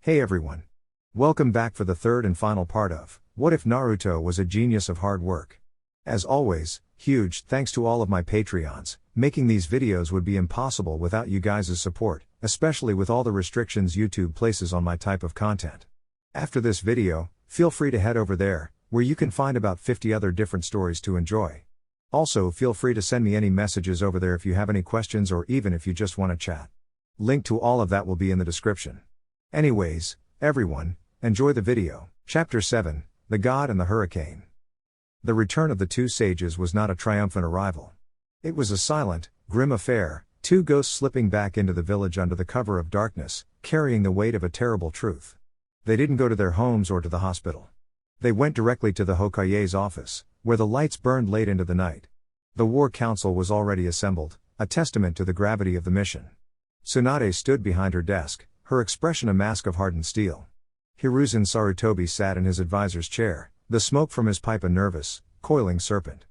Hey everyone. Welcome back for the third and final part of What If Naruto Was a Genius of Hard Work? As always, huge thanks to all of my Patreons. Making these videos would be impossible without you guys' support, especially with all the restrictions YouTube places on my type of content. After this video, feel free to head over there, where you can find about 50 other different stories to enjoy. Also, feel free to send me any messages over there if you have any questions or even if you just want to chat. Link to all of that will be in the description. Anyways, everyone, enjoy the video. Chapter 7, The God and the Hurricane. The return of the two sages was not a triumphant arrival. It was a silent, grim affair, two ghosts slipping back into the village under the cover of darkness, carrying the weight of a terrible truth. They didn't go to their homes or to the hospital. They went directly to the Hokage's office, where the lights burned late into the night. The war council was already assembled, a testament to the gravity of the mission. Tsunade stood behind her desk, her expression a mask of hardened steel. Hiruzen Sarutobi sat in his advisor's chair, the smoke from his pipe a nervous, coiling serpent.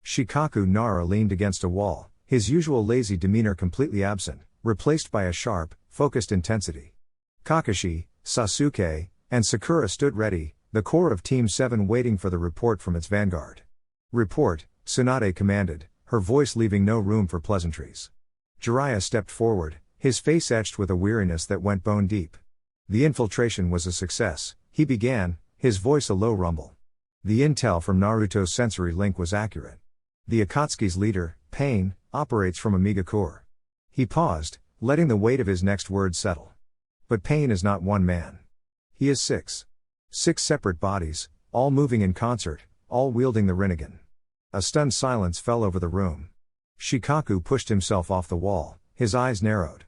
Shikaku Nara leaned against a wall, his usual lazy demeanor completely absent, replaced by a sharp, focused intensity. Kakashi, Sasuke, and Sakura stood ready, the core of Team 7 waiting for the report from its vanguard. Report, Tsunade commanded, her voice leaving no room for pleasantries. Jiraiya stepped forward, his face etched with a weariness that went bone deep. The infiltration was a success, he began, his voice a low rumble. The intel from Naruto's sensory link was accurate. The Akatsuki's leader, Pain, operates from a Megakure. He paused, letting the weight of his next words settle. But Pain is not one man. He is six. 6 separate bodies, all moving in concert, all wielding the Rinnegan. A stunned silence fell over the room. Shikaku pushed himself off the wall, his eyes narrowed.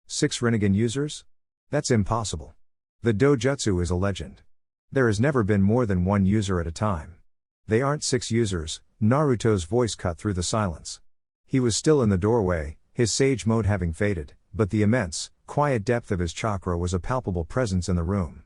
6 Rinnegan users? That's impossible. The dojutsu is a legend. There has never been more than one user at a time. They aren't 6 users, Naruto's voice cut through the silence. He was still in the doorway, his sage mode having faded, but the immense, quiet depth of his chakra was a palpable presence in the room.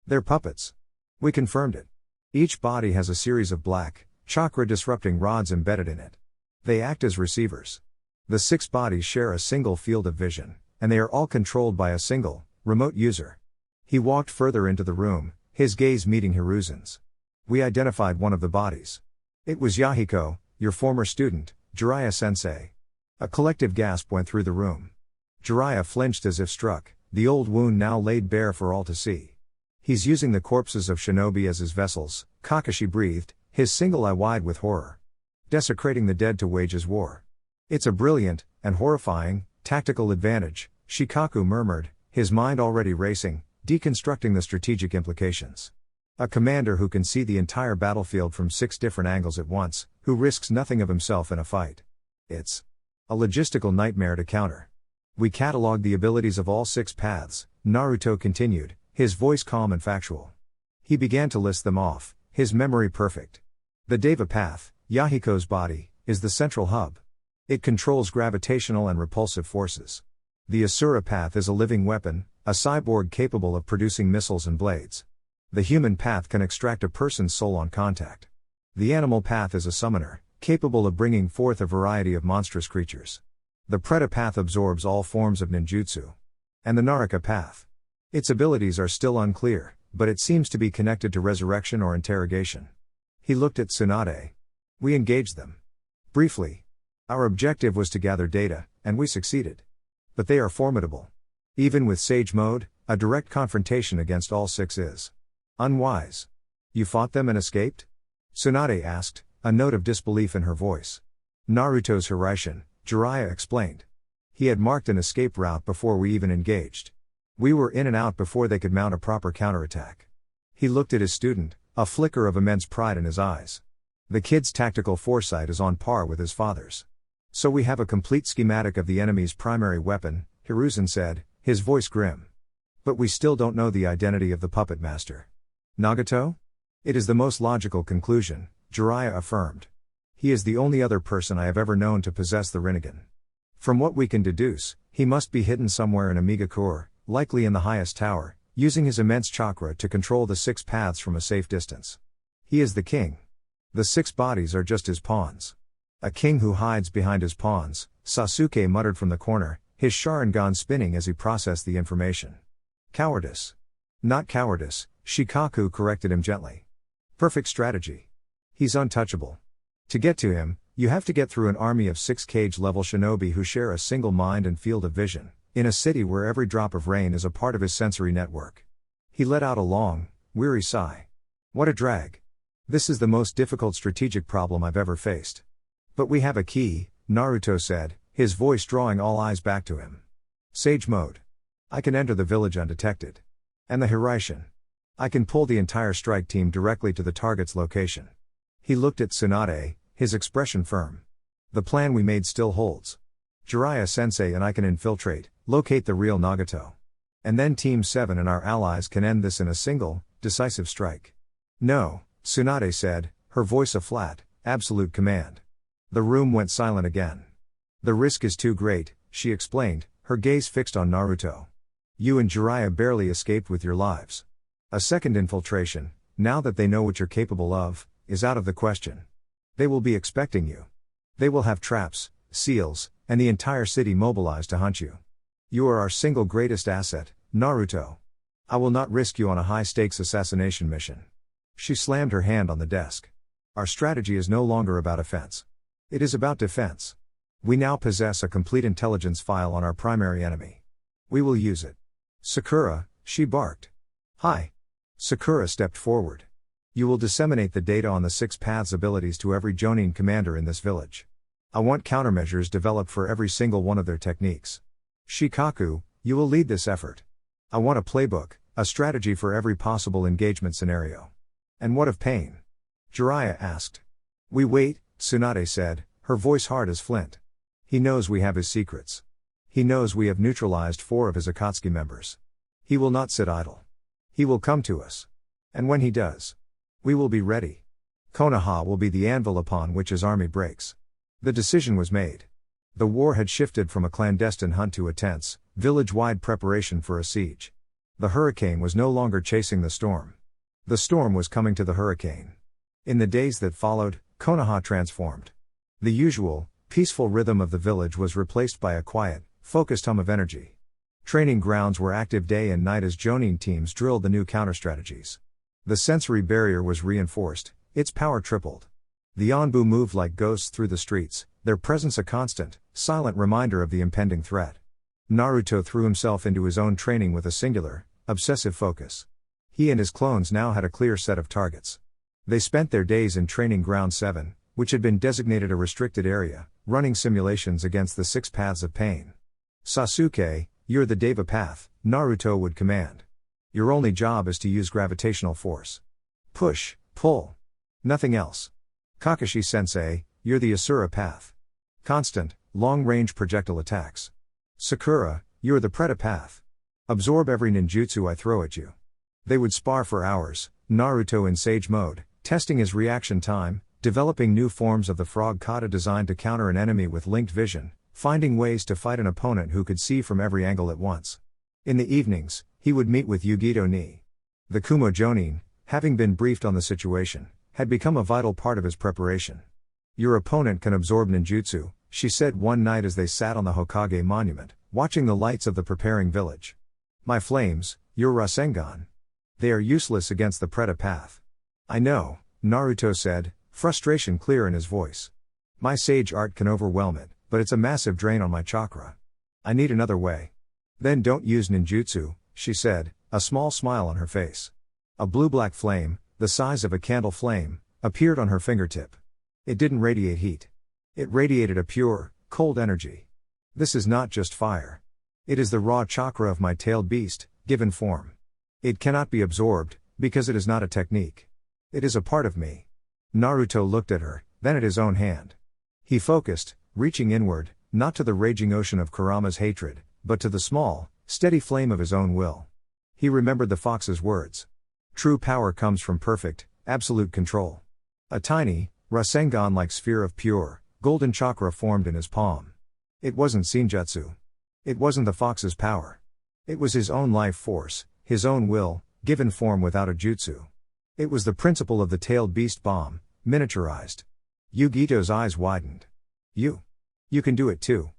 They're puppets. We confirmed it. Each body has a series of black, chakra-disrupting rods embedded in it. They act as receivers. The 6 bodies share a single field of vision, and they are all controlled by a single, remote user. He walked further into the room, his gaze meeting Hiruzen's. We identified one of the bodies. It was Yahiko, your former student, Jiraiya-sensei. A collective gasp went through the room. Jiraiya flinched as if struck, the old wound now laid bare for all to see. He's using the corpses of shinobi as his vessels, Kakashi breathed, his single eye wide with horror. Desecrating the dead to wage his war. It's a brilliant, and horrifying, tactical advantage, Shikaku murmured, his mind already racing, deconstructing the strategic implications. A commander who can see the entire battlefield from 6 different angles at once, who risks nothing of himself in a fight. It's a logistical nightmare to counter. We cataloged the abilities of all 6 paths, Naruto continued, his voice calm and factual. He began to list them off, his memory perfect. The Deva path, Yahiko's body, is the central hub. It controls gravitational and repulsive forces. The Asura path is a living weapon, a cyborg capable of producing missiles and blades. The human path can extract a person's soul on contact. The animal path is a summoner, capable of bringing forth a variety of monstrous creatures. The Preta path absorbs all forms of ninjutsu. And the Naraka path. Its abilities are still unclear, but it seems to be connected to resurrection or interrogation. He looked at Tsunade. We engaged them. Briefly. Our objective was to gather data, and we succeeded. But they are formidable. Even with Sage Mode, a direct confrontation against all 6 is unwise. You fought them and escaped? Tsunade asked, a note of disbelief in her voice. Naruto's Hiraishin, Jiraiya explained. He had marked an escape route before we even engaged. We were in and out before they could mount a proper counterattack. He looked at his student, a flicker of immense pride in his eyes. The kid's tactical foresight is on par with his father's. So we have a complete schematic of the enemy's primary weapon, Hiruzen said, his voice grim. But we still don't know the identity of the puppet master. Nagato? It is the most logical conclusion, Jiraiya affirmed. He is the only other person I have ever known to possess the Rinnegan. From what we can deduce, he must be hidden somewhere in a Megakure, likely in the highest tower, using his immense chakra to control the 6 paths from a safe distance. He is the king. The 6 bodies are just his pawns. A king who hides behind his pawns, Sasuke muttered from the corner, his Sharingan spinning as he processed the information. Cowardice. Not cowardice, Shikaku corrected him gently. Perfect strategy. He's untouchable. To get to him, you have to get through an army of 6 cage-level shinobi who share a single mind and field of vision, in a city where every drop of rain is a part of his sensory network. He let out a long, weary sigh. What a drag. This is the most difficult strategic problem I've ever faced. But we have a key, Naruto said, his voice drawing all eyes back to him. Sage mode. I can enter the village undetected. And the Hiraishin. I can pull the entire strike team directly to the target's location. He looked at Tsunade, his expression firm. The plan we made still holds. Jiraiya-sensei and I can infiltrate, locate the real Nagato. And then Team 7 and our allies can end this in a single, decisive strike. No, Tsunade said, her voice a flat, absolute command. The room went silent again. The risk is too great, she explained, her gaze fixed on Naruto. You and Jiraiya barely escaped with your lives. A second infiltration, now that they know what you're capable of, is out of the question. They will be expecting you. They will have traps, seals, and the entire city mobilized to hunt you. You are our single greatest asset, Naruto. I will not risk you on a high-stakes assassination mission. She slammed her hand on the desk. Our strategy is no longer about offense. It is about defense. We now possess a complete intelligence file on our primary enemy. We will use it. Sakura, she barked. Hi. Sakura stepped forward. You will disseminate the data on the 6 paths abilities to every Jonin commander in this village. I want countermeasures developed for every single one of their techniques. Shikaku, you will lead this effort. I want a playbook, a strategy for every possible engagement scenario. And what of Pain? Jiraiya asked. We wait, Tsunade said, her voice hard as flint. He knows we have his secrets. He knows we have neutralized 4 of his Akatsuki members. He will not sit idle. He will come to us. And when he does, we will be ready. Konoha will be the anvil upon which his army breaks. The decision was made. The war had shifted from a clandestine hunt to a tense, village-wide preparation for a siege. The hurricane was no longer chasing the storm. The storm was coming to the hurricane. In the days that followed, Konoha transformed. The usual, peaceful rhythm of the village was replaced by a quiet, focused hum of energy. Training grounds were active day and night as Jonin teams drilled the new counter-strategies. The sensory barrier was reinforced, its power tripled. The Anbu moved like ghosts through the streets, their presence a constant, silent reminder of the impending threat. Naruto threw himself into his own training with a singular, obsessive focus. He and his clones now had a clear set of targets. They spent their days in Training Ground 7, which had been designated a restricted area, running simulations against the 6 paths of pain. Sasuke, you're the Deva path, Naruto would command. Your only job is to use gravitational force. Push, pull. Nothing else. Kakashi-sensei, you're the Asura path. Constant, long-range projectile attacks. Sakura, you're the Preta path. Absorb every ninjutsu I throw at you. They would spar for hours, Naruto in sage mode, testing his reaction time, developing new forms of the frog kata designed to counter an enemy with linked vision, finding ways to fight an opponent who could see from every angle at once. In the evenings, he would meet with Yugito Ni. The Kumo Jonin, having been briefed on the situation, had become a vital part of his preparation. Your opponent can absorb ninjutsu, she said one night as they sat on the Hokage monument, watching the lights of the preparing village. My flames, your Rasengan. They are useless against the Preta path. I know, Naruto said, frustration clear in his voice. My sage art can overwhelm it, but it's a massive drain on my chakra. I need another way. Then don't use ninjutsu, she said, a small smile on her face. A blue-black flame, the size of a candle flame, appeared on her fingertip. It didn't radiate heat. It radiated a pure, cold energy. This is not just fire. It is the raw chakra of my tailed beast, given form. It cannot be absorbed, because it is not a technique. It is a part of me. Naruto looked at her, then at his own hand. He focused, reaching inward, not to the raging ocean of Kurama's hatred, but to the small, steady flame of his own will. He remembered the fox's words. True power comes from perfect, absolute control. A tiny, Rasengan-like sphere of pure, golden chakra formed in his palm. It wasn't Senjutsu. It wasn't the fox's power. It was his own life force, his own will, given form without a jutsu. It was the principle of the tailed beast bomb, miniaturized. Yugito's eyes widened. You can do it too.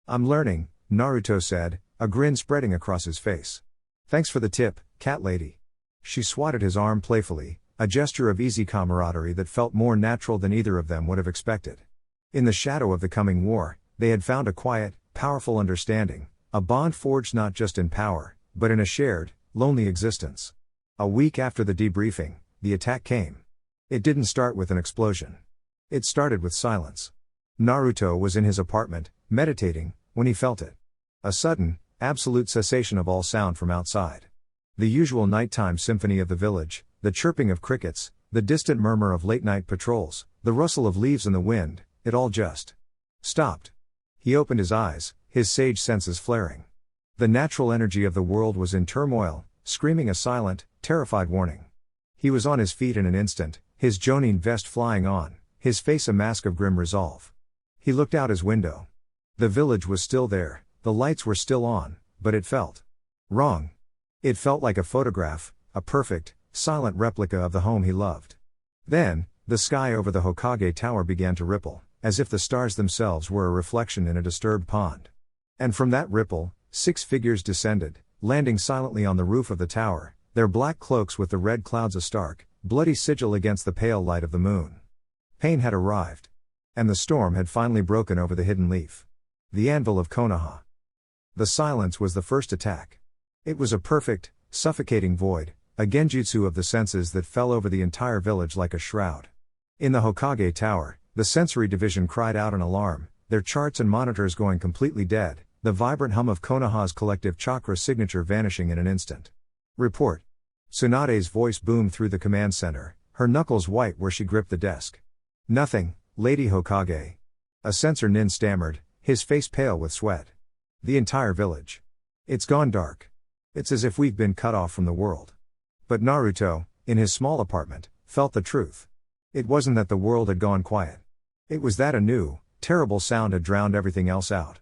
I'm learning, Naruto said, a grin spreading across his face. Thanks for the tip, cat lady. She swatted his arm playfully, a gesture of easy camaraderie that felt more natural than either of them would have expected. In the shadow of the coming war, they had found a quiet, powerful understanding, a bond forged not just in power, but in a shared, lonely existence. A week after the debriefing, the attack came. It didn't start with an explosion. It started with silence. Naruto was in his apartment, meditating, when he felt it. A sudden, absolute cessation of all sound from outside. The usual nighttime symphony of the village, the chirping of crickets, the distant murmur of late-night patrols, the rustle of leaves in the wind, it all just stopped. He opened his eyes, his sage senses flaring. The natural energy of the world was in turmoil, screaming a silent, terrified warning. He was on his feet in an instant, his Jonin vest flying on, his face a mask of grim resolve. He looked out his window. The village was still there, the lights were still on, but it felt wrong. It felt like a photograph, a perfect, silent replica of the home he loved. Then, the sky over the Hokage Tower began to ripple, as if the stars themselves were a reflection in a disturbed pond. And from that ripple, 6 figures descended, landing silently on the roof of the tower, their black cloaks with the red clouds a stark, bloody sigil against the pale light of the moon. Pain had arrived. And the storm had finally broken over the hidden leaf. The anvil of Konoha. The silence was the first attack. It was a perfect, suffocating void, a genjutsu of the senses that fell over the entire village like a shroud. In the Hokage Tower, the sensory division cried out in alarm, their charts and monitors going completely dead, the vibrant hum of Konoha's collective chakra signature vanishing in an instant. Report. Tsunade's voice boomed through the command center, her knuckles white where she gripped the desk. Nothing, Lady Hokage. A sensor nin stammered, his face pale with sweat. The entire village. It's gone dark. It's as if we've been cut off from the world. But Naruto, in his small apartment, felt the truth. It wasn't that the world had gone quiet. It was that a new, terrible sound had drowned everything else out.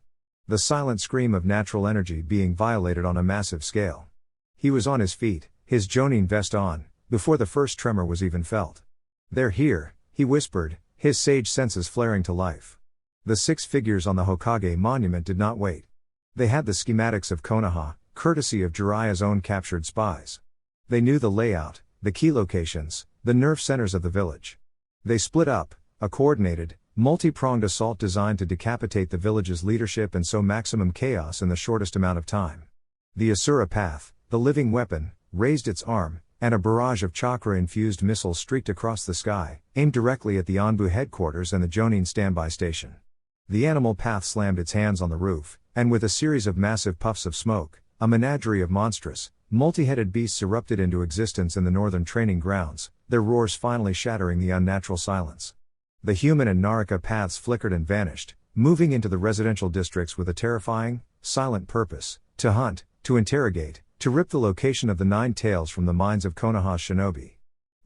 The silent scream of natural energy being violated on a massive scale. He was on his feet, his Jonin vest on, before the first tremor was even felt. They're here, he whispered, his sage senses flaring to life. The 6 figures on the Hokage monument did not wait. They had the schematics of Konoha, courtesy of Jiraiya's own captured spies. They knew the layout, the key locations, the nerve centers of the village. They split up, a coordinated, multi-pronged assault designed to decapitate the village's leadership and sow maximum chaos in the shortest amount of time. The Asura Path, the living weapon, raised its arm, and a barrage of chakra-infused missiles streaked across the sky, aimed directly at the Anbu headquarters and the Jonin standby station. The animal path slammed its hands on the roof, and with a series of massive puffs of smoke, a menagerie of monstrous, multi-headed beasts erupted into existence in the northern training grounds, their roars finally shattering the unnatural silence. The human and Naraka paths flickered and vanished, moving into the residential districts with a terrifying, silent purpose, to hunt, to interrogate, to rip the location of the 9 tails from the minds of Konoha's shinobi.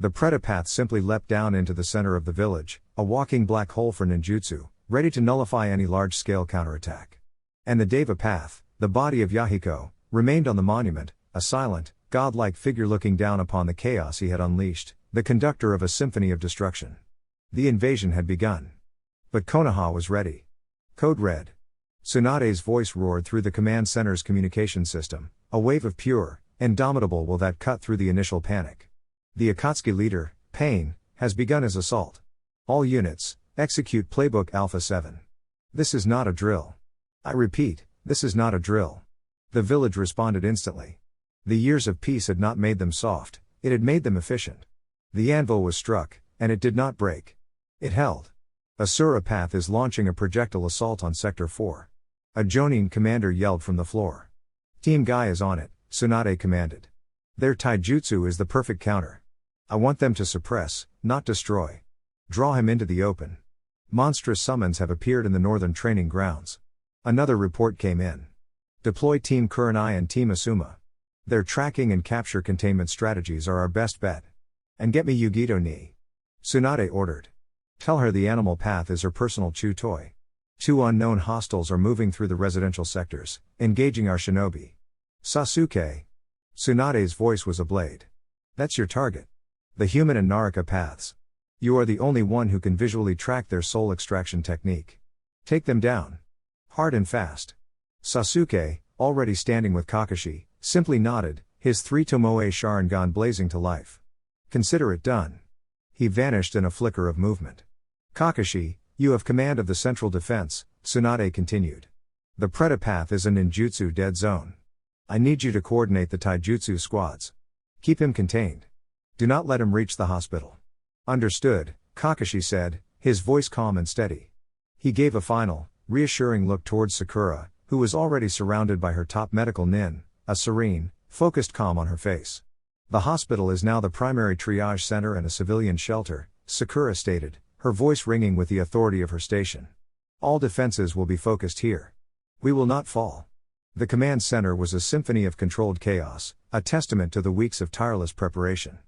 The Preta path simply leapt down into the center of the village, a walking black hole for ninjutsu, ready to nullify any large-scale counterattack. And the Deva path, the body of Yahiko, remained on the monument, a silent, godlike figure looking down upon the chaos he had unleashed, the conductor of a symphony of destruction. The invasion had begun. But Konoha was ready. Code red. Tsunade's voice roared through the command center's communication system, a wave of pure, indomitable will that cut through the initial panic. The Akatsuki leader, Pain, has begun his assault. All units, execute playbook Alpha 7. This is not a drill. I repeat, this is not a drill. The village responded instantly. The years of peace had not made them soft, it had made them efficient. The anvil was struck, and it did not break. It held. Asura Path is launching a projectile assault on Sector 4. A Jonin commander yelled from the floor. Team Guy is on it, Tsunade commanded. Their taijutsu is the perfect counter. I want them to suppress, not destroy. Draw him into the open. Monstrous summons have appeared in the northern training grounds. Another report came in. Deploy Team Kurenai and Team Asuma. Their tracking and capture containment strategies are our best bet. And get me Yugito ni. Tsunade ordered. Tell her the animal path is her personal chew toy. 2 unknown hostiles are moving through the residential sectors, engaging our shinobi. Sasuke. Tsunade's voice was a blade. That's your target. The human and Naraka paths. You are the only one who can visually track their soul extraction technique. Take them down. Hard and fast. Sasuke, already standing with Kakashi, simply nodded, his 3 Tomoe Sharingan blazing to life. Consider it done. He vanished in a flicker of movement. Kakashi, you have command of the central defense, Tsunade continued. The Preta path is a ninjutsu dead zone. I need you to coordinate the taijutsu squads. Keep him contained. Do not let him reach the hospital. Understood, Kakashi said, his voice calm and steady. He gave a final, reassuring look towards Sakura, who was already surrounded by her top medical nin, a serene, focused calm on her face. The hospital is now the primary triage center and a civilian shelter, Sakura stated, her voice ringing with the authority of her station. All defenses will be focused here. We will not fall. The command center was a symphony of controlled chaos, a testament to the weeks of tireless preparation.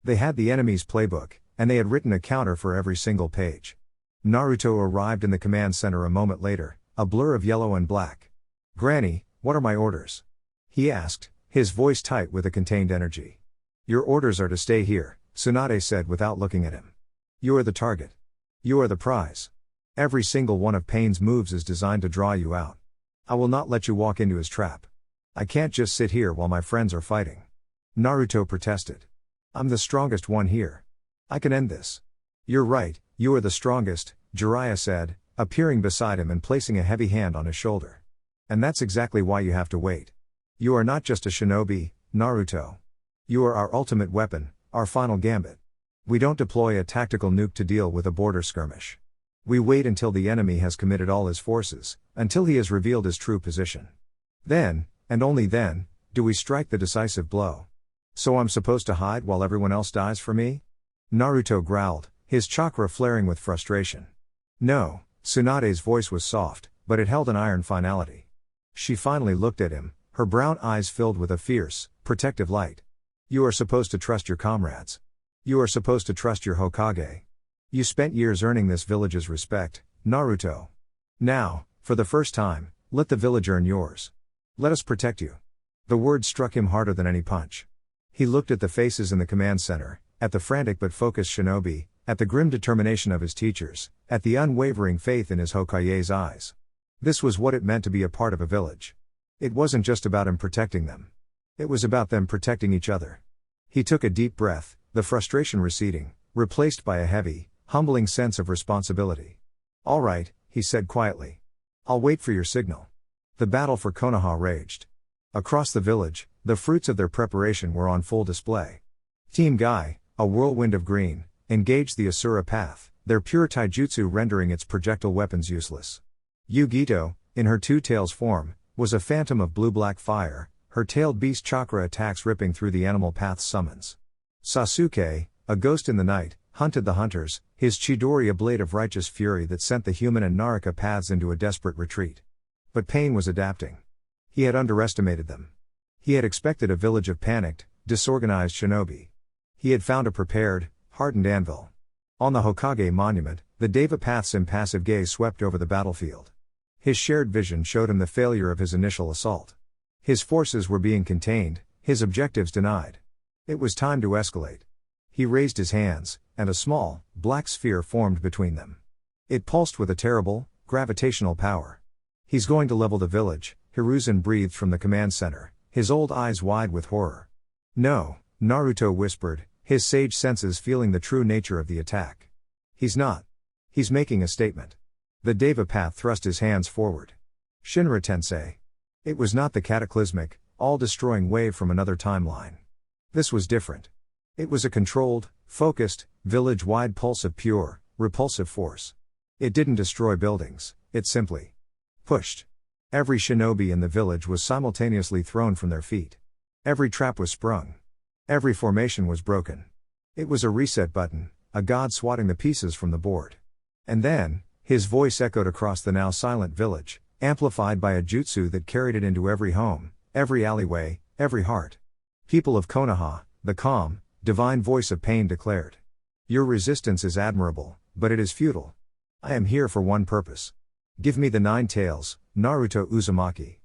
They had the enemy's playbook, and they had written a counter for every single page. Naruto arrived in the command center a moment later, a blur of yellow and black. Granny, what are my orders? He asked, his voice tight with a contained energy. Your orders are to stay here, Tsunade said without looking at him. You are the target. You are the prize. Every single one of Pain's moves is designed to draw you out. I will not let you walk into his trap. I can't just sit here while my friends are fighting. Naruto protested. I'm the strongest one here. I can end this. You're right, you are the strongest, Jiraiya said, appearing beside him and placing a heavy hand on his shoulder. And that's exactly why you have to wait. You are not just a shinobi, Naruto. You are our ultimate weapon, our final gambit. We don't deploy a tactical nuke to deal with a border skirmish. We wait until the enemy has committed all his forces, until he has revealed his true position. Then, and only then, do we strike the decisive blow. So I'm supposed to hide while everyone else dies for me? Naruto growled, his chakra flaring with frustration. No, Tsunade's voice was soft, but it held an iron finality. She finally looked at him, her brown eyes filled with a fierce, protective light. You are supposed to trust your comrades. You are supposed to trust your Hokage. You spent years earning this village's respect, Naruto. Now, for the first time, let the village earn yours. Let us protect you. The words struck him harder than any punch. He looked at the faces in the command center, at the frantic but focused shinobi, at the grim determination of his teachers, at the unwavering faith in his Hokage's eyes. This was what it meant to be a part of a village. It wasn't just about him protecting them. It was about them protecting each other. He took a deep breath, the frustration receding, replaced by a heavy, humbling sense of responsibility. All right, he said quietly. I'll wait for your signal. The battle for Konoha raged. Across the village, the fruits of their preparation were on full display. Team Guy, a whirlwind of green, engaged the Asura path, their pure taijutsu rendering its projectile weapons useless. Yugito, in her two tails form, was a phantom of blue-black fire, her tailed beast chakra attacks ripping through the animal path's summons. Sasuke, a ghost in the night, hunted the hunters, his Chidori a blade of righteous fury that sent the human and Naraka paths into a desperate retreat. But Pain was adapting. He had underestimated them. He had expected a village of panicked, disorganized shinobi. He had found a prepared, hardened anvil. On the Hokage monument, the Deva Path's impassive gaze swept over the battlefield. His shared vision showed him the failure of his initial assault. His forces were being contained, his objectives denied. It was time to escalate. He raised his hands, and a small, black sphere formed between them. It pulsed with a terrible, gravitational power. He's going to level the village, Hiruzen breathed from the command center, his old eyes wide with horror. No, Naruto whispered, his sage senses feeling the true nature of the attack. He's not. He's making a statement. The Deva Path thrust his hands forward. Shinra Tensei. It was not the cataclysmic, all-destroying wave from another timeline. This was different. It was a controlled, focused, village-wide pulse of pure, repulsive force. It didn't destroy buildings, it simply pushed. Every shinobi in the village was simultaneously thrown from their feet. Every trap was sprung. Every formation was broken. It was a reset button, a god swatting the pieces from the board. And then, his voice echoed across the now silent village, amplified by a jutsu that carried it into every home, every alleyway, every heart. People of Konoha, the calm, divine voice of Pain declared. Your resistance is admirable, but it is futile. I am here for one purpose. Give me the 9 tails, Naruto Uzumaki.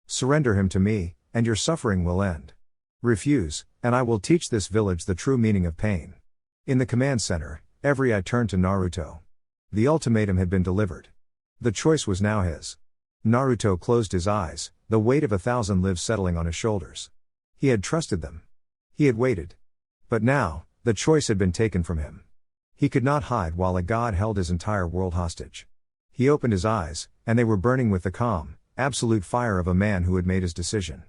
Surrender him to me, and your suffering will end. Refuse, and I will teach this village the true meaning of pain. In the command center, every eye turned to Naruto. The ultimatum had been delivered. The choice was now his. Naruto closed his eyes, the weight of 1,000 lives settling on his shoulders. He had trusted them. He had waited. But now, the choice had been taken from him. He could not hide while a god held his entire world hostage. He opened his eyes, and they were burning with the calm, absolute fire of a man who had made his decision.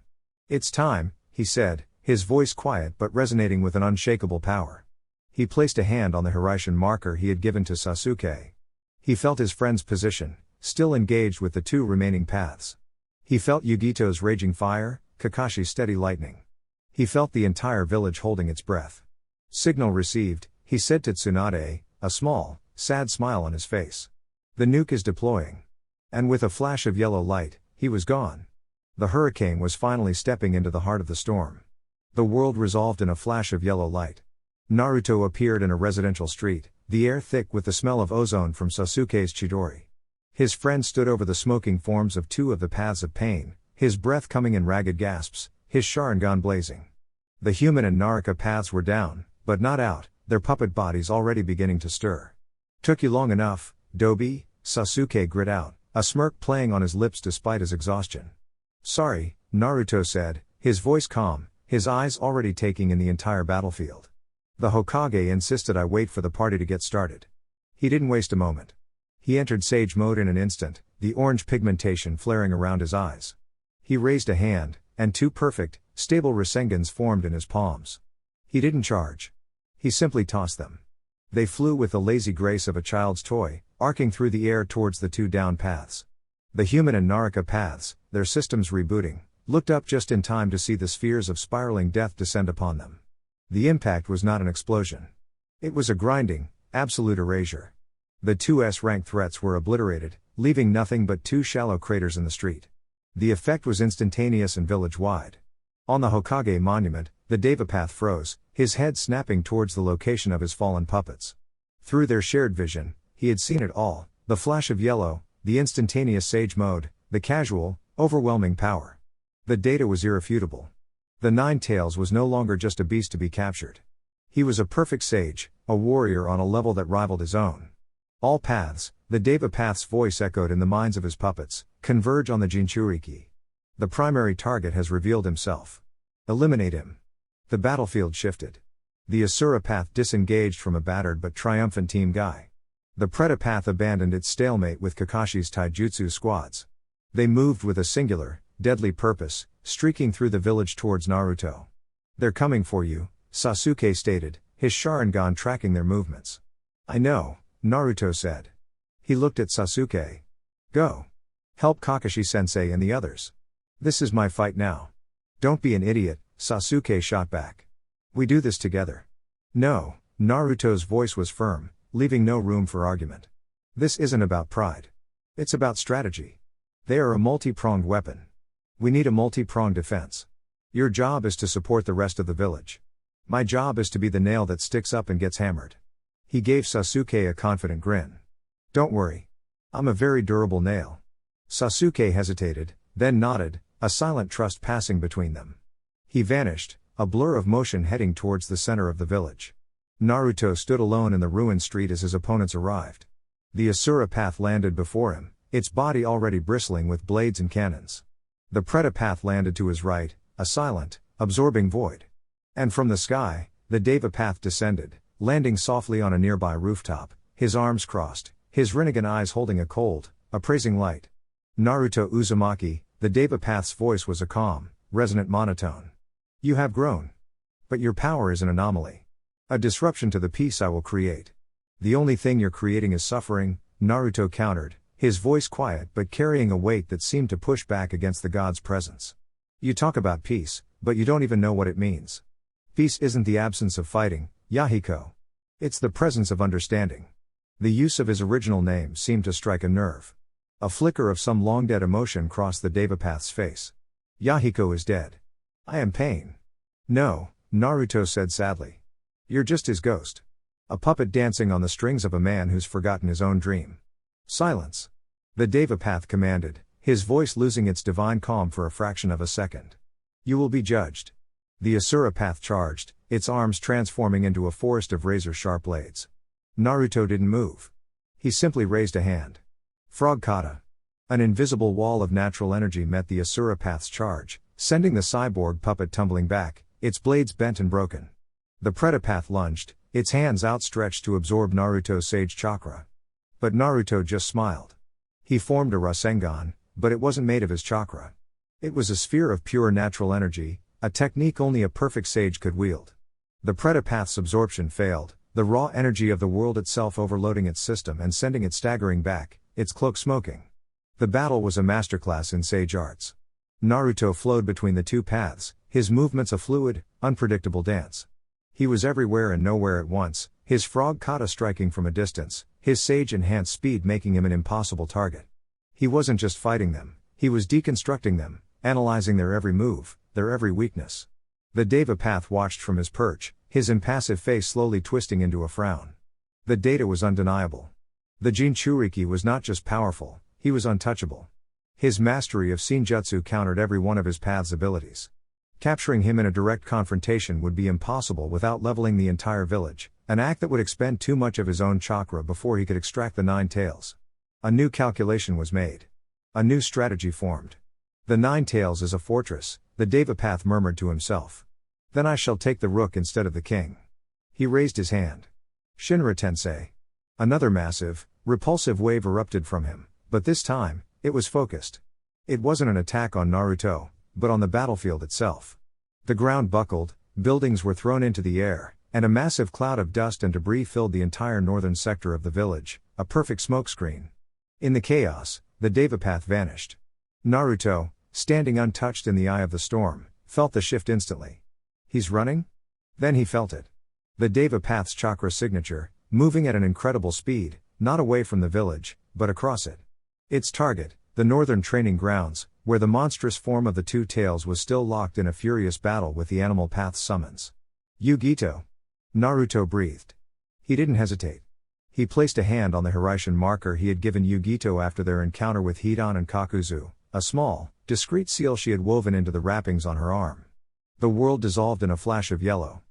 "It's time," he said, his voice quiet but resonating with an unshakable power. He placed a hand on the Hiraishin marker he had given to Sasuke. He felt his friend's position, still engaged with the two remaining paths. He felt Yugito's raging fire, Kakashi's steady lightning. He felt the entire village holding its breath. "Signal received," he said to Tsunade, a small, sad smile on his face. "The nuke is deploying." And with a flash of yellow light, he was gone. The hurricane was finally stepping into the heart of the storm. The world resolved in a flash of yellow light. Naruto appeared in a residential street, the air thick with the smell of ozone from Sasuke's Chidori. His friend stood over the smoking forms of two of the paths of pain, his breath coming in ragged gasps, his Sharingan blazing. The human and Naraka paths were down, but not out, their puppet bodies already beginning to stir. "Took you long enough, Dobi," Sasuke grit out, a smirk playing on his lips despite his exhaustion. "Sorry," Naruto said, his voice calm, his eyes already taking in the entire battlefield. "The Hokage insisted I wait for the party to get started." He didn't waste a moment. He entered sage mode in an instant, the orange pigmentation flaring around his eyes. He raised a hand, and two perfect, stable Rasengans formed in his palms. He didn't charge. He simply tossed them. They flew with the lazy grace of a child's toy, arcing through the air towards the two down paths. The human and Naraka paths, their systems rebooting, looked up just in time to see the spheres of spiraling death descend upon them. The impact was not an explosion. It was a grinding, absolute erasure. The two S-rank threats were obliterated, leaving nothing but two shallow craters in the street. The effect was instantaneous and village-wide. On the Hokage monument, the Deva path froze, his head snapping towards the location of his fallen puppets. Through their shared vision, he had seen it all, the flash of yellow, the instantaneous sage mode, the casual, overwhelming power. The data was irrefutable. The Nine Tails was no longer just a beast to be captured. He was a perfect sage, a warrior on a level that rivaled his own. All paths, the Deva path's voice echoed in the minds of his puppets, converge on the Jinchuriki. The primary target has revealed himself. Eliminate him. The battlefield shifted. The Asura path disengaged from a battered but triumphant Team Guy. The Preta path abandoned its stalemate with Kakashi's taijutsu squads. They moved with a singular, deadly purpose, streaking through the village towards Naruto. "They're coming for you," Sasuke stated, his Sharingan tracking their movements. "I know," Naruto said. He looked at Sasuke. "Go. Help Kakashi-sensei and the others. This is my fight now." "Don't be an idiot," Sasuke shot back. "We do this together." "No," Naruto's voice was firm, leaving no room for argument. "This isn't about pride. It's about strategy. They are a multi-pronged weapon. We need a multi-pronged defense. Your job is to support the rest of the village. My job is to be the nail that sticks up and gets hammered." He gave Sasuke a confident grin. "Don't worry. I'm a very durable nail." Sasuke hesitated, then nodded, a silent trust passing between them. He vanished, a blur of motion heading towards the center of the village. Naruto stood alone in the ruined street as his opponents arrived. The Asura path landed before him, its body already bristling with blades and cannons. The Preta path landed to his right, a silent, absorbing void. And from the sky, the Deva path descended, landing softly on a nearby rooftop, his arms crossed, his Rinnegan eyes holding a cold, appraising light. "Naruto Uzumaki," the Deva path's voice was a calm, resonant monotone. "You have grown. But your power is an anomaly. A disruption to the peace I will create." "The only thing you're creating is suffering," Naruto countered, his voice quiet but carrying a weight that seemed to push back against the god's presence. "You talk about peace, but you don't even know what it means. Peace isn't the absence of fighting, Yahiko. It's the presence of understanding." The use of his original name seemed to strike a nerve. A flicker of some long-dead emotion crossed the Devapath's face. "Yahiko is dead. I am pain." "No," Naruto said sadly. "You're just his ghost. A puppet dancing on the strings of a man who's forgotten his own dream." "Silence." The Devapath commanded, his voice losing its divine calm for a fraction of a second. "You will be judged." The Asura path charged, its arms transforming into a forest of razor-sharp blades. Naruto didn't move. He simply raised a hand. Frog kata. An invisible wall of natural energy met the Asura path's charge, sending the cyborg puppet tumbling back, its blades bent and broken. The Predapath lunged, its hands outstretched to absorb Naruto's sage chakra. But Naruto just smiled. He formed a Rasengan, but it wasn't made of his chakra. It was a sphere of pure natural energy, a technique only a perfect sage could wield. The Predapath's absorption failed, the raw energy of the world itself overloading its system and sending it staggering back, its cloak smoking. The battle was a masterclass in sage arts. Naruto flowed between the two paths, his movements a fluid, unpredictable dance. He was everywhere and nowhere at once, his frog kata striking from a distance, his sage-enhanced speed making him an impossible target. He wasn't just fighting them, he was deconstructing them, analyzing their every move, their every weakness. The Devapath watched from his perch, his impassive face slowly twisting into a frown. The data was undeniable. The Jinchuriki was not just powerful, he was untouchable. His mastery of Senjutsu countered every one of his path's abilities. Capturing him in a direct confrontation would be impossible without leveling the entire village, an act that would expend too much of his own chakra before he could extract the 9 tails. A new calculation was made. A new strategy formed. The 9 tails is a fortress, the Devapath murmured to himself. Then I shall take the rook instead of the king. He raised his hand. Shinra Tensei. Another massive, repulsive wave erupted from him, but this time, it was focused. It wasn't an attack on Naruto, but on the battlefield itself. The ground buckled, buildings were thrown into the air, and a massive cloud of dust and debris filled the entire northern sector of the village, a perfect smokescreen. In the chaos, the Devapath vanished. Naruto, standing untouched in the eye of the storm, felt the shift instantly. He's running? Then he felt it. The Devapath's chakra signature, moving at an incredible speed, not away from the village, but across it. Its target, the northern training grounds, where the monstrous form of the 2 tails was still locked in a furious battle with the animal path's summons. Yugito. Naruto breathed. He didn't hesitate. He placed a hand on the Hiraishin marker he had given Yugito after their encounter with Hidan and Kakuzu, a small, discreet seal she had woven into the wrappings on her arm. The world dissolved in a flash of yellow.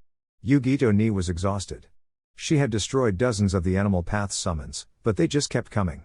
Yugito Ni was exhausted. She had destroyed dozens of the animal path's summons, but they just kept coming.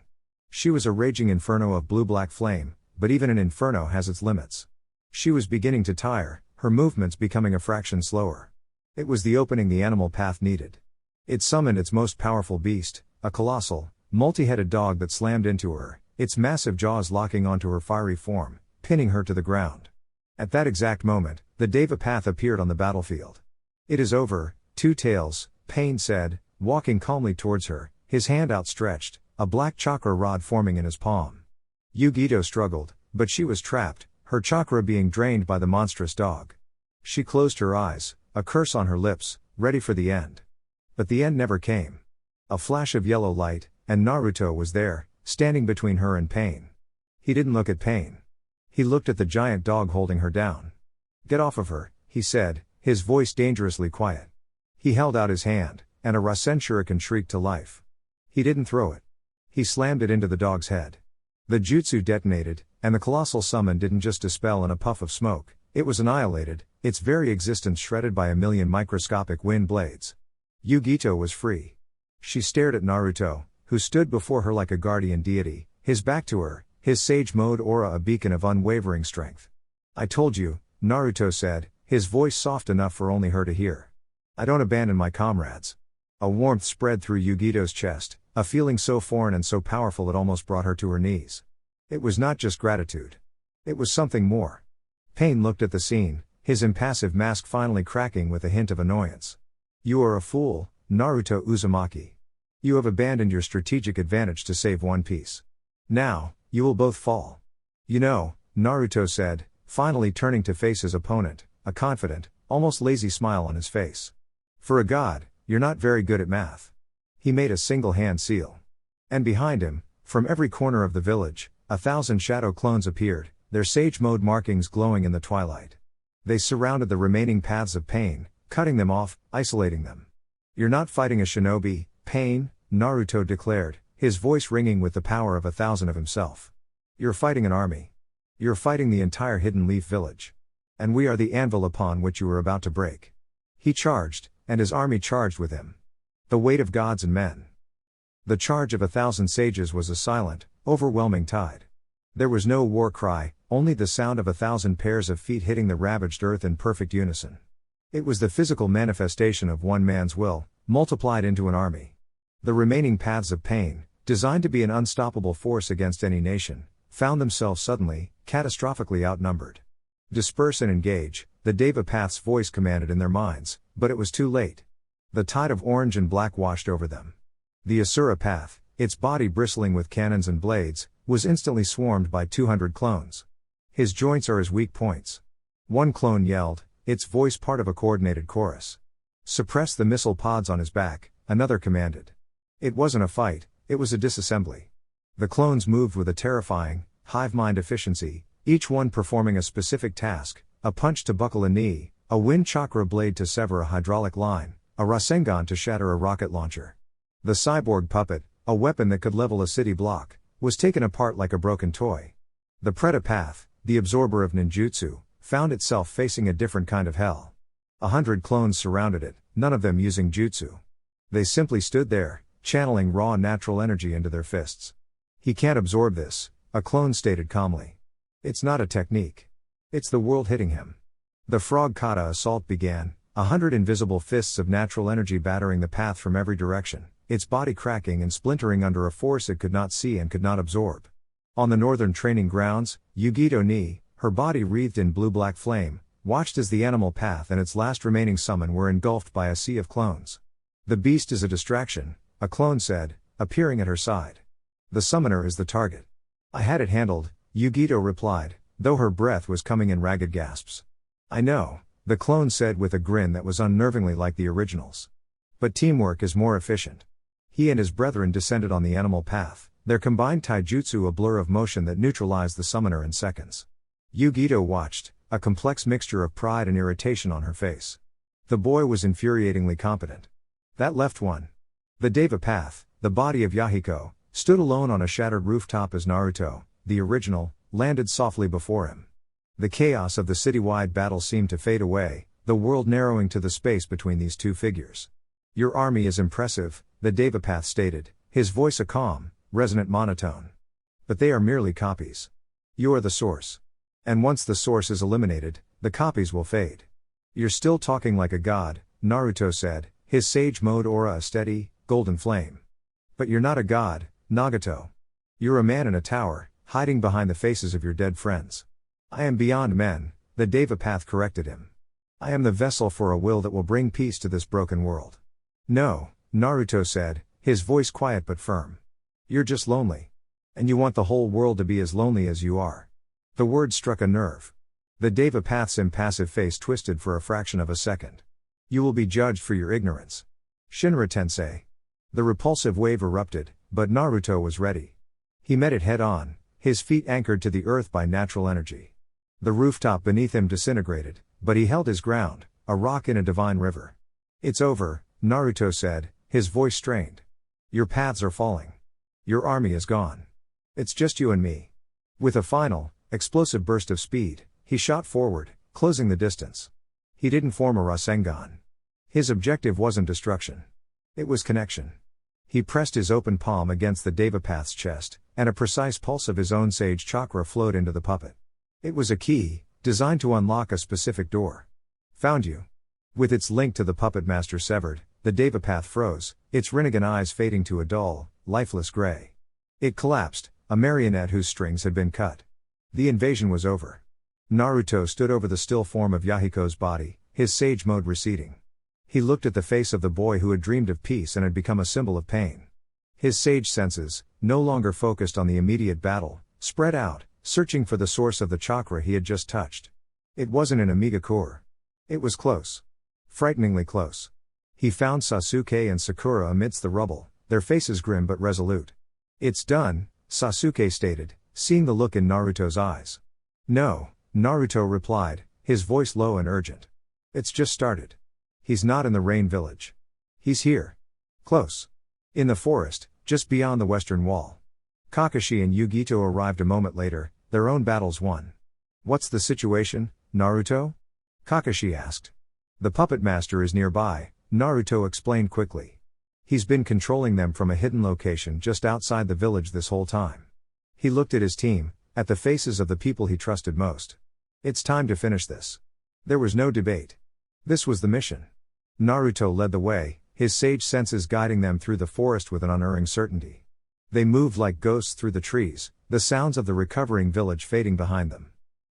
She was a raging inferno of blue-black flame, but even an inferno has its limits. She was beginning to tire, her movements becoming a fraction slower. It was the opening the animal path needed. It summoned its most powerful beast, a colossal, multi-headed dog that slammed into her, its massive jaws locking onto her fiery form, pinning her to the ground. At that exact moment, the Devapath appeared on the battlefield. It is over, 2 tails, Pain said, walking calmly towards her, his hand outstretched, a black chakra rod forming in his palm. Yugito struggled, but she was trapped, her chakra being drained by the monstrous dog. She closed her eyes, a curse on her lips, ready for the end. But the end never came. A flash of yellow light, and Naruto was there, standing between her and Pain. He didn't look at Pain. He looked at the giant dog holding her down. Get off of her, he said, his voice dangerously quiet. He held out his hand, and a Rasen shuriken shrieked to life. He didn't throw it. He slammed it into the dog's head. The jutsu detonated, and the colossal summon didn't just dispel in a puff of smoke, it was annihilated, its very existence shredded by a million microscopic wind blades. Yugito was free. She stared at Naruto, who stood before her like a guardian deity, his back to her, his sage mode aura a beacon of unwavering strength. I told you, Naruto said, his voice soft enough for only her to hear. I don't abandon my comrades. A warmth spread through Yugito's chest, a feeling so foreign and so powerful it almost brought her to her knees. It was not just gratitude. It was something more. Pain looked at the scene, his impassive mask finally cracking with a hint of annoyance. You are a fool, Naruto Uzumaki. You have abandoned your strategic advantage to save One Piece. Now, you will both fall. You know, Naruto said, finally turning to face his opponent, a confident, almost lazy smile on his face. For a god, you're not very good at math. He made a single hand seal. And behind him, from every corner of the village, 1,000 shadow clones appeared, their sage mode markings glowing in the twilight. They surrounded the remaining paths of Pain, cutting them off, isolating them. You're not fighting a shinobi, Pain, Naruto declared, his voice ringing with the power of 1,000 of himself. You're fighting an army. You're fighting the entire Hidden Leaf village. And we are the anvil upon which you are about to break. He charged, and his army charged with him. The weight of gods and men. The charge of 1,000 sages was a silent, overwhelming tide. There was no war cry, only the sound of 1,000 pairs of feet hitting the ravaged earth in perfect unison. It was the physical manifestation of one man's will, multiplied into an army. The remaining paths of pain, designed to be an unstoppable force against any nation, found themselves suddenly, catastrophically outnumbered. Disperse and engage, the Deva Path's voice commanded in their minds, but it was too late. The tide of orange and black washed over them. The Asura Path, its body bristling with cannons and blades, was instantly swarmed by 200 clones. His joints are his weak points. One clone yelled, its voice part of a coordinated chorus. Suppress the missile pods on his back, another commanded. It wasn't a fight, it was a disassembly. The clones moved with a terrifying, hive mind efficiency, each one performing a specific task: a punch to buckle a knee, a wind chakra blade to sever a hydraulic line, a Rasengan to shatter a rocket launcher. The cyborg puppet, a weapon that could level a city block, was taken apart like a broken toy. The Preta Path, the absorber of ninjutsu, found itself facing a different kind of hell. 100 clones surrounded it, none of them using jutsu. They simply stood there, channeling raw natural energy into their fists. He can't absorb this, a clone stated calmly. It's not a technique. It's the world hitting him. The frog kata assault began, 100 invisible fists of natural energy battering the path from every direction, its body cracking and splintering under a force it could not see and could not absorb. On the northern training grounds, Yugito Ni, her body wreathed in blue-black flame, watched as the animal path and its last remaining summon were engulfed by a sea of clones. The beast is a distraction, a clone said, appearing at her side. The summoner is the target. I had it handled, Yugito replied, though her breath was coming in ragged gasps. I know, the clone said with a grin that was unnervingly like the original's. But teamwork is more efficient. He and his brethren descended on the animal path, their combined taijutsu a blur of motion that neutralized the summoner in seconds. Yugito watched, a complex mixture of pride and irritation on her face. The boy was infuriatingly competent. That left one. The Deva Path, the body of Yahiko, stood alone on a shattered rooftop as Naruto, the original, landed softly before him. The chaos of the citywide battle seemed to fade away, the world narrowing to the space between these two figures. Your army is impressive, the Deva Path stated, his voice a calm, resonant monotone. But they are merely copies. You are the source. And once the source is eliminated, the copies will fade. You're still talking like a god, Naruto said, his sage mode aura a steady, golden flame. But you're not a god, Nagato. You're a man in a tower, hiding behind the faces of your dead friends. I am beyond men, the Deva Path corrected him. I am the vessel for a will that will bring peace to this broken world. No, Naruto said, his voice quiet but firm. You're just lonely. And you want the whole world to be as lonely as you are. The word struck a nerve. The Deva Path's impassive face twisted for a fraction of a second. You will be judged for your ignorance. Shinra Tensei. The repulsive wave erupted, but Naruto was ready. He met it head on, his feet anchored to the earth by natural energy. The rooftop beneath him disintegrated, but he held his ground, a rock in a divine river. It's over, Naruto said, his voice strained. Your paths are falling. Your army is gone. It's just you and me. With a final, explosive burst of speed, he shot forward, closing the distance. He didn't form a Rasengan. His objective wasn't destruction. It was connection. He pressed his open palm against the Deva Path's chest, and a precise pulse of his own sage chakra flowed into the puppet. It was a key, designed to unlock a specific door. Found you. With its link to the puppet master severed, the Deva Path froze, its Rinnegan eyes fading to a dull, lifeless gray. It collapsed, a marionette whose strings had been cut. The invasion was over. Naruto stood over the still form of Yahiko's body, his sage mode receding. He looked at the face of the boy who had dreamed of peace and had become a symbol of pain. His sage senses, no longer focused on the immediate battle, spread out, searching for the source of the chakra he had just touched. It wasn't in Omega-core. It was close. Frighteningly close. He found Sasuke and Sakura amidst the rubble, their faces grim but resolute. It's done, Sasuke stated, seeing the look in Naruto's eyes. No, Naruto replied, his voice low and urgent. It's just started. He's not in the Rain Village. He's here. Close. In the forest, just beyond the western wall. Kakashi and Yugito arrived a moment later, their own battles won. What's the situation, Naruto? Kakashi asked. The puppet master is nearby, Naruto explained quickly. He's been controlling them from a hidden location just outside the village this whole time. He looked at his team, at the faces of the people he trusted most. It's time to finish this. There was no debate. This was the mission. Naruto led the way, his sage senses guiding them through the forest with an unerring certainty. They moved like ghosts through the trees, the sounds of the recovering village fading behind them.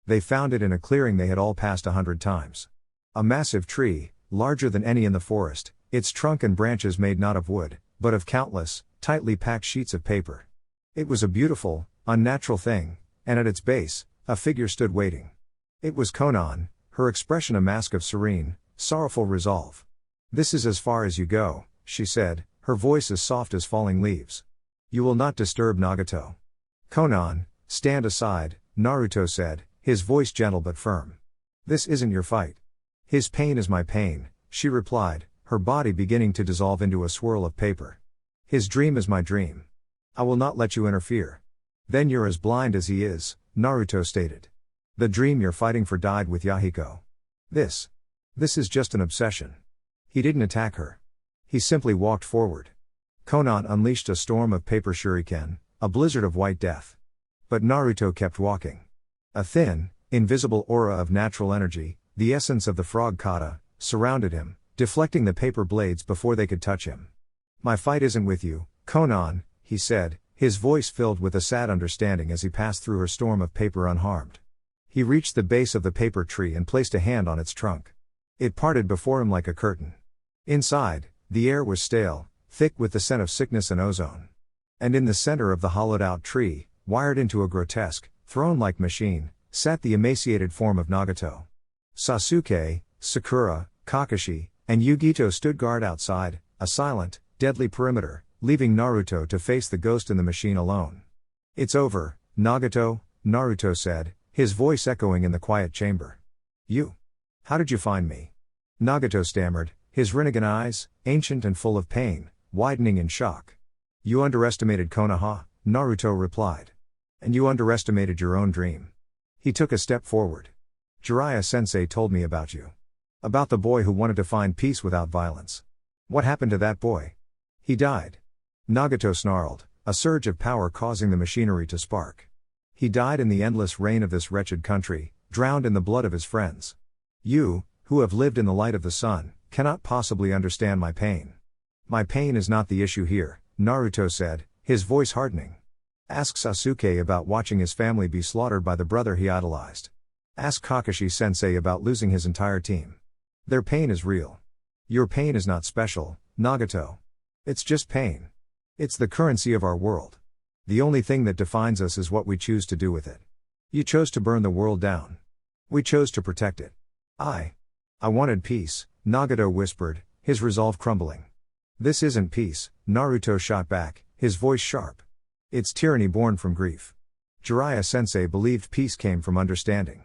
They found it in a clearing they had all passed 100 times. A massive tree, larger than any in the forest, its trunk and branches made not of wood, but of countless, tightly packed sheets of paper. It was a beautiful, unnatural thing, and at its base, a figure stood waiting. It was Konan, her expression a mask of serene, sorrowful resolve. "This is as far as you go," she said, her voice as soft as falling leaves. "You will not disturb Nagato." "Konan, stand aside," Naruto said, his voice gentle but firm. "This isn't your fight." "His pain is my pain," she replied, her body beginning to dissolve into a swirl of paper. "His dream is my dream. I will not let you interfere." "Then you're as blind as he is," Naruto stated. "The dream you're fighting for died with Yahiko. This is just an obsession." He didn't attack her. He simply walked forward. Konan unleashed a storm of paper shuriken, a blizzard of white death. But Naruto kept walking. A thin, invisible aura of natural energy, the essence of the frog kata, surrounded him, deflecting the paper blades before they could touch him. "My fight isn't with you, Konan," he said, his voice filled with a sad understanding as he passed through her storm of paper unharmed. He reached the base of the paper tree and placed a hand on its trunk. It parted before him like a curtain. Inside, the air was stale, thick with the scent of sickness and ozone. And in the center of the hollowed-out tree, wired into a grotesque, throne-like machine, sat the emaciated form of Nagato. Sasuke, Sakura, Kakashi, and Yugito stood guard outside, a silent, deadly perimeter, leaving Naruto to face the ghost in the machine alone. "It's over, Nagato," Naruto said, his voice echoing in the quiet chamber. "You? How did you find me?" Nagato stammered, his Rinnegan eyes, ancient and full of pain, widening in shock. "You underestimated Konoha," Naruto replied. "And you underestimated your own dream." He took a step forward. "Jiraiya-sensei told me about you. About the boy who wanted to find peace without violence. What happened to that boy?" "He died." Nagato snarled, a surge of power causing the machinery to spark. "He died in the endless rain of this wretched country, drowned in the blood of his friends. You, who have lived in the light of the sun, cannot possibly understand my pain." "My pain is not the issue here," Naruto said, his voice hardening. "Ask Sasuke about watching his family be slaughtered by the brother he idolized. Ask Kakashi-sensei about losing his entire team. Their pain is real. Your pain is not special, Nagato. It's just pain. It's the currency of our world. The only thing that defines us is what we choose to do with it. You chose to burn the world down. We chose to protect it. I wanted peace," Nagato whispered, his resolve crumbling. "This isn't peace," Naruto shot back, his voice sharp. "It's tyranny born from grief." Jiraiya-sensei believed peace came from understanding.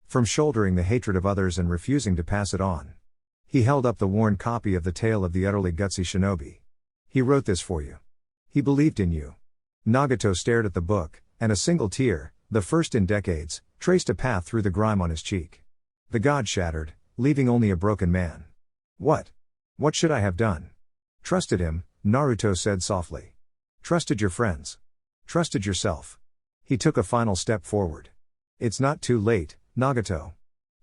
From shouldering the hatred of others and refusing to pass it on. He held up the worn copy of the Tale of the Utterly Gutsy Shinobi. "He wrote this for you. He believed in you." Nagato stared at the book, and a single tear, the first in decades, traced a path through the grime on his cheek. The god shattered, leaving only a broken man. What should I have done?" "Trusted him," Naruto said softly. "Trusted your friends. Trusted yourself." He took a final step forward. "It's not too late, Nagato.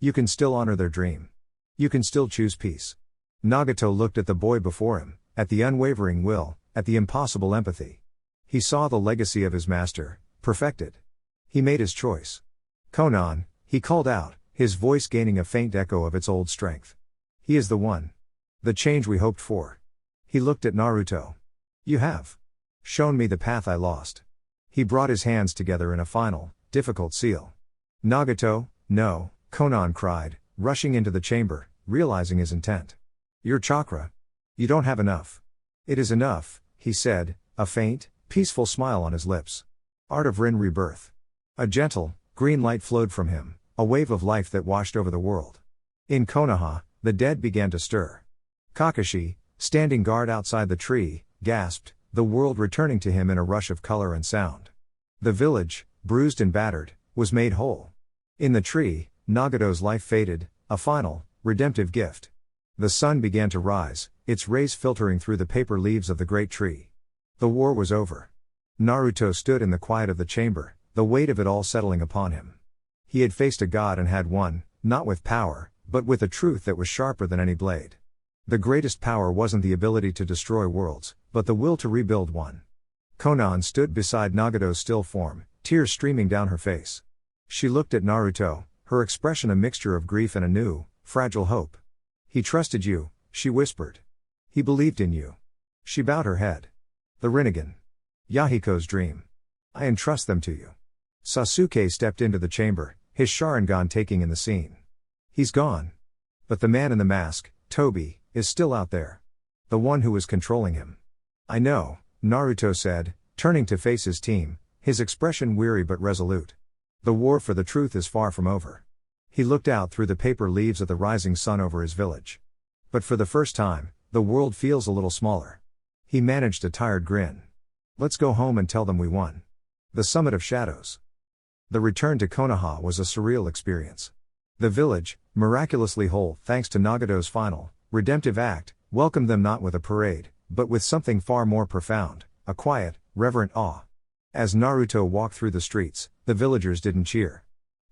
You can still honor their dream. You can still choose peace." Nagato looked at the boy before him, at the unwavering will, at the impossible empathy. He saw the legacy of his master, perfected. He made his choice. "Konan," he called out, his voice gaining a faint echo of its old strength. "He is the one. The change we hoped for." He looked at Naruto. "You have shown me the path I lost." He brought his hands together in a final, difficult seal. "Nagato, no," Konan cried, rushing into the chamber, realizing his intent. "Your chakra. You don't have enough." "It is enough," he said, a faint, peaceful smile on his lips. Art of Rin rebirth. A gentle, green light flowed from him, a wave of life that washed over the world. In Konoha, the dead began to stir. Kakashi, standing guard outside the tree, gasped, the world returning to him in a rush of color and sound. The village, bruised and battered, was made whole. In the tree, Nagato's life faded, a final, redemptive gift. The sun began to rise, its rays filtering through the paper leaves of the great tree. The war was over. Naruto stood in the quiet of the chamber, the weight of it all settling upon him. He had faced a god and had won, not with power, but with a truth that was sharper than any blade. The greatest power wasn't the ability to destroy worlds, but the will to rebuild one. Konan stood beside Nagato's still form, tears streaming down her face. She looked at Naruto, her expression a mixture of grief and a new, fragile hope. "He trusted you," she whispered. "He believed in you." She bowed her head. "The Rinnegan. Yahiko's dream. I entrust them to you." Sasuke stepped into the chamber, his Sharingan taking in the scene. "He's gone. But the man in the mask, Tobi, is still out there. The one who was controlling him." "I know," Naruto said, turning to face his team, his expression weary but resolute. "The war for the truth is far from over." He looked out through the paper leaves at the rising sun over his village. "But for the first time, the world feels a little smaller." He managed a tired grin. "Let's go home and tell them we won." The Summit of Shadows. The return to Konoha was a surreal experience. The village, miraculously whole thanks to Nagato's final, redemptive act, welcomed them not with a parade, but with something far more profound, a quiet, reverent awe. As Naruto walked through the streets, the villagers didn't cheer.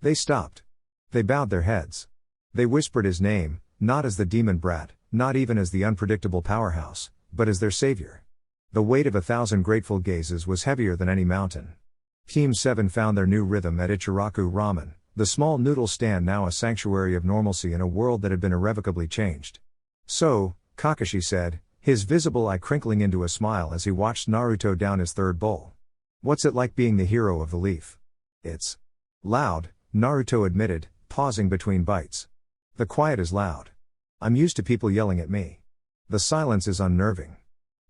They stopped. They bowed their heads. They whispered his name, not as the demon brat, not even as the unpredictable powerhouse, but as their savior. The weight of 1,000 grateful gazes was heavier than any mountain. Team 7 found their new rhythm at Ichiraku Ramen, the small noodle stand now a sanctuary of normalcy in a world that had been irrevocably changed. "So," Kakashi said, his visible eye crinkling into a smile as he watched Naruto down his third bowl. "What's it like being the hero of the leaf?" "It's loud," Naruto admitted, pausing between bites. "The quiet is loud. I'm used to people yelling at me. The silence is unnerving."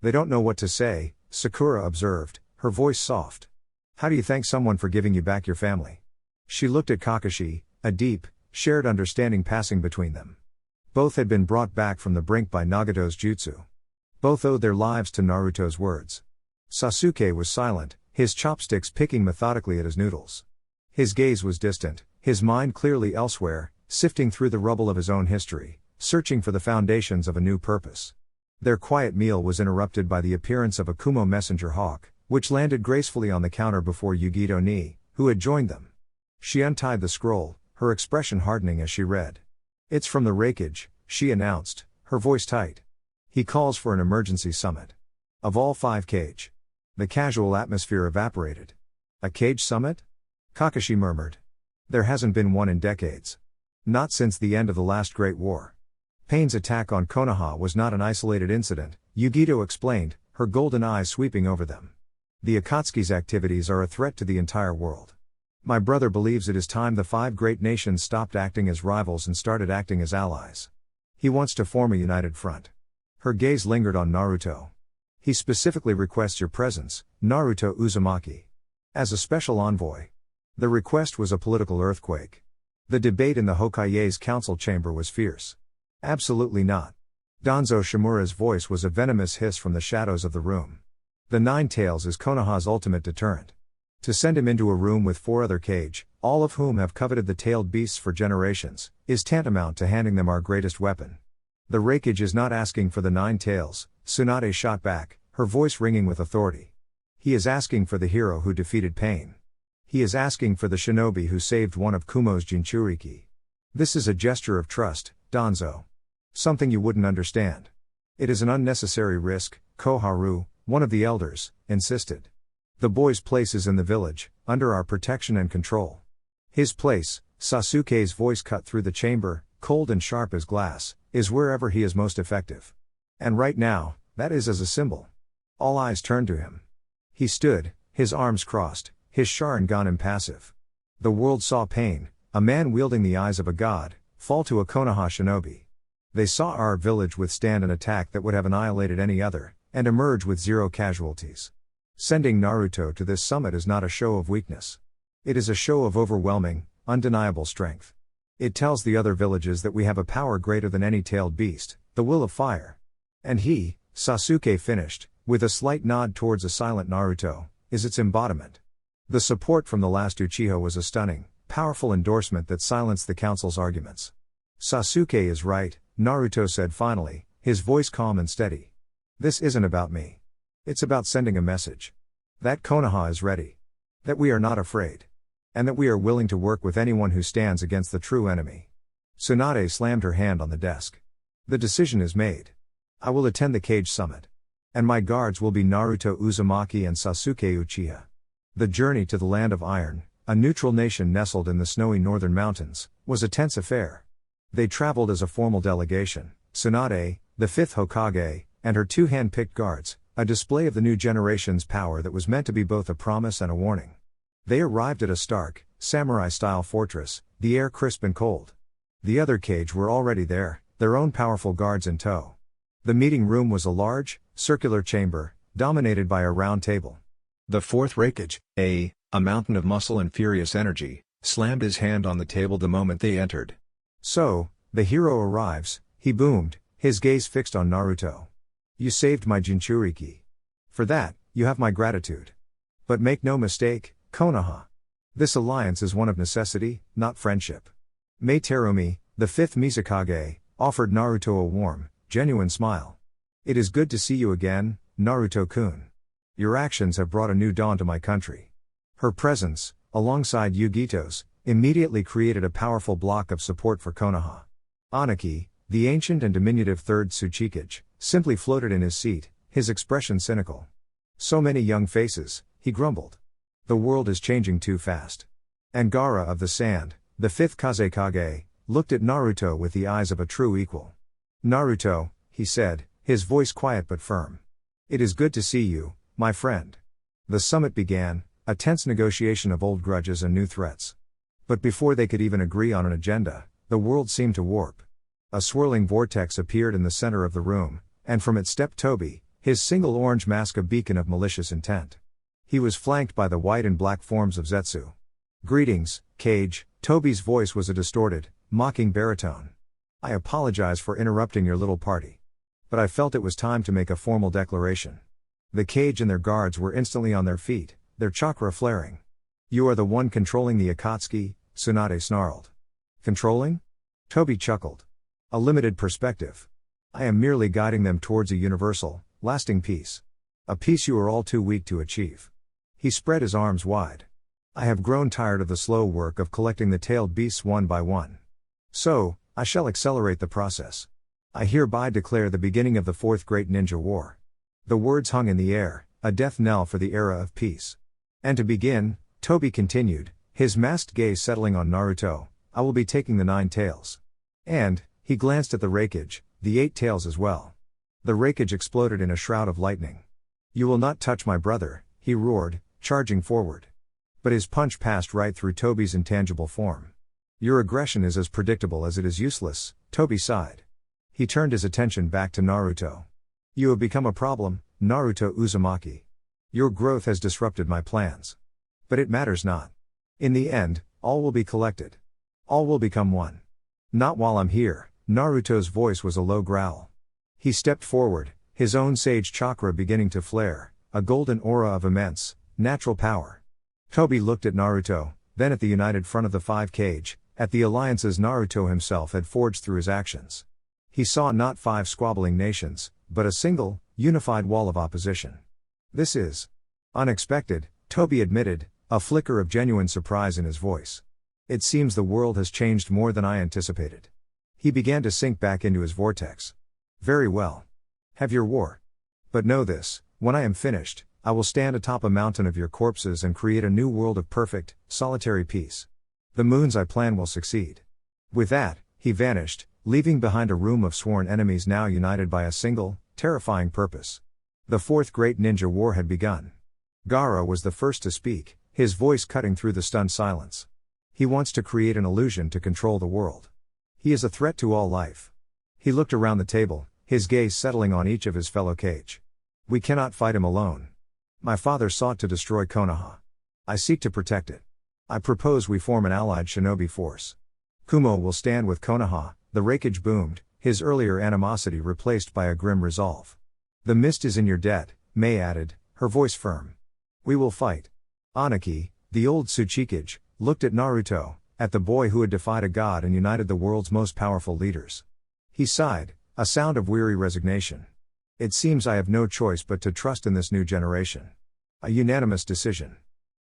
"They don't know what to say," Sakura observed, her voice soft. "How do you thank someone for giving you back your family?" She looked at Kakashi, a deep, shared understanding passing between them. Both had been brought back from the brink by Nagato's jutsu. Both owed their lives to Naruto's words. Sasuke was silent, his chopsticks picking methodically at his noodles. His gaze was distant, his mind clearly elsewhere, sifting through the rubble of his own history, searching for the foundations of a new purpose. Their quiet meal was interrupted by the appearance of a Kumo messenger hawk, which landed gracefully on the counter before Yugito Ni, who had joined them. She untied the scroll, her expression hardening as she read. "It's from the Raikage," she announced, her voice tight. "He calls for an emergency summit. Of all 5 Kage." The casual atmosphere evaporated. "A Kage summit?" Kakashi murmured. "There hasn't been one in decades. Not since the end of the last Great War." Pain's attack on Konoha was not an isolated incident, Yugito explained, her golden eyes sweeping over them. "The Akatsuki's activities are a threat to the entire world. My brother believes it is time the 5 great nations stopped acting as rivals and started acting as allies. He wants to form a united front." Her gaze lingered on Naruto. "He specifically requests your presence, Naruto Uzumaki. As a special envoy." The request was a political earthquake. The debate in the Hokage's council chamber was fierce. "Absolutely not." Danzo Shimura's voice was a venomous hiss from the shadows of the room. "The Nine Tails is Konoha's ultimate deterrent. To send him into a room with 4 other Kage, all of whom have coveted the tailed beasts for generations, is tantamount to handing them our greatest weapon. The Raikage is not asking for the 9 Tails," Tsunade shot back, her voice ringing with authority. "He is asking for the hero who defeated Pain. He is asking for the shinobi who saved one of Kumo's Jinchuriki. This is a gesture of trust, Danzo. Something you wouldn't understand. It is an unnecessary risk," Koharu, one of the elders, insisted. "The boy's place is in the village, under our protection and control." "His place," Sasuke's voice cut through the chamber, cold and sharp as glass, "is wherever he is most effective. And right now, that is as a symbol." All eyes turned to him. He stood, his arms crossed, his Sharingan impassive. The world saw Pain, a man wielding the eyes of a god, fall to a Konoha shinobi. They saw our village withstand an attack that would have annihilated any other, and emerge with 0 casualties. Sending Naruto to this summit is not a show of weakness. It is a show of overwhelming, undeniable strength. It tells the other villages that we have a power greater than any tailed beast, the will of fire. And he, Sasuke finished, with a slight nod towards a silent Naruto, is its embodiment. The support from the last Uchiha was a stunning, powerful endorsement that silenced the council's arguments. "Sasuke is right," Naruto said finally, his voice calm and steady. "This isn't about me. It's about sending a message. That Konoha is ready. That we are not afraid. And that we are willing to work with anyone who stands against the true enemy. Tsunade slammed her hand on the desk. The decision is made. I will attend the Cage Summit. And my guards will be Naruto Uzumaki and Sasuke Uchiha. The journey to the Land of Iron, a neutral nation nestled in the snowy northern mountains, was a tense affair. They traveled as a formal delegation, Tsunade, the fifth Hokage, and her two hand-picked guards, a display of the new generation's power that was meant to be both a promise and a warning. They arrived at a stark, samurai-style fortress, the air crisp and cold. The other cage were already there, their own powerful guards in tow. The meeting room was a large, circular chamber, dominated by a round table. The fourth Raikage, a mountain of muscle and furious energy, slammed his hand on the table the moment they entered. So, the hero arrives, he boomed, his gaze fixed on Naruto. You saved my Jinchuriki. For that, you have my gratitude. But make no mistake, Konoha. This alliance is one of necessity, not friendship. Mei Terumi, the fifth Mizukage, offered Naruto a warm, genuine smile. It is good to see you again, Naruto-kun. Your actions have brought a new dawn to my country. Her presence, alongside Yugito's, immediately created a powerful block of support for Konoha. Aniki, the ancient and diminutive third Tsuchikage, simply floated in his seat, his expression cynical. So many young faces, he grumbled. The world is changing too fast. Angara of the Sand, the fifth Kazekage, looked at Naruto with the eyes of a true equal. Naruto, he said, his voice quiet but firm. It is good to see you, my friend. The summit began, a tense negotiation of old grudges and new threats. But before they could even agree on an agenda, the world seemed to warp. A swirling vortex appeared in the center of the room, and from it stepped Tobi, his single orange mask a beacon of malicious intent. He was flanked by the white and black forms of Zetsu. Greetings, Cage. Tobi's voice was a distorted, mocking baritone. I apologize for interrupting your little party. But I felt it was time to make a formal declaration. The Cage and their guards were instantly on their feet, their chakra flaring. You are the one controlling the Akatsuki, Tsunade snarled. Controlling? Tobi chuckled. A limited perspective. I am merely guiding them towards a universal, lasting peace. A peace you are all too weak to achieve. He spread his arms wide. I have grown tired of the slow work of collecting the tailed beasts one by one. So, I shall accelerate the process. I hereby declare the beginning of the Fourth Great Ninja War. The words hung in the air, a death knell for the era of peace. And to begin, Tobi continued, his masked gaze settling on Naruto, I will be taking the 9 tails. And, he glanced at the Raikage, the 8 tails as well. The Raikage exploded in a shroud of lightning. You will not touch my brother, he roared, charging forward. But his punch passed right through Tobi's intangible form. Your aggression is as predictable as it is useless, Tobi sighed. He turned his attention back to Naruto. You have become a problem, Naruto Uzumaki. Your growth has disrupted my plans. But it matters not. In the end, all will be collected. All will become one. Not while I'm here, Naruto's voice was a low growl. He stepped forward, his own sage chakra beginning to flare, a golden aura of immense, natural power. Tobi looked at Naruto, then at the united front of the 5 Cage, at the alliances Naruto himself had forged through his actions. He saw not 5 squabbling nations, but a single, unified wall of opposition. This is unexpected, Tobi admitted, a flicker of genuine surprise in his voice. It seems the world has changed more than I anticipated. He began to sink back into his vortex. Very well. Have your war. But know this, when I am finished, I will stand atop a mountain of your corpses and create a new world of perfect, solitary peace. The moons I plan will succeed. With that, he vanished, leaving behind a room of sworn enemies now united by a single, terrifying purpose. The Fourth Great Ninja War had begun. Gaara was the first to speak, his voice cutting through the stunned silence. He wants to create an illusion to control the world. He is a threat to all life. He looked around the table, his gaze settling on each of his fellow Cage. We cannot fight him alone. My father sought to destroy Konoha. I seek to protect it. I propose we form an allied shinobi force. Kumo will stand with Konoha, the Raikage boomed, his earlier animosity replaced by a grim resolve. The mist is in your debt, Mei added, her voice firm. We will fight. Aniki, the old Tsuchikage, looked at Naruto, at the boy who had defied a god and united the world's most powerful leaders. He sighed, a sound of weary resignation. It seems I have no choice but to trust in this new generation. A unanimous decision.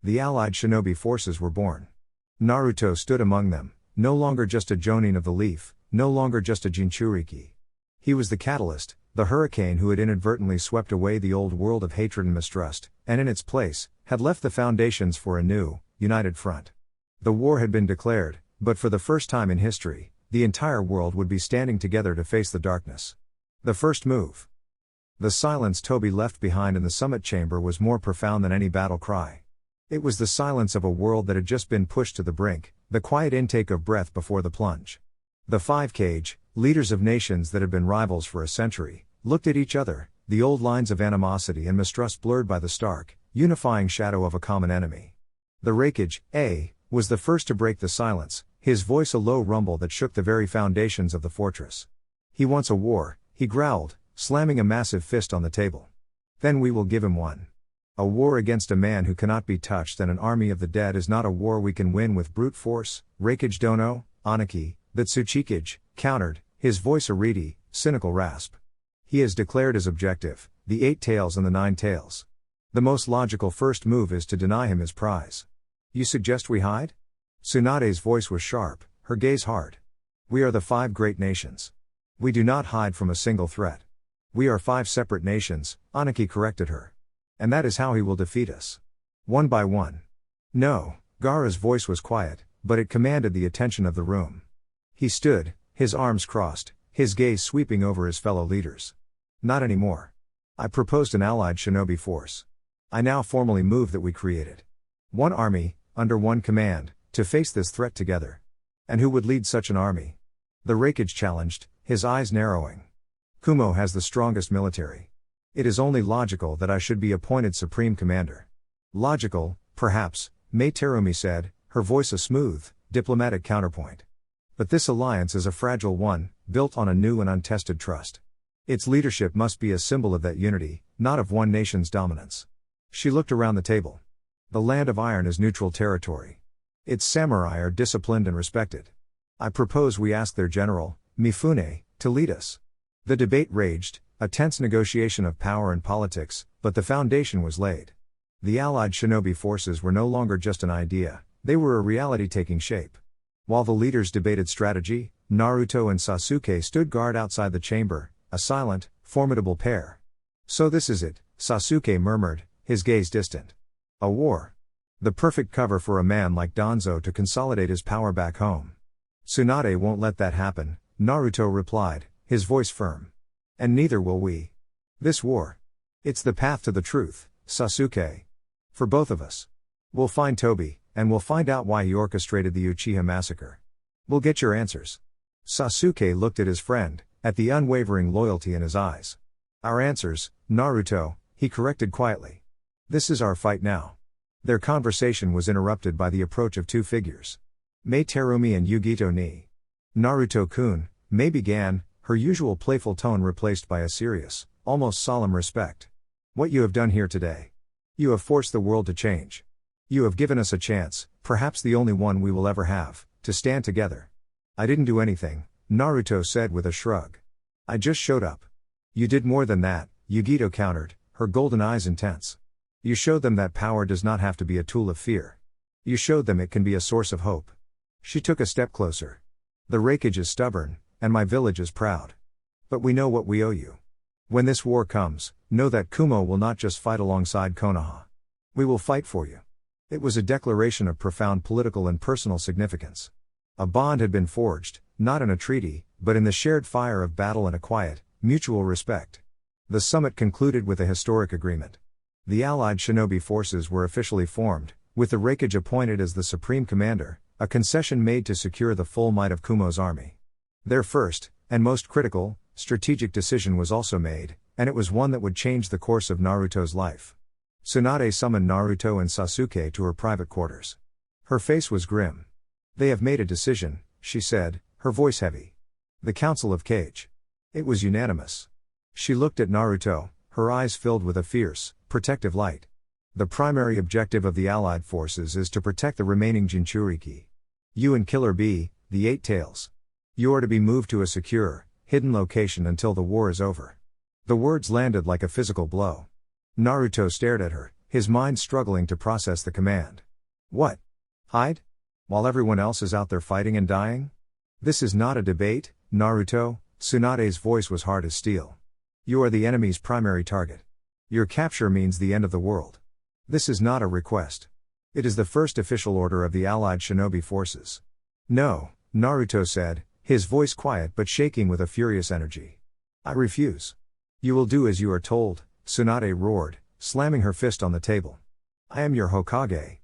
The allied shinobi forces were born. Naruto stood among them, no longer just a Jonin of the leaf, no longer just a Jinchuriki. He was the catalyst, the hurricane who had inadvertently swept away the old world of hatred and mistrust, and in its place, had left the foundations for a new, united front. The war had been declared, but for the first time in history, the entire world would be standing together to face the darkness. The first move. The silence Toby left behind in the summit chamber was more profound than any battle cry. It was the silence of a world that had just been pushed to the brink, the quiet intake of breath before the plunge. The five cage, leaders of nations that had been rivals for a century, looked at each other, the old lines of animosity and mistrust blurred by the stark, unifying shadow of a common enemy. The Raikage, was the first to break the silence, his voice a low rumble that shook the very foundations of the fortress. He wants a war, he growled, slamming a massive fist on the table. Then we will give him one. A war against a man who cannot be touched and an army of the dead is not a war we can win with brute force. Raikage dono, Anaki, that Tsuchikage, countered, his voice a reedy, cynical rasp. He has declared his objective, the 8 tails and the 9 tails. The most logical first move is to deny him his prize. You suggest we hide? Tsunade's voice was sharp, her gaze hard. We are the 5 great nations. We do not hide from a single threat. We are 5 separate nations, Anaki corrected her. And that is how he will defeat us. One by one. No, Gaara's voice was quiet, but it commanded the attention of the room. He stood, his arms crossed, his gaze sweeping over his fellow leaders. Not anymore. I proposed an allied shinobi force. I now formally move that we created one army, under one command, to face this threat together. And who would lead such an army? The Raikage challenged, his eyes narrowing. Kumo has the strongest military. It is only logical that I should be appointed supreme commander. Logical, perhaps, Mei Terumi said, her voice a smooth, diplomatic counterpoint. But this alliance is a fragile one, built on a new and untested trust. Its leadership must be a symbol of that unity, not of one nation's dominance. She looked around the table. The land of iron is neutral territory. Its samurai are disciplined and respected. I propose we ask their general, Mifune, to lead us. The debate raged, a tense negotiation of power and politics, but the foundation was laid. The allied shinobi forces were no longer just an idea, they were a reality taking shape. While the leaders debated strategy, Naruto and Sasuke stood guard outside the chamber, a silent, formidable pair. So this is it, Sasuke murmured, his gaze distant. A war. The perfect cover for a man like Danzo to consolidate his power back home. Tsunade won't let that happen, Naruto replied, his voice firm. And neither will we. This war. It's the path to the truth, Sasuke. For both of us. We'll find Toby, and we'll find out why he orchestrated the Uchiha massacre. We'll get your answers. Sasuke looked at his friend, at the unwavering loyalty in his eyes. Our answers, Naruto, he corrected quietly. This is our fight now. Their conversation was interrupted by the approach of 2 figures. Mei Terumi and Yugito ni. Naruto-kun, Mei began, her usual playful tone replaced by a serious, almost solemn respect. What you have done here today. You have forced the world to change. You have given us a chance, perhaps the only one we will ever have, to stand together. I didn't do anything, Naruto said with a shrug. I just showed up. You did more than that, Yugito countered, her golden eyes intense. You showed them that power does not have to be a tool of fear. You showed them it can be a source of hope. She took a step closer. The Raikage is stubborn, and my village is proud. But we know what we owe you. When this war comes, know that Kumo will not just fight alongside Konoha. We will fight for you. It was a declaration of profound political and personal significance. A bond had been forged, not in a treaty, but in the shared fire of battle and a quiet, mutual respect. The summit concluded with a historic agreement. The allied shinobi forces were officially formed, with the Raikage appointed as the supreme commander, a concession made to secure the full might of Kumo's army. Their first, and most critical, strategic decision was also made, and it was one that would change the course of Naruto's life. Tsunade summoned Naruto and Sasuke to her private quarters. Her face was grim. They have made a decision, she said, her voice heavy. The Council of Kage. It was unanimous. She looked at Naruto, her eyes filled with a fierce, protective light. The primary objective of the allied forces is to protect the remaining Jinchuriki. You and Killer Bee, the 8 tails. You are to be moved to a secure, hidden location until the war is over. The words landed like a physical blow. Naruto stared at her, his mind struggling to process the command. What? Hide? While everyone else is out there fighting and dying? This is not a debate, Naruto. Tsunade's voice was hard as steel. You are the enemy's primary target. Your capture means the end of the world. This is not a request. It is the first official order of the allied shinobi forces. No, Naruto said, his voice quiet but shaking with a furious energy. I refuse. You will do as you are told, Tsunade roared, slamming her fist on the table. I am your Hokage.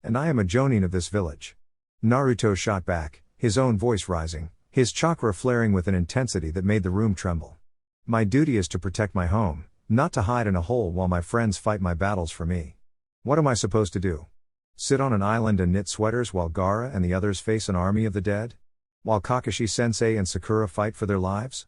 And I am a Jonin of this village. Naruto shot back, his own voice rising, his chakra flaring with an intensity that made the room tremble. My duty is to protect my home, not to hide in a hole while my friends fight my battles for me. What am I supposed to do? Sit on an island and knit sweaters while Gaara and the others face an army of the dead? While Kakashi-sensei and Sakura fight for their lives?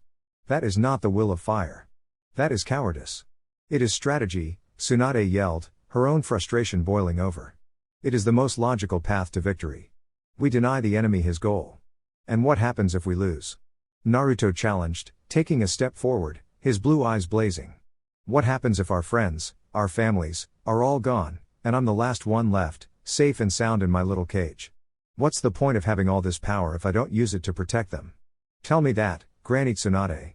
That is not the will of fire. That is cowardice. It is strategy, Tsunade yelled, her own frustration boiling over. It is the most logical path to victory. We deny the enemy his goal. And what happens if we lose? Naruto challenged, taking a step forward, his blue eyes blazing. What happens if our friends, our families, are all gone, and I'm the last one left, safe and sound in my little cage? What's the point of having all this power if I don't use it to protect them? Tell me that, Granny Tsunade.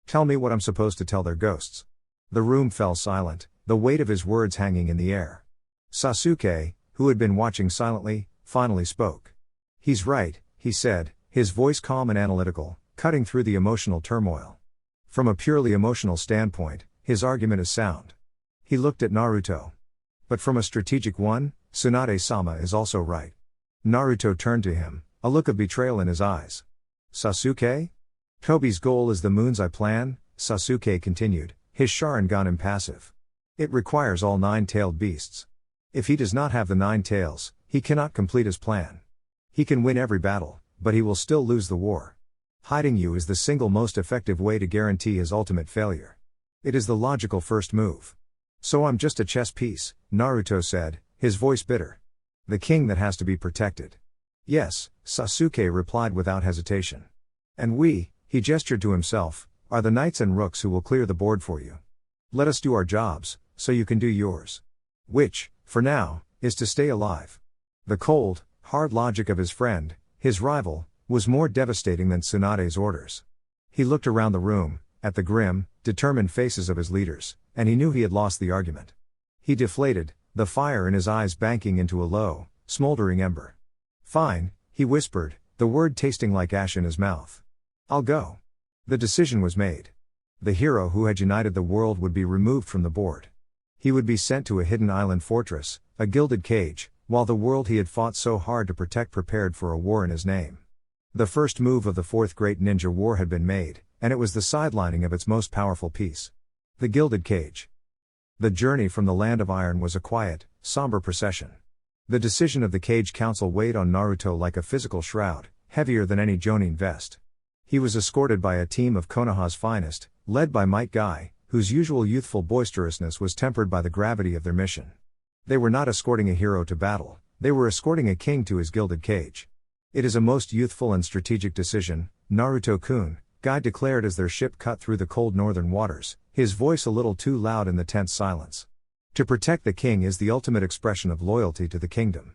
Tell me what I'm supposed to tell their ghosts. The room fell silent, the weight of his words hanging in the air. Sasuke, who had been watching silently, finally spoke. He's right, he said, his voice calm and analytical, cutting through the emotional turmoil. From a purely emotional standpoint, his argument is sound. He looked at Naruto. But from a strategic one, Tsunade-sama is also right. Naruto turned to him, a look of betrayal in his eyes. Sasuke? Tobi's goal is the moon's eye plan, Sasuke continued, his Sharingan impassive. It requires all 9-tailed beasts. If he does not have the 9 tails, he cannot complete his plan. He can win every battle, but he will still lose the war. Hiding you is the single most effective way to guarantee his ultimate failure. It is the logical first move. So I'm just a chess piece, Naruto said, his voice bitter. The king that has to be protected. Yes, Sasuke replied without hesitation. And we, he gestured to himself, are the knights and rooks who will clear the board for you. Let us do our jobs, so you can do yours. Which, for now, is to stay alive. The cold, hard logic of his friend, his rival, was more devastating than Tsunade's orders. He looked around the room, at the grim, determined faces of his leaders, and he knew he had lost the argument. He deflated, the fire in his eyes banking into a low, smoldering ember. Fine, he whispered, the word tasting like ash in his mouth. I'll go. The decision was made. The hero who had united the world would be removed from the board. He would be sent to a hidden island fortress, a gilded cage, while the world he had fought so hard to protect prepared for a war in his name. The first move of the Fourth Great Ninja War had been made, and it was the sidelining of its most powerful piece. The gilded cage. The journey from the land of iron was a quiet, somber procession. The decision of the Cage Council weighed on Naruto like a physical shroud, heavier than any Jonin vest. He was escorted by a team of Konoha's finest, led by Might Guy, whose usual youthful boisterousness was tempered by the gravity of their mission. They were not escorting a hero to battle, they were escorting a king to his gilded cage. It is a most youthful and strategic decision, Naruto-kun, Guy declared as their ship cut through the cold northern waters, his voice a little too loud in the tense silence. To protect the king is the ultimate expression of loyalty to the kingdom.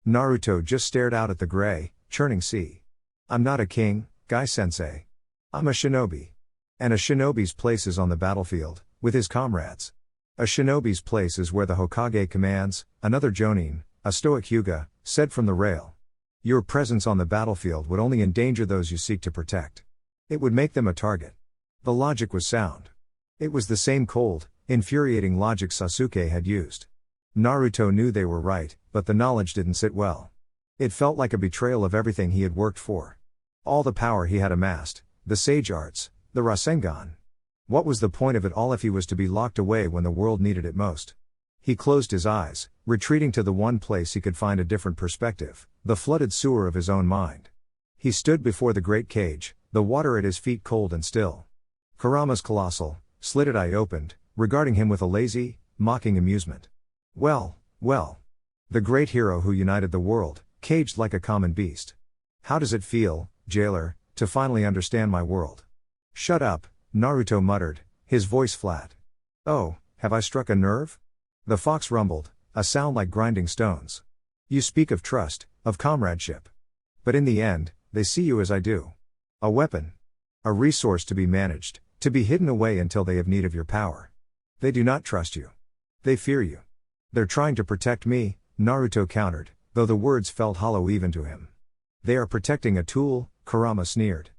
Naruto just stared out at the gray, churning sea. I'm not a king, Guy-sensei. I'm a shinobi. And a shinobi's place is on the battlefield, with his comrades. A shinobi's place is where the Hokage commands, another Jonin, a stoic Hyuga, said from the rail. Your presence on the battlefield would only endanger those you seek to protect. It would make them a target. The logic was sound. It was the same cold, infuriating logic Sasuke had used. Naruto knew they were right, but the knowledge didn't sit well. It felt like a betrayal of everything he had worked for. All the power he had amassed, the sage arts, the Rasengan. What was the point of it all if he was to be locked away when the world needed it most? He closed his eyes, retreating to the one place he could find a different perspective, the flooded sewer of his own mind. He stood before the great cage, the water at his feet cold and still. Kurama's colossal, slitted eye opened, regarding him with a lazy, mocking amusement. Well. The great hero who united the world, caged like a common beast. How does it feel, jailer, to finally understand my world? Shut up, Naruto muttered, his voice flat. Oh, have I struck a nerve? The fox rumbled, a sound like grinding stones. You speak of trust, of comradeship. But in the end, they see you as I do. A weapon. A resource to be managed, to be hidden away until they have need of your power. They do not trust you. They fear you. They're trying to protect me, Naruto countered, though the words felt hollow even to him. They are protecting a tool, Kurama sneered.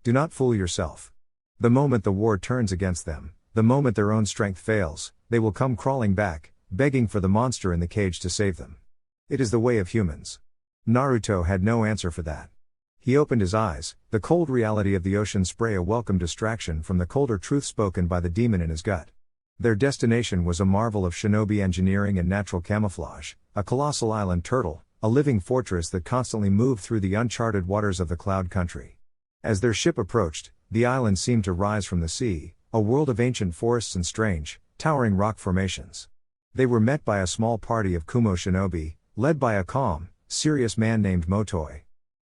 Do not fool yourself. The moment the war turns against them, the moment their own strength fails, they will come crawling back, begging for the monster in the cage to save them. It is the way of humans. Naruto had no answer for that. He opened his eyes, the cold reality of the ocean spray a welcome distraction from the colder truth spoken by the demon in his gut. Their destination was a marvel of shinobi engineering and natural camouflage, a colossal island turtle, a living fortress that constantly moved through the uncharted waters of the cloud country. As their ship approached, the island seemed to rise from the sea, a world of ancient forests and strange, towering rock formations. They were met by a small party of Kumo shinobi, led by a calm, serious man named Motoi.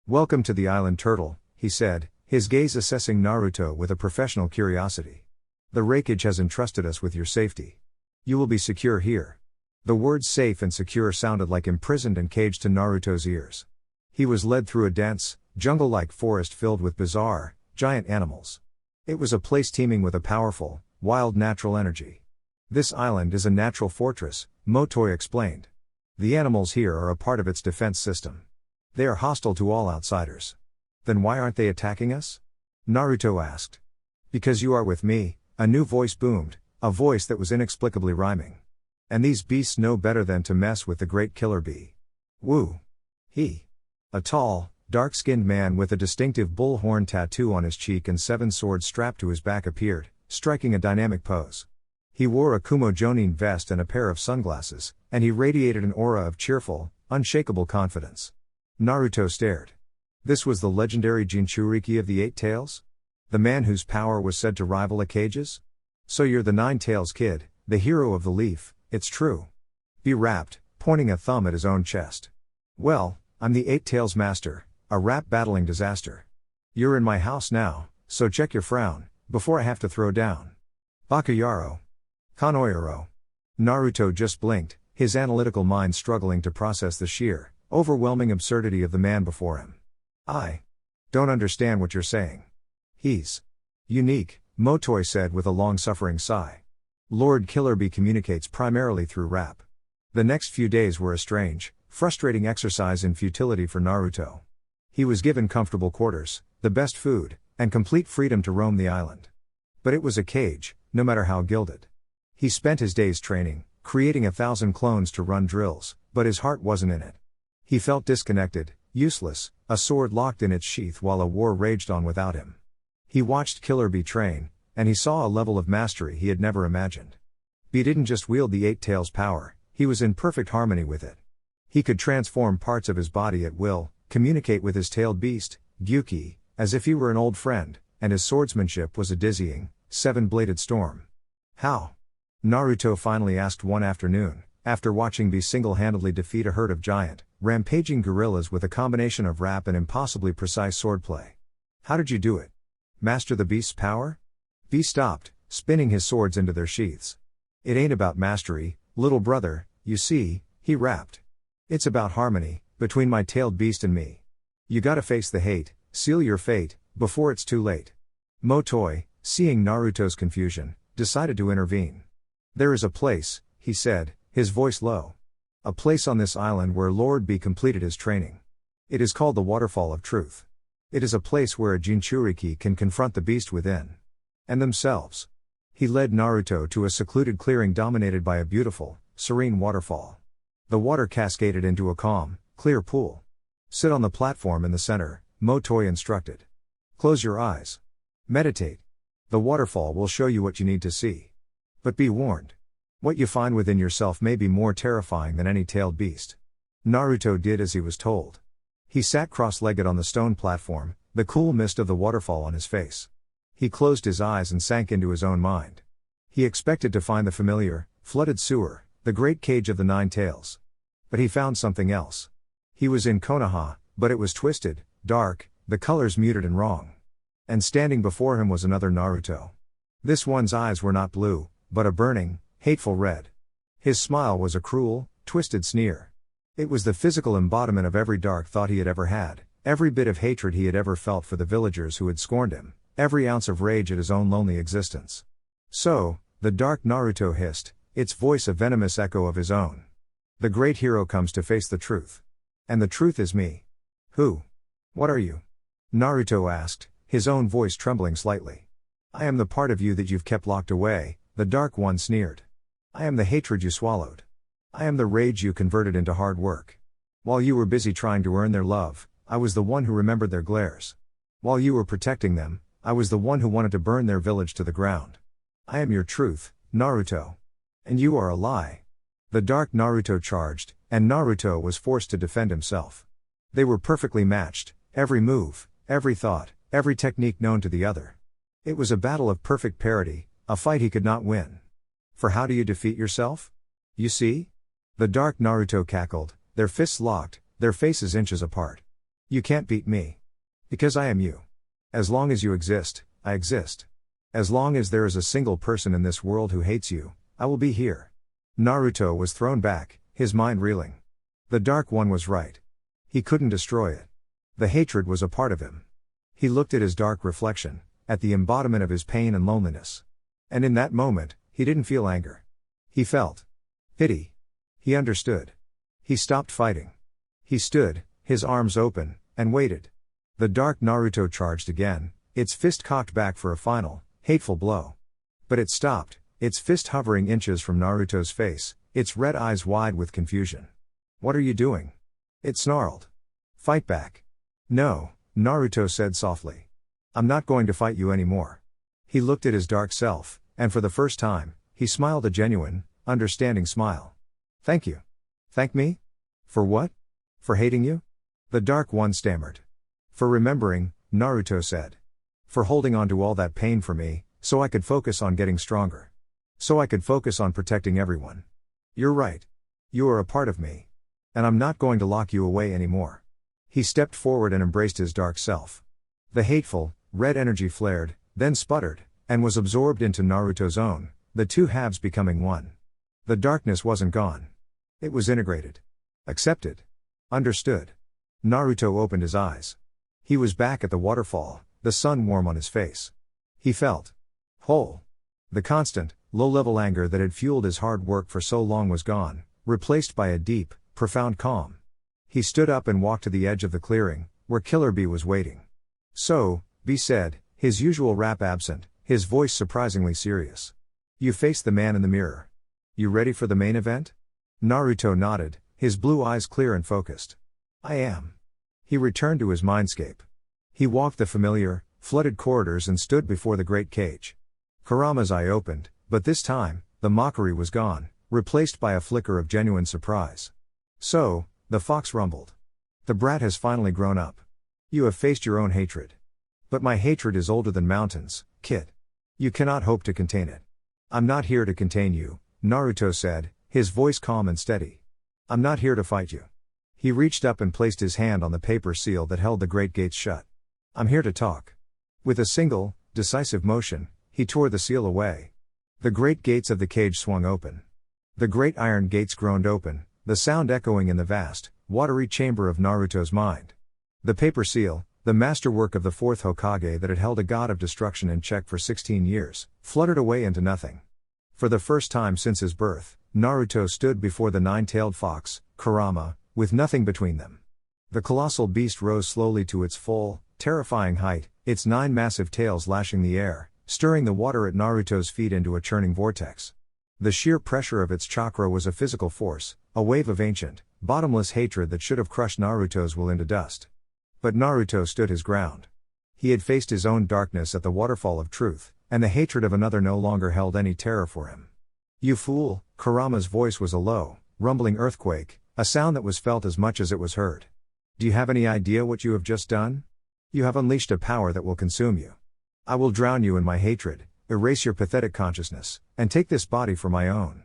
Welcome to the island turtle, he said, his gaze assessing Naruto with a professional curiosity. The Raikage has entrusted us with your safety. You will be secure here. The words safe and secure sounded like imprisoned and caged to Naruto's ears. He was led through a dense, jungle-like forest filled with bizarre, giant animals. It was a place teeming with a powerful, wild natural energy. This island is a natural fortress, Motoi explained. The animals here are a part of its defense system. They are hostile to all outsiders. Then why aren't they attacking us? Naruto asked. Because you are with me, a new voice boomed, a voice that was inexplicably rhyming. And these beasts know better than to mess with the great killer bee. Woo! He. A tall, dark-skinned man with a distinctive bull horn tattoo on his cheek and 7 swords strapped to his back appeared, striking a dynamic pose. He wore a Kumo Jonin vest and a pair of sunglasses, and he radiated an aura of cheerful, unshakable confidence. Naruto stared. This was the legendary Jinchuriki of the 8 Tails? The man whose power was said to rival Ikage's? So you're the 9 Tails kid, the hero of the leaf, it's true. Be rapped, pointing a thumb at his own chest. Well, I'm the 8 Tails master, a rap battling disaster. You're in my house now, so check your frown, before I have to throw down. Bakuyaro. Kanoyaro. Naruto just blinked, his analytical mind struggling to process the sheer, overwhelming absurdity of the man before him. I don't understand what you're saying. He's unique, Motoi said with a long-suffering sigh. Lord Killerbee communicates primarily through rap. The next few days were a strange, frustrating exercise in futility for Naruto. He was given comfortable quarters, the best food, and complete freedom to roam the island. But it was a cage, no matter how gilded. He spent his days training, creating 1,000 clones to run drills, but his heart wasn't in it. He felt disconnected, useless, a sword locked in its sheath while a war raged on without him. He watched Killerbee train, and he saw a level of mastery he had never imagined. Bee didn't just wield the 8 Tails power, he was in perfect harmony with it. He could transform parts of his body at will, communicate with his tailed beast, Gyuki, as if he were an old friend, and his swordsmanship was a dizzying, 7-bladed storm. How? Naruto finally asked one afternoon, after watching Bee single-handedly defeat a herd of giant, rampaging gorillas with a combination of rap and impossibly precise swordplay. How did you do it? Master the beast's power? Bee stopped, spinning his swords into their sheaths. It ain't about mastery, little brother, you see, he rapped. It's about harmony, between my tailed beast and me. You gotta face the hate, seal your fate, before it's too late. Motoi, seeing Naruto's confusion, decided to intervene. There is a place, he said, his voice low. A place on this island where Lord Bee completed his training. It is called the Waterfall of Truth. It is a place where a Jinchuriki can confront the beast within. And themselves. He led Naruto to a secluded clearing dominated by a beautiful, serene waterfall. The water cascaded into a calm, clear pool. Sit on the platform in the center, Motoi instructed. Close your eyes. Meditate. The waterfall will show you what you need to see. But be warned. What you find within yourself may be more terrifying than any tailed beast. Naruto did as he was told. He sat cross-legged on the stone platform, the cool mist of the waterfall on his face. He closed his eyes and sank into his own mind. He expected to find the familiar, flooded sewer, the great cage of the 9 Tails. But he found something else. He was in Konoha, but it was twisted, dark, the colors muted and wrong. And standing before him was another Naruto. This one's eyes were not blue, but a burning, hateful red. His smile was a cruel, twisted sneer. It was the physical embodiment of every dark thought he had ever had, every bit of hatred he had ever felt for the villagers who had scorned him, every ounce of rage at his own lonely existence. So, the dark Naruto hissed, its voice a venomous echo of his own. The great hero comes to face the truth. And the truth is me. Who? What are you? Naruto asked, his own voice trembling slightly. I am the part of you that you've kept locked away, the Dark One sneered. I am the hatred you swallowed. I am the rage you converted into hard work. While you were busy trying to earn their love, I was the one who remembered their glares. While you were protecting them, I was the one who wanted to burn their village to the ground. I am your truth, Naruto. And you are a lie. The dark Naruto charged, and Naruto was forced to defend himself. They were perfectly matched, every move, every thought, every technique known to the other. It was a battle of perfect parity, a fight he could not win. For how do you defeat yourself? You see? The dark Naruto cackled, their fists locked, their faces inches apart. You can't beat me. Because I am you. As long as you exist, I exist. As long as there is a single person in this world who hates you, I will be here. Naruto was thrown back, his mind reeling. The Dark One was right. He couldn't destroy it. The hatred was a part of him. He looked at his dark reflection, at the embodiment of his pain and loneliness. And in that moment, he didn't feel anger. He felt pity. He understood. He stopped fighting. He stood, his arms open, and waited. The dark Naruto charged again, its fist cocked back for a final, hateful blow. But it stopped, its fist hovering inches from Naruto's face, its red eyes wide with confusion. What are you doing? It snarled. Fight back. No, Naruto said softly. I'm not going to fight you anymore. He looked at his dark self, and for the first time, he smiled a genuine, understanding smile. Thank you. Thank me? For what? For hating you? The Dark One stammered. For remembering, Naruto said. For holding on to all that pain for me, so I could focus on getting stronger. So I could focus on protecting everyone. You're right. You are a part of me. And I'm not going to lock you away anymore. He stepped forward and embraced his dark self. The hateful, red energy flared, then sputtered, and was absorbed into Naruto's own, the two halves becoming one. The darkness wasn't gone. It was integrated. Accepted. Understood. Naruto opened his eyes. He was back at the waterfall, the sun warm on his face. He felt whole. The constant, low-level anger that had fueled his hard work for so long was gone, replaced by a deep, profound calm. He stood up and walked to the edge of the clearing, where Killer Bee was waiting. So, Bee said, his usual rap absent, his voice surprisingly serious. You face the man in the mirror. You ready for the main event? Naruto nodded, his blue eyes clear and focused. I am. He returned to his mindscape. He walked the familiar, flooded corridors and stood before the great cage. Kurama's eye opened, but this time, the mockery was gone, replaced by a flicker of genuine surprise. So, the fox rumbled. The brat has finally grown up. You have faced your own hatred. But my hatred is older than mountains, kid. You cannot hope to contain it. I'm not here to contain you, Naruto said, his voice calm and steady. I'm not here to fight you. He reached up and placed his hand on the paper seal that held the great gates shut. I'm here to talk. With a single, decisive motion, he tore the seal away. The great gates of the cage swung open. The great iron gates groaned open, the sound echoing in the vast, watery chamber of Naruto's mind. The paper seal, the masterwork of the fourth Hokage that had held a god of destruction in check for 16 years, fluttered away into nothing. For the first time since his birth, Naruto stood before the nine-tailed fox, Kurama, with nothing between them. The colossal beast rose slowly to its full, terrifying height, its 9 massive tails lashing the air, stirring the water at Naruto's feet into a churning vortex. The sheer pressure of its chakra was a physical force, a wave of ancient, bottomless hatred that should have crushed Naruto's will into dust. But Naruto stood his ground. He had faced his own darkness at the waterfall of truth, and the hatred of another no longer held any terror for him. You fool, Kurama's voice was a low, rumbling earthquake, a sound that was felt as much as it was heard. Do you have any idea what you have just done? You have unleashed a power that will consume you. I will drown you in my hatred, erase your pathetic consciousness, and take this body for my own.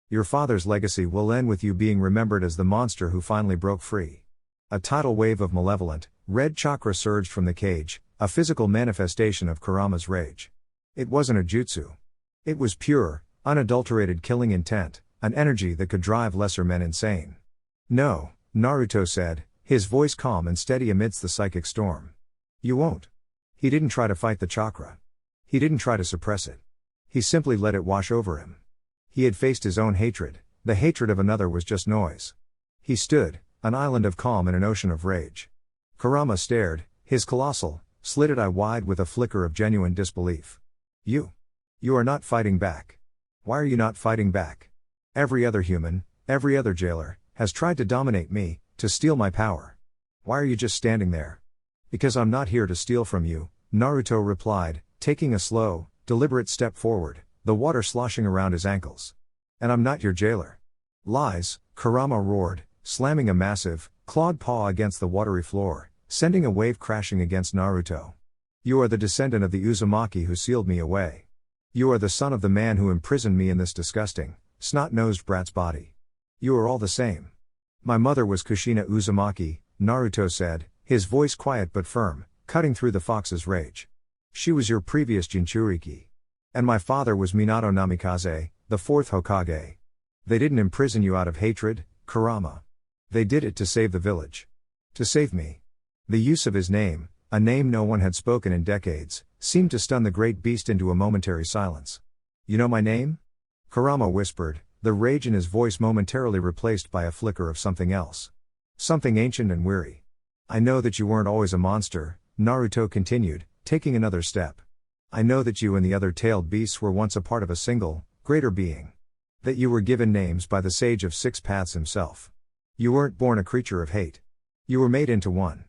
Your father's legacy will end with you being remembered as the monster who finally broke free. A tidal wave of malevolent, red chakra surged from the cage, a physical manifestation of Kurama's rage. It wasn't a jutsu. It was pure, unadulterated killing intent, an energy that could drive lesser men insane. No, Naruto said, his voice calm and steady amidst the psychic storm. You won't. He didn't try to fight the chakra. He didn't try to suppress it. He simply let it wash over him. He had faced his own hatred, the hatred of another was just noise. He stood, an island of calm in an ocean of rage. Kurama stared, his colossal, slitted eye wide with a flicker of genuine disbelief. You are not fighting back. Why are you not fighting back? Every other human, every other jailer, has tried to dominate me, to steal my power. Why are you just standing there? Because I'm not here to steal from you, Naruto replied, taking a slow, deliberate step forward, the water sloshing around his ankles. And I'm not your jailer. Lies, Kurama roared, slamming a massive, clawed paw against the watery floor, sending a wave crashing against Naruto. You are the descendant of the Uzumaki who sealed me away. You are the son of the man who imprisoned me in this disgusting, snot-nosed brat's body. You are all the same. My mother was Kushina Uzumaki, Naruto said, his voice quiet but firm, cutting through the fox's rage. She was your previous Jinchuriki. And my father was Minato Namikaze, the fourth Hokage. They didn't imprison you out of hatred, Kurama. They did it to save the village. To save me. The use of his name, a name no one had spoken in decades, seemed to stun the great beast into a momentary silence. You know my name? Kurama whispered, the rage in his voice momentarily replaced by a flicker of something else. Something ancient and weary. I know that you weren't always a monster, Naruto continued, taking another step. I know that you and the other tailed beasts were once a part of a single, greater being. That you were given names by the sage of six paths himself. You weren't born a creature of hate. You were made into one.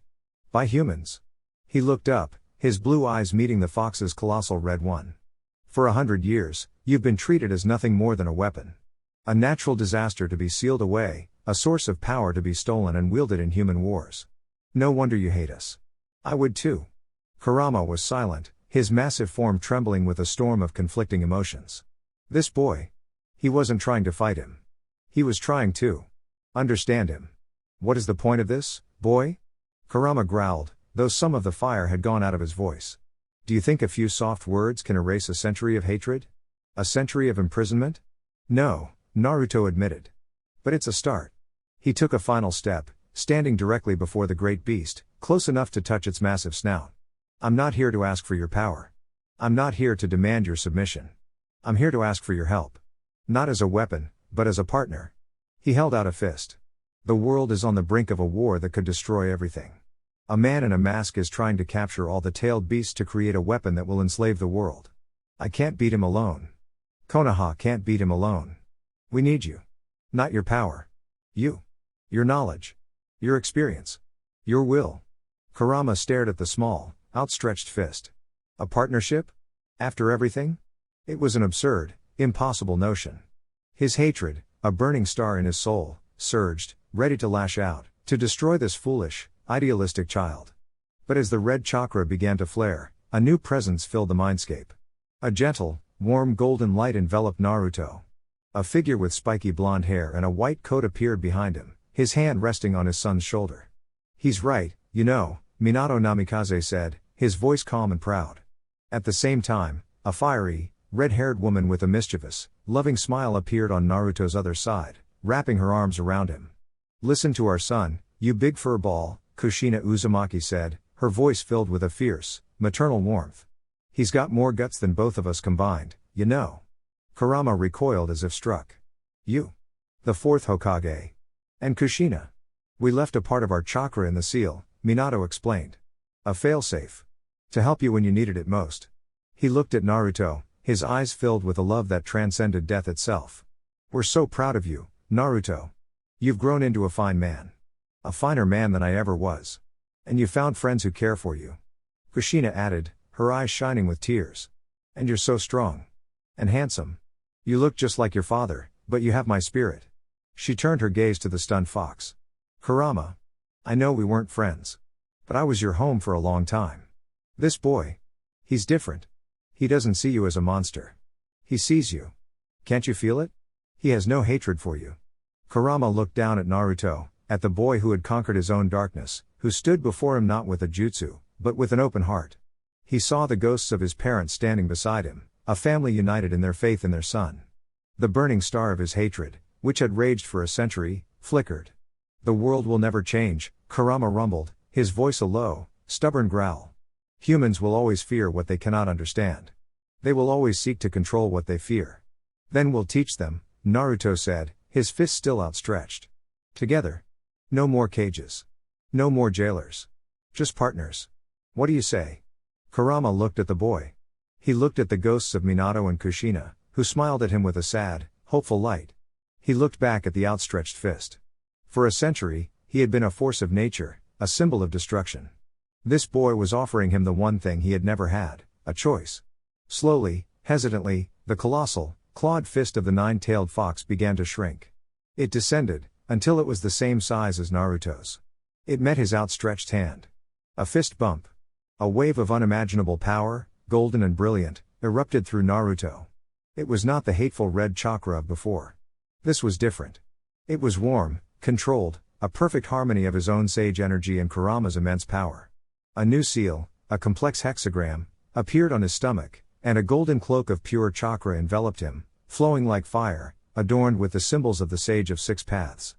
By humans. He looked up, his blue eyes meeting the fox's colossal red one. For 100 years, you've been treated as nothing more than a weapon. A natural disaster to be sealed away, a source of power to be stolen and wielded in human wars. No wonder you hate us. I would too. Kurama was silent, his massive form trembling with a storm of conflicting emotions. This boy. He wasn't trying to fight him. He was trying to understand him. What is the point of this, boy? Kurama growled, though some of the fire had gone out of his voice. Do you think a few soft words can erase a century of hatred? A century of imprisonment? No, Naruto admitted. But it's a start. He took a final step, standing directly before the great beast, close enough to touch its massive snout. I'm not here to ask for your power. I'm not here to demand your submission. I'm here to ask for your help. Not as a weapon, but as a partner. He held out a fist. The world is on the brink of a war that could destroy everything. A man in a mask is trying to capture all the tailed beasts to create a weapon that will enslave the world. I can't beat him alone. Konoha can't beat him alone. We need you. Not your power. You. Your knowledge. Your experience. Your will. Kurama stared at the small, outstretched fist. A partnership? After everything? It was an absurd, impossible notion. His hatred, a burning star in his soul, surged, ready to lash out, to destroy this foolish, idealistic child. But as the red chakra began to flare, a new presence filled the mindscape. A gentle, warm golden light enveloped Naruto. A figure with spiky blonde hair and a white coat appeared behind him, his hand resting on his son's shoulder. He's right, you know, Minato Namikaze said, his voice calm and proud. At the same time, a fiery, red-haired woman with a mischievous, loving smile appeared on Naruto's other side, wrapping her arms around him. Listen to our son, you big fur ball, Kushina Uzumaki said, her voice filled with a fierce, maternal warmth. He's got more guts than both of us combined, you know. Kurama recoiled as if struck. You. The fourth Hokage. And Kushina. We left a part of our chakra in the seal, Minato explained. A failsafe. To help you when you needed it most. He looked at Naruto, his eyes filled with a love that transcended death itself. We're so proud of you, Naruto. You've grown into a fine man. A finer man than I ever was. And you found friends who care for you. Kushina added, her eyes shining with tears. And you're so strong. And handsome. You look just like your father, but you have my spirit. She turned her gaze to the stunned fox. Kurama. I know we weren't friends. But I was your home for a long time. This boy. He's different. He doesn't see you as a monster. He sees you. Can't you feel it? He has no hatred for you. Kurama looked down at Naruto, at the boy who had conquered his own darkness, who stood before him not with a jutsu, but with an open heart. He saw the ghosts of his parents standing beside him, a family united in their faith in their son. The burning star of his hatred, which had raged for a century, flickered. The world will never change, Kurama rumbled, his voice a low, stubborn growl. Humans will always fear what they cannot understand. They will always seek to control what they fear. Then we'll teach them, Naruto said, his fist still outstretched. Together. No more cages. No more jailers. Just partners. What do you say? Kurama looked at the boy. He looked at the ghosts of Minato and Kushina, who smiled at him with a sad, hopeful light. He looked back at the outstretched fist. For a century, he had been a force of nature, a symbol of destruction. This boy was offering him the one thing he had never had, a choice. Slowly, hesitantly, the colossal, clawed fist of the nine-tailed fox began to shrink. It descended, until it was the same size as Naruto's. It met his outstretched hand. A fist bump. A wave of unimaginable power, golden and brilliant, erupted through Naruto. It was not the hateful red chakra of before. This was different. It was warm, controlled, a perfect harmony of his own sage energy and Kurama's immense power. A new seal, a complex hexagram, appeared on his stomach, and a golden cloak of pure chakra enveloped him, flowing like fire, adorned with the symbols of the Sage of Six Paths.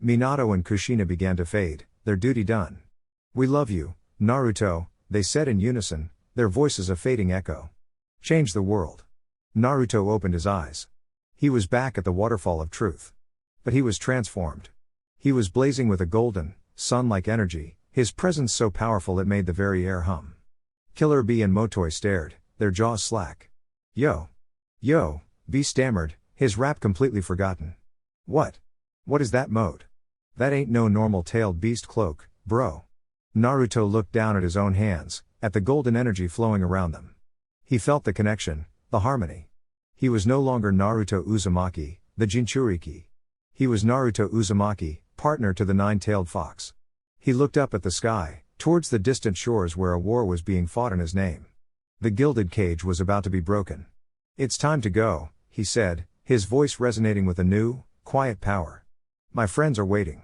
Minato and Kushina began to fade, their duty done. "We love you, Naruto," they said in unison, their voices a fading echo. "Change the world." Naruto opened his eyes. He was back at the Waterfall of Truth. But he was transformed. He was blazing with a golden, sun-like energy, his presence so powerful it made the very air hum. Killer Bee and Motoi stared, their jaws slack. Yo! Bee stammered, his rap completely forgotten. What is that mode? That ain't no normal tailed beast cloak, bro." Naruto looked down at his own hands, at the golden energy flowing around them. He felt the connection, the harmony. He was no longer Naruto Uzumaki, the Jinchuriki. He was Naruto Uzumaki, partner to the nine-tailed fox. He looked up at the sky, towards the distant shores where a war was being fought in his name. The gilded cage was about to be broken. "It's time to go," he said, his voice resonating with a new, quiet power. "My friends are waiting.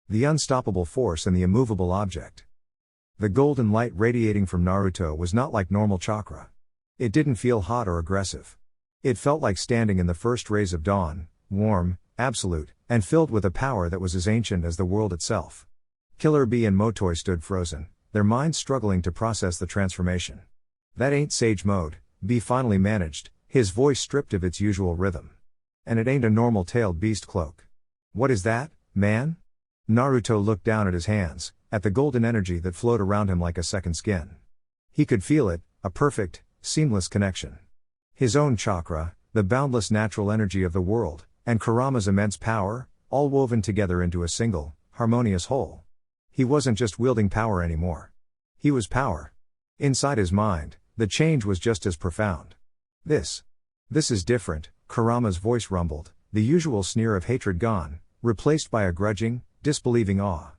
The unstoppable force and the immovable object." The golden light radiating from Naruto was not like normal chakra. It didn't feel hot or aggressive. It felt like standing in the first rays of dawn, warm, absolute, and filled with a power that was as ancient as the world itself. Killer Bee and Motoi stood frozen, their minds struggling to process the transformation. "That ain't sage mode," Bee finally managed, his voice stripped of its usual rhythm. "And it ain't a normal tailed beast cloak." "What is that, man?" Naruto looked down at his hands, at the golden energy that flowed around him like a second skin. He could feel it, a perfect, seamless connection. His own chakra, the boundless natural energy of the world, and Kurama's immense power, all woven together into a single, harmonious whole. He wasn't just wielding power anymore. He was power. Inside his mind, the change was just as profound. This is different," Kurama's voice rumbled, the usual sneer of hatred gone, replaced by a grudging, disbelieving awe.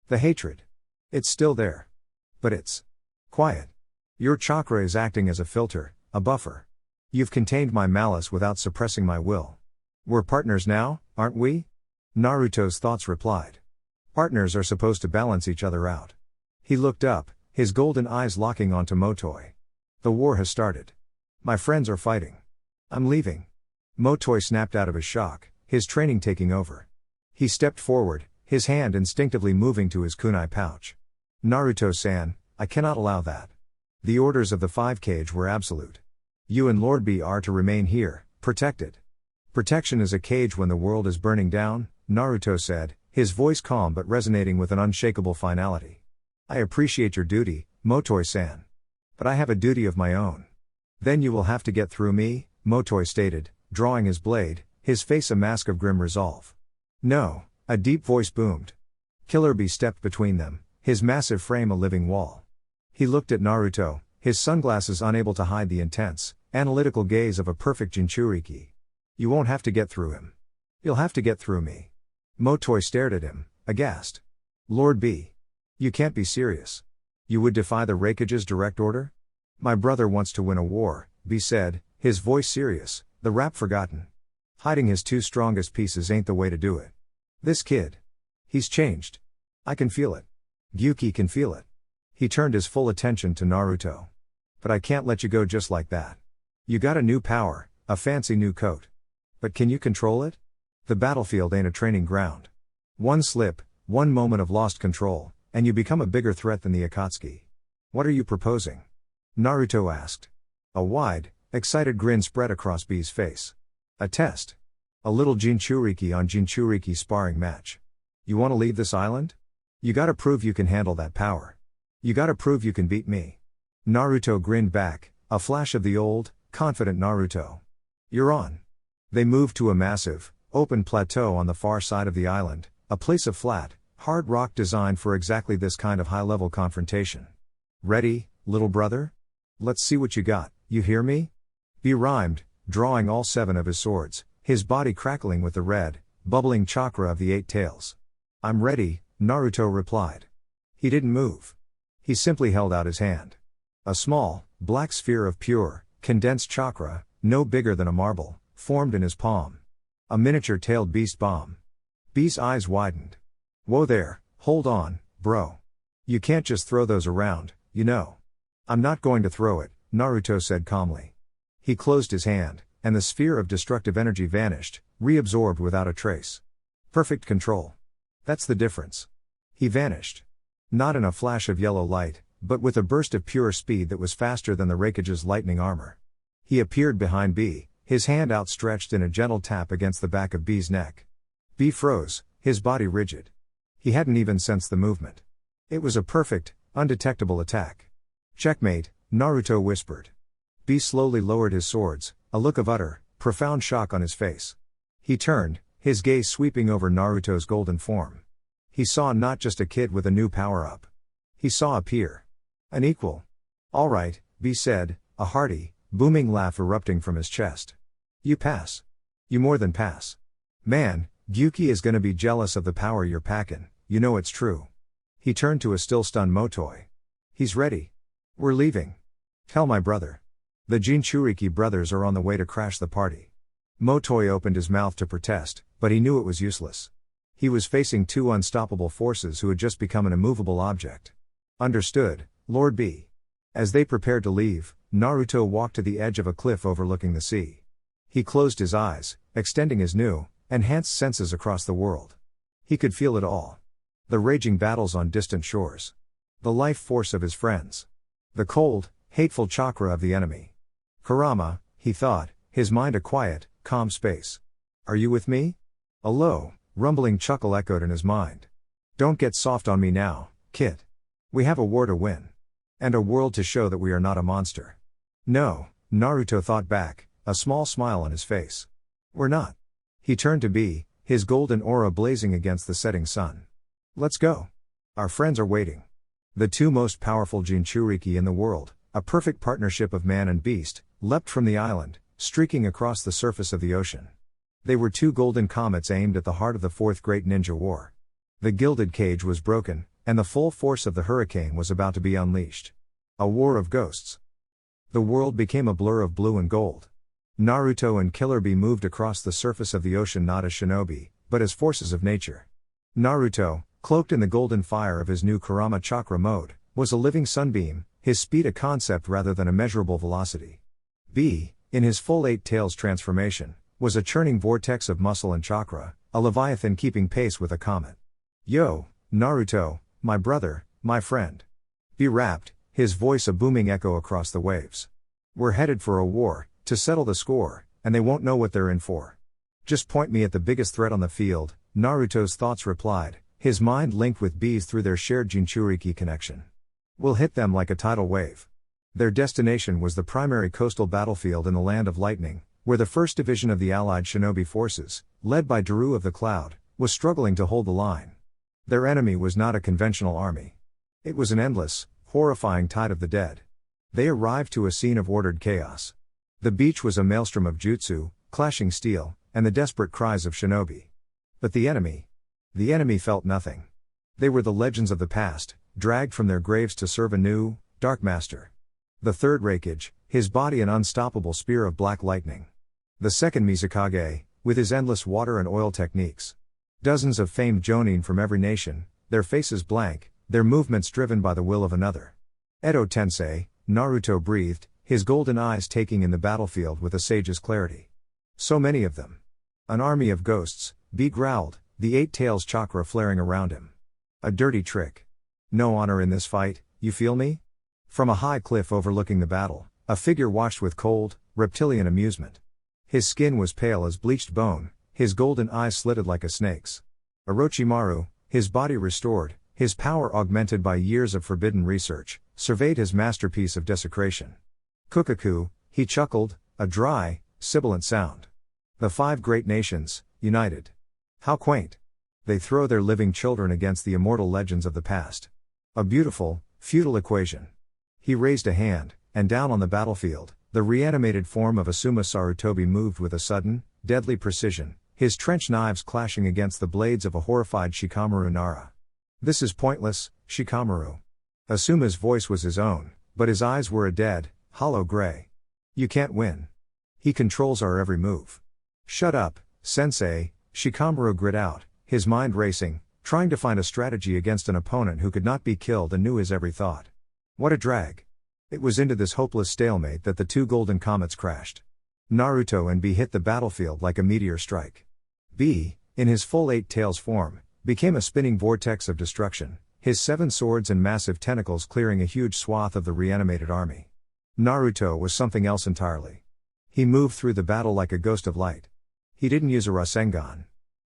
"The hatred. It's still there. But it's quiet. Your chakra is acting as a filter, a buffer. You've contained my malice without suppressing my will. We're partners now, aren't we?" Naruto's thoughts replied. Partners are supposed to balance each other out. He looked up, his golden eyes locking onto Motoi. "The war has started. My friends are fighting. I'm leaving." Motoi snapped out of his shock, his training taking over. He stepped forward, his hand instinctively moving to his kunai pouch. "Naruto-san, I cannot allow that. The orders of the Five Cage were absolute. You and Lord B are to remain here, protected." "Protection is a cage when the world is burning down," Naruto said, his voice calm but resonating with an unshakable finality. "I appreciate your duty, Motoi-san. But I have a duty of my own." "Then you will have to get through me," Motoi stated, drawing his blade, his face a mask of grim resolve. "No," a deep voice boomed. Killer Bee stepped between them, his massive frame a living wall. He looked at Naruto, his sunglasses unable to hide the intense, analytical gaze of a perfect Jinchuriki. "You won't have to get through him. You'll have to get through me." Motoi stared at him, aghast. "Lord B. You can't be serious. You would defy the Raikage's direct order?" "My brother wants to win a war," B said, his voice serious, the rap forgotten. "Hiding his two strongest pieces ain't the way to do it. This kid. He's changed. I can feel it. Gyuki can feel it." He turned his full attention to Naruto. "But I can't let you go just like that. You got a new power, a fancy new coat. But can you control it? The battlefield ain't a training ground. One slip, one moment of lost control, and you become a bigger threat than the Akatsuki. What are you proposing? Naruto asked. A wide, excited grin spread across B's face. A test. A little Jinchuriki on Jinchuriki sparring match. You want to leave this island? You gotta prove you can handle that power. You gotta prove you can beat me. Naruto grinned back, a flash of the old, confident Naruto. You're on. They moved to a massive, open plateau on the far side of the island, a place of flat, hard rock designed for exactly this kind of high-level confrontation. Ready, little brother? Let's see what you got, you hear me? B rhymed, drawing all 7 of his swords, his body crackling with the red, bubbling chakra of the 8 tails. I'm ready, Naruto replied. He didn't move. He simply held out his hand. A small, black sphere of pure, condensed chakra, no bigger than a marble, formed in his palm. A miniature-tailed beast bomb. B's eyes widened. Whoa there, hold on, bro. You can't just throw those around, you know. I'm not going to throw it, Naruto said calmly. He closed his hand, and the sphere of destructive energy vanished, reabsorbed without a trace. Perfect control. That's the difference. He vanished. Not in a flash of yellow light, but with a burst of pure speed that was faster than the Raikage's lightning armor. He appeared behind B, his hand outstretched in a gentle tap against the back of B's neck. B froze, his body rigid. He hadn't even sensed the movement. It was a perfect, undetectable attack. Checkmate, Naruto whispered. B slowly lowered his swords, a look of utter, profound shock on his face. He turned, his gaze sweeping over Naruto's golden form. He saw not just a kid with a new power-up. He saw a peer. An equal. All right, B said, a hearty, booming laugh erupting from his chest. You pass. You more than pass. Man, Gyuki is gonna be jealous of the power you're packin', you know it's true. He turned to a still-stunned Motoi. He's ready. We're leaving. Tell my brother. The Jinchuriki brothers are on the way to crash the party. Motoi opened his mouth to protest, but he knew it was useless. He was facing 2 unstoppable forces who had just become an immovable object. Understood, Lord B. As they prepared to leave, Naruto walked to the edge of a cliff overlooking the sea. He closed his eyes, extending his new, enhanced senses across the world. He could feel it all. The raging battles on distant shores. The life force of his friends. The cold, hateful chakra of the enemy. Kurama, he thought, his mind a quiet, calm space. Are you with me? A low, rumbling chuckle echoed in his mind. Don't get soft on me now, kid. We have a war to win. And a world to show that we are not a monster. No, Naruto thought back, a small smile on his face. We're not. He turned to B, his golden aura blazing against the setting sun. Let's go. Our friends are waiting. The 2 most powerful Jinchuriki in the world, a perfect partnership of man and beast, leapt from the island, streaking across the surface of the ocean. They were 2 golden comets aimed at the heart of the 4th Great Ninja War. The gilded cage was broken, and the full force of the hurricane was about to be unleashed. A war of ghosts. The world became a blur of blue and gold. Naruto and Killer Bee moved across the surface of the ocean not as shinobi, but as forces of nature. Naruto, cloaked in the golden fire of his new Kurama chakra mode, was a living sunbeam, his speed a concept rather than a measurable velocity. B, in his full 8 tails transformation, was a churning vortex of muscle and chakra, a leviathan keeping pace with a comet. Yo, Naruto, my brother, my friend. B rapped, his voice a booming echo across the waves. We're headed for a war, to settle the score, and they won't know what they're in for. Just point me at the biggest threat on the field, Naruto's thoughts replied, his mind linked with B's through their shared Jinchuriki connection. We'll hit them like a tidal wave. Their destination was the primary coastal battlefield in the Land of Lightning, where the 1st Division of the Allied Shinobi Forces, led by Daru of the Cloud, was struggling to hold the line. Their enemy was not a conventional army. It was an endless, horrifying tide of the dead. They arrived to a scene of ordered chaos. The beach was a maelstrom of jutsu, clashing steel, and the desperate cries of shinobi. But the enemy felt nothing. They were the legends of the past, dragged from their graves to serve a new, dark master. The 3rd Raikage, his body an unstoppable spear of black lightning. The 2nd Mizukage, with his endless water and oil techniques. Dozens of famed Jonin from every nation, their faces blank, their movements driven by the will of another. Edo Tensei, Naruto breathed, his golden eyes taking in the battlefield with a sage's clarity. So many of them. An army of ghosts, B growled, the eight tails chakra flaring around him. A dirty trick. No honor in this fight, you feel me? From a high cliff overlooking the battle, a figure watched with cold, reptilian amusement. His skin was pale as bleached bone, his golden eyes slitted like a snake's. Orochimaru, his body restored, his power augmented by years of forbidden research, surveyed his masterpiece of desecration. Kukaku, he chuckled, a dry, sibilant sound. The five great nations, united. How quaint. They throw their living children against the immortal legends of the past. A beautiful, futile equation. He raised a hand, and down on the battlefield, the reanimated form of Asuma Sarutobi moved with a sudden, deadly precision, his trench knives clashing against the blades of a horrified Shikamaru Nara. This is pointless, Shikamaru. Asuma's voice was his own, but his eyes were a dead, hollow gray. You can't win. He controls our every move. Shut up, sensei, Shikamaru grit out, his mind racing, trying to find a strategy against an opponent who could not be killed and knew his every thought. What a drag. It was into this hopeless stalemate that the two golden comets crashed. Naruto and B hit the battlefield like a meteor strike. B, in his full eight tails form, became a spinning vortex of destruction, his seven swords and massive tentacles clearing a huge swath of the reanimated army. Naruto was something else entirely. He moved through the battle like a ghost of light. He didn't use a Rasengan.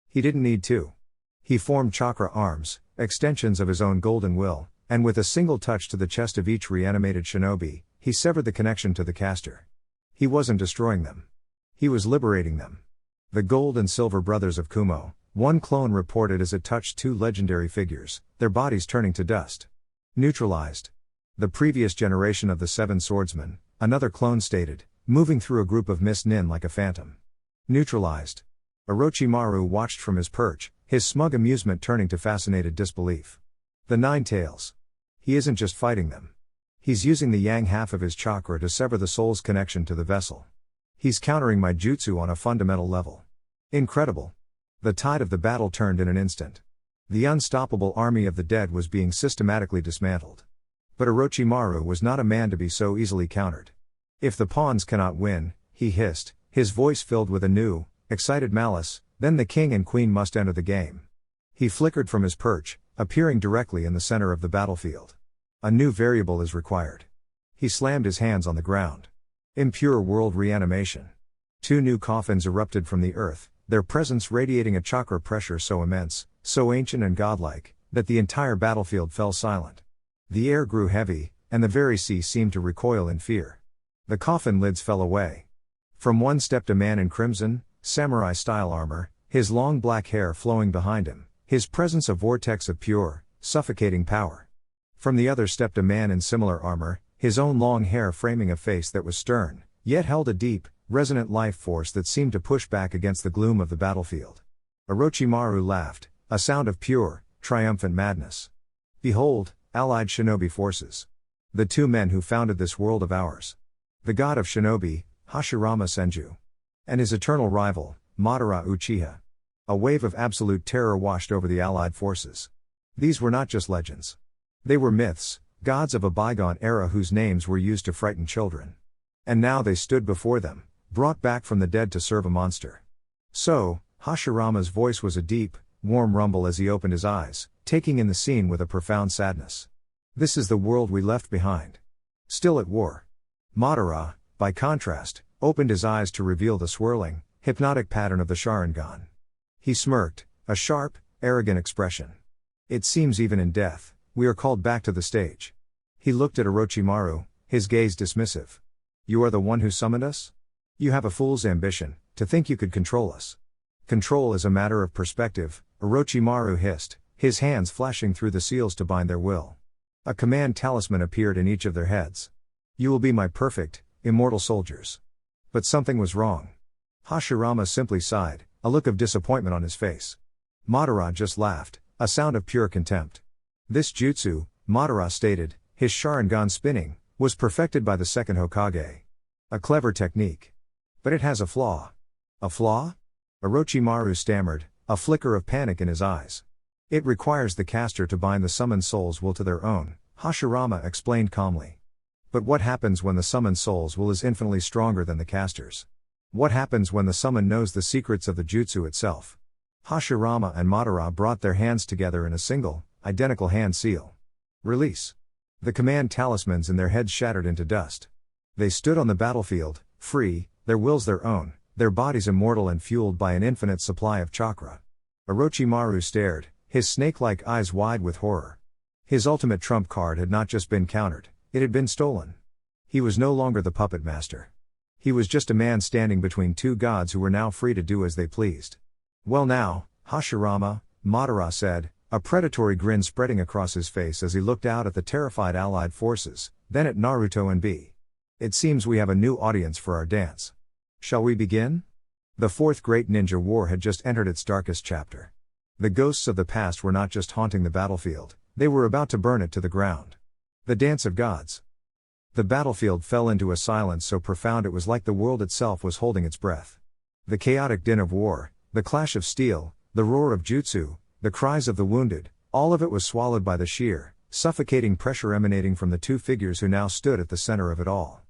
He didn't need to. He formed chakra arms, extensions of his own golden will, and with a single touch to the chest of each reanimated shinobi, he severed the connection to the caster. He wasn't destroying them. He was liberating them. The gold and silver brothers of Kumo, one clone reported as it touched two legendary figures, their bodies turning to dust. Neutralized. The previous generation of the seven swordsmen, another clone stated, moving through a group of mist nin like a phantom. Neutralized. Orochimaru watched from his perch, his smug amusement turning to fascinated disbelief. The nine tails. He isn't just fighting them. He's using the yang half of his chakra to sever the soul's connection to the vessel. He's countering my jutsu on a fundamental level. Incredible. The tide of the battle turned in an instant. The unstoppable army of the dead was being systematically dismantled. But Orochimaru was not a man to be so easily countered. If the pawns cannot win, he hissed, his voice filled with a new, excited malice, then the king and queen must enter the game. He flickered from his perch, appearing directly in the center of the battlefield. A new variable is required. He slammed his hands on the ground. Impure world reanimation. Two new coffins erupted from the earth, their presence radiating a chakra pressure so immense, so ancient and godlike, that the entire battlefield fell silent. The air grew heavy, and the very sea seemed to recoil in fear. The coffin lids fell away. From one stepped a man in crimson, samurai-style armor, his long black hair flowing behind him, his presence a vortex of pure, suffocating power. From the other stepped a man in similar armor, his own long hair framing a face that was stern, yet held a deep, resonant life force that seemed to push back against the gloom of the battlefield. Orochimaru laughed, a sound of pure, triumphant madness. Behold, allied shinobi forces. The two men who founded this world of ours. The god of shinobi, Hashirama Senju. And his eternal rival, Madara Uchiha. A wave of absolute terror washed over the allied forces. These were not just legends. They were myths, gods of a bygone era whose names were used to frighten children. And now they stood before them, brought back from the dead to serve a monster. So, Hashirama's voice was a deep, warm rumble as he opened his eyes, taking in the scene with a profound sadness. This is the world we left behind. Still at war. Madara, by contrast, opened his eyes to reveal the swirling, hypnotic pattern of the Sharingan. He smirked, a sharp, arrogant expression. It seems even in death, we are called back to the stage. He looked at Orochimaru, his gaze dismissive. You are the one who summoned us? You have a fool's ambition, to think you could control us. Control is a matter of perspective, Orochimaru hissed, his hands flashing through the seals to bind their will. A command talisman appeared in each of their heads. You will be my perfect, immortal soldiers. But something was wrong. Hashirama simply sighed, a look of disappointment on his face. Madara just laughed, a sound of pure contempt. This jutsu, Madara stated, his Sharingan spinning, was perfected by the second Hokage. A clever technique. But it has a flaw. A flaw? Orochimaru stammered, a flicker of panic in his eyes. It requires the caster to bind the summoned soul's will to their own, Hashirama explained calmly. But what happens when the summoned soul's will is infinitely stronger than the caster's? What happens when the summon knows the secrets of the jutsu itself? Hashirama and Madara brought their hands together in a single, identical hand seal. Release. The command talismans in their heads shattered into dust. They stood on the battlefield, free, their wills their own, their bodies immortal and fueled by an infinite supply of chakra. Orochimaru stared, his snake-like eyes wide with horror. His ultimate trump card had not just been countered, it had been stolen. He was no longer the puppet master. He was just a man standing between two gods who were now free to do as they pleased. Well now, Hashirama, Madara said, a predatory grin spreading across his face as he looked out at the terrified allied forces, then at Naruto and B. It seems we have a new audience for our dance. Shall we begin? The Fourth Great Ninja War had just entered its darkest chapter. The ghosts of the past were not just haunting the battlefield, they were about to burn it to the ground. The Dance of Gods. The battlefield fell into a silence so profound it was like the world itself was holding its breath. The chaotic din of war, the clash of steel, the roar of jutsu, the cries of the wounded, all of it was swallowed by the sheer, suffocating pressure emanating from the two figures who now stood at the center of it all.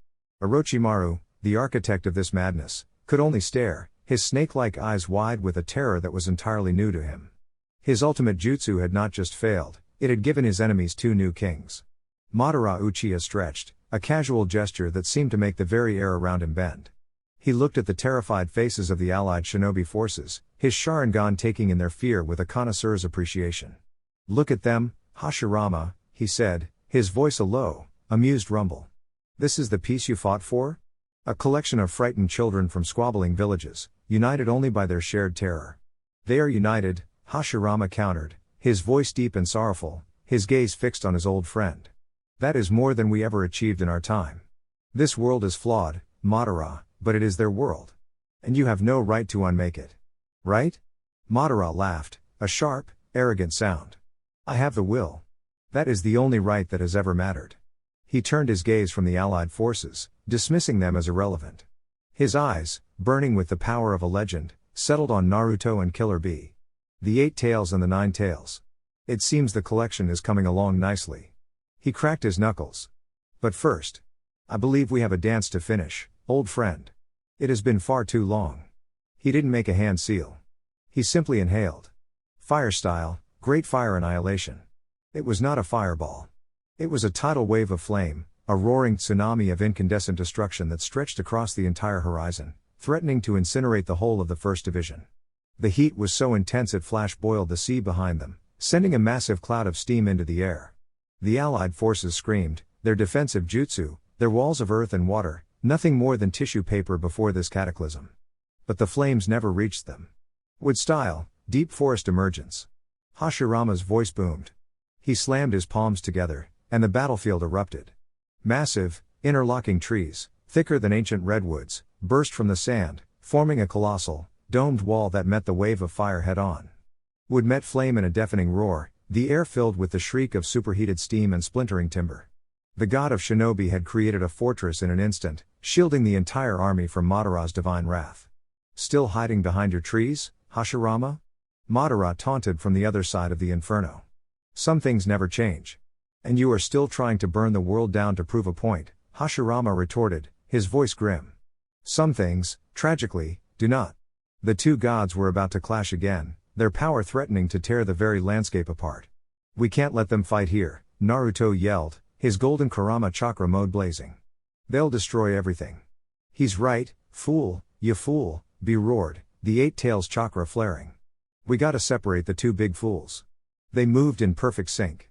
Orochimaru, the architect of this madness, could only stare, his snake-like eyes wide with a terror that was entirely new to him. His ultimate jutsu had not just failed, it had given his enemies two new kings. Madara Uchiha stretched, a casual gesture that seemed to make the very air around him bend. He looked at the terrified faces of the allied shinobi forces, his Sharingan taking in their fear with a connoisseur's appreciation. Look at them, Hashirama, he said, his voice a low, amused rumble. This is the peace you fought for? A collection of frightened children from squabbling villages, united only by their shared terror. They are united, Hashirama countered, his voice deep and sorrowful, his gaze fixed on his old friend. That is more than we ever achieved in our time. This world is flawed, Madara, but it is their world. And you have no right to unmake it. Right? Madara laughed, a sharp, arrogant sound. I have the will. That is the only right that has ever mattered. He turned his gaze from the allied forces, dismissing them as irrelevant. His eyes, burning with the power of a legend, settled on Naruto and Killer Bee. The 8 tails and the 9 tails. It seems the collection is coming along nicely. He cracked his knuckles. But first, I believe we have a dance to finish, old friend. It has been far too long. He didn't make a hand seal. He simply inhaled. Fire style, great fire annihilation. It was not a fireball. It was a tidal wave of flame, a roaring tsunami of incandescent destruction that stretched across the entire horizon, threatening to incinerate the whole of the First Division. The heat was so intense it flash-boiled the sea behind them, sending a massive cloud of steam into the air. The allied forces screamed, their defensive jutsu, their walls of earth and water, nothing more than tissue paper before this cataclysm. But the flames never reached them. Wood style, deep forest emergence. Hashirama's voice boomed. He slammed his palms together, and the battlefield erupted. Massive, interlocking trees, thicker than ancient redwoods, burst from the sand, forming a colossal, domed wall that met the wave of fire head-on. Wood met flame in a deafening roar, the air filled with the shriek of superheated steam and splintering timber. The god of shinobi had created a fortress in an instant, shielding the entire army from Madara's divine wrath. Still hiding behind your trees, Hashirama? Madara taunted from the other side of the inferno. Some things never change. And you are still trying to burn the world down to prove a point, Hashirama retorted, his voice grim. Some things, tragically, do not. The two gods were about to clash again, their power threatening to tear the very landscape apart. We can't let them fight here, Naruto yelled, his golden Kurama chakra mode blazing. They'll destroy everything. He's right, fool, you fool, B roared, the 8 tails chakra flaring. We gotta separate the two big fools. They moved in perfect sync.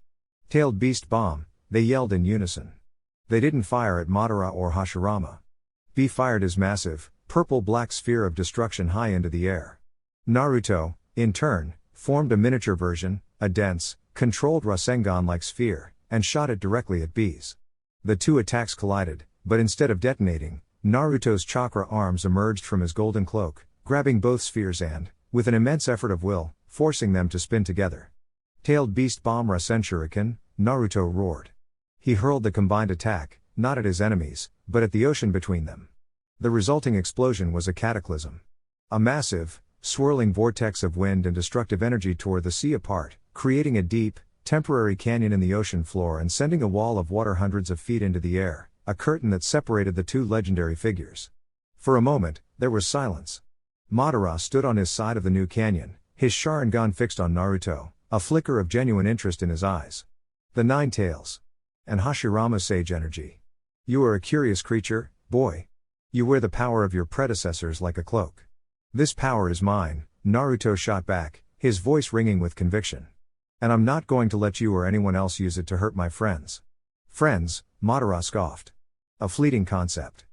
Tailed beast bomb, they yelled in unison. They didn't fire at Madara or Hashirama. B fired his massive, purple-black sphere of destruction high into the air. Naruto, in turn, formed a miniature version, a dense, controlled Rasengan-like sphere, and shot it directly at B's. The two attacks collided, but instead of detonating, Naruto's chakra arms emerged from his golden cloak, grabbing both spheres and, with an immense effort of will, forcing them to spin together. Tailed beast bomb Rasen Shuriken, Naruto roared. He hurled the combined attack, not at his enemies, but at the ocean between them. The resulting explosion was a cataclysm. A massive, swirling vortex of wind and destructive energy tore the sea apart, creating a deep, temporary canyon in the ocean floor and sending a wall of water hundreds of feet into the air, a curtain that separated the two legendary figures. For a moment, There was silence. Madara stood on his side of the new canyon, his Sharingan fixed on Naruto, a flicker of genuine interest in his eyes. The Nine Tails. And Hashirama's sage energy. You are a curious creature, boy. You wear the power of your predecessors like a cloak. This power is mine, Naruto shot back, his voice ringing with conviction. And I'm not going to let you or anyone else use it to hurt my friends. Friends, Madara scoffed. A fleeting concept.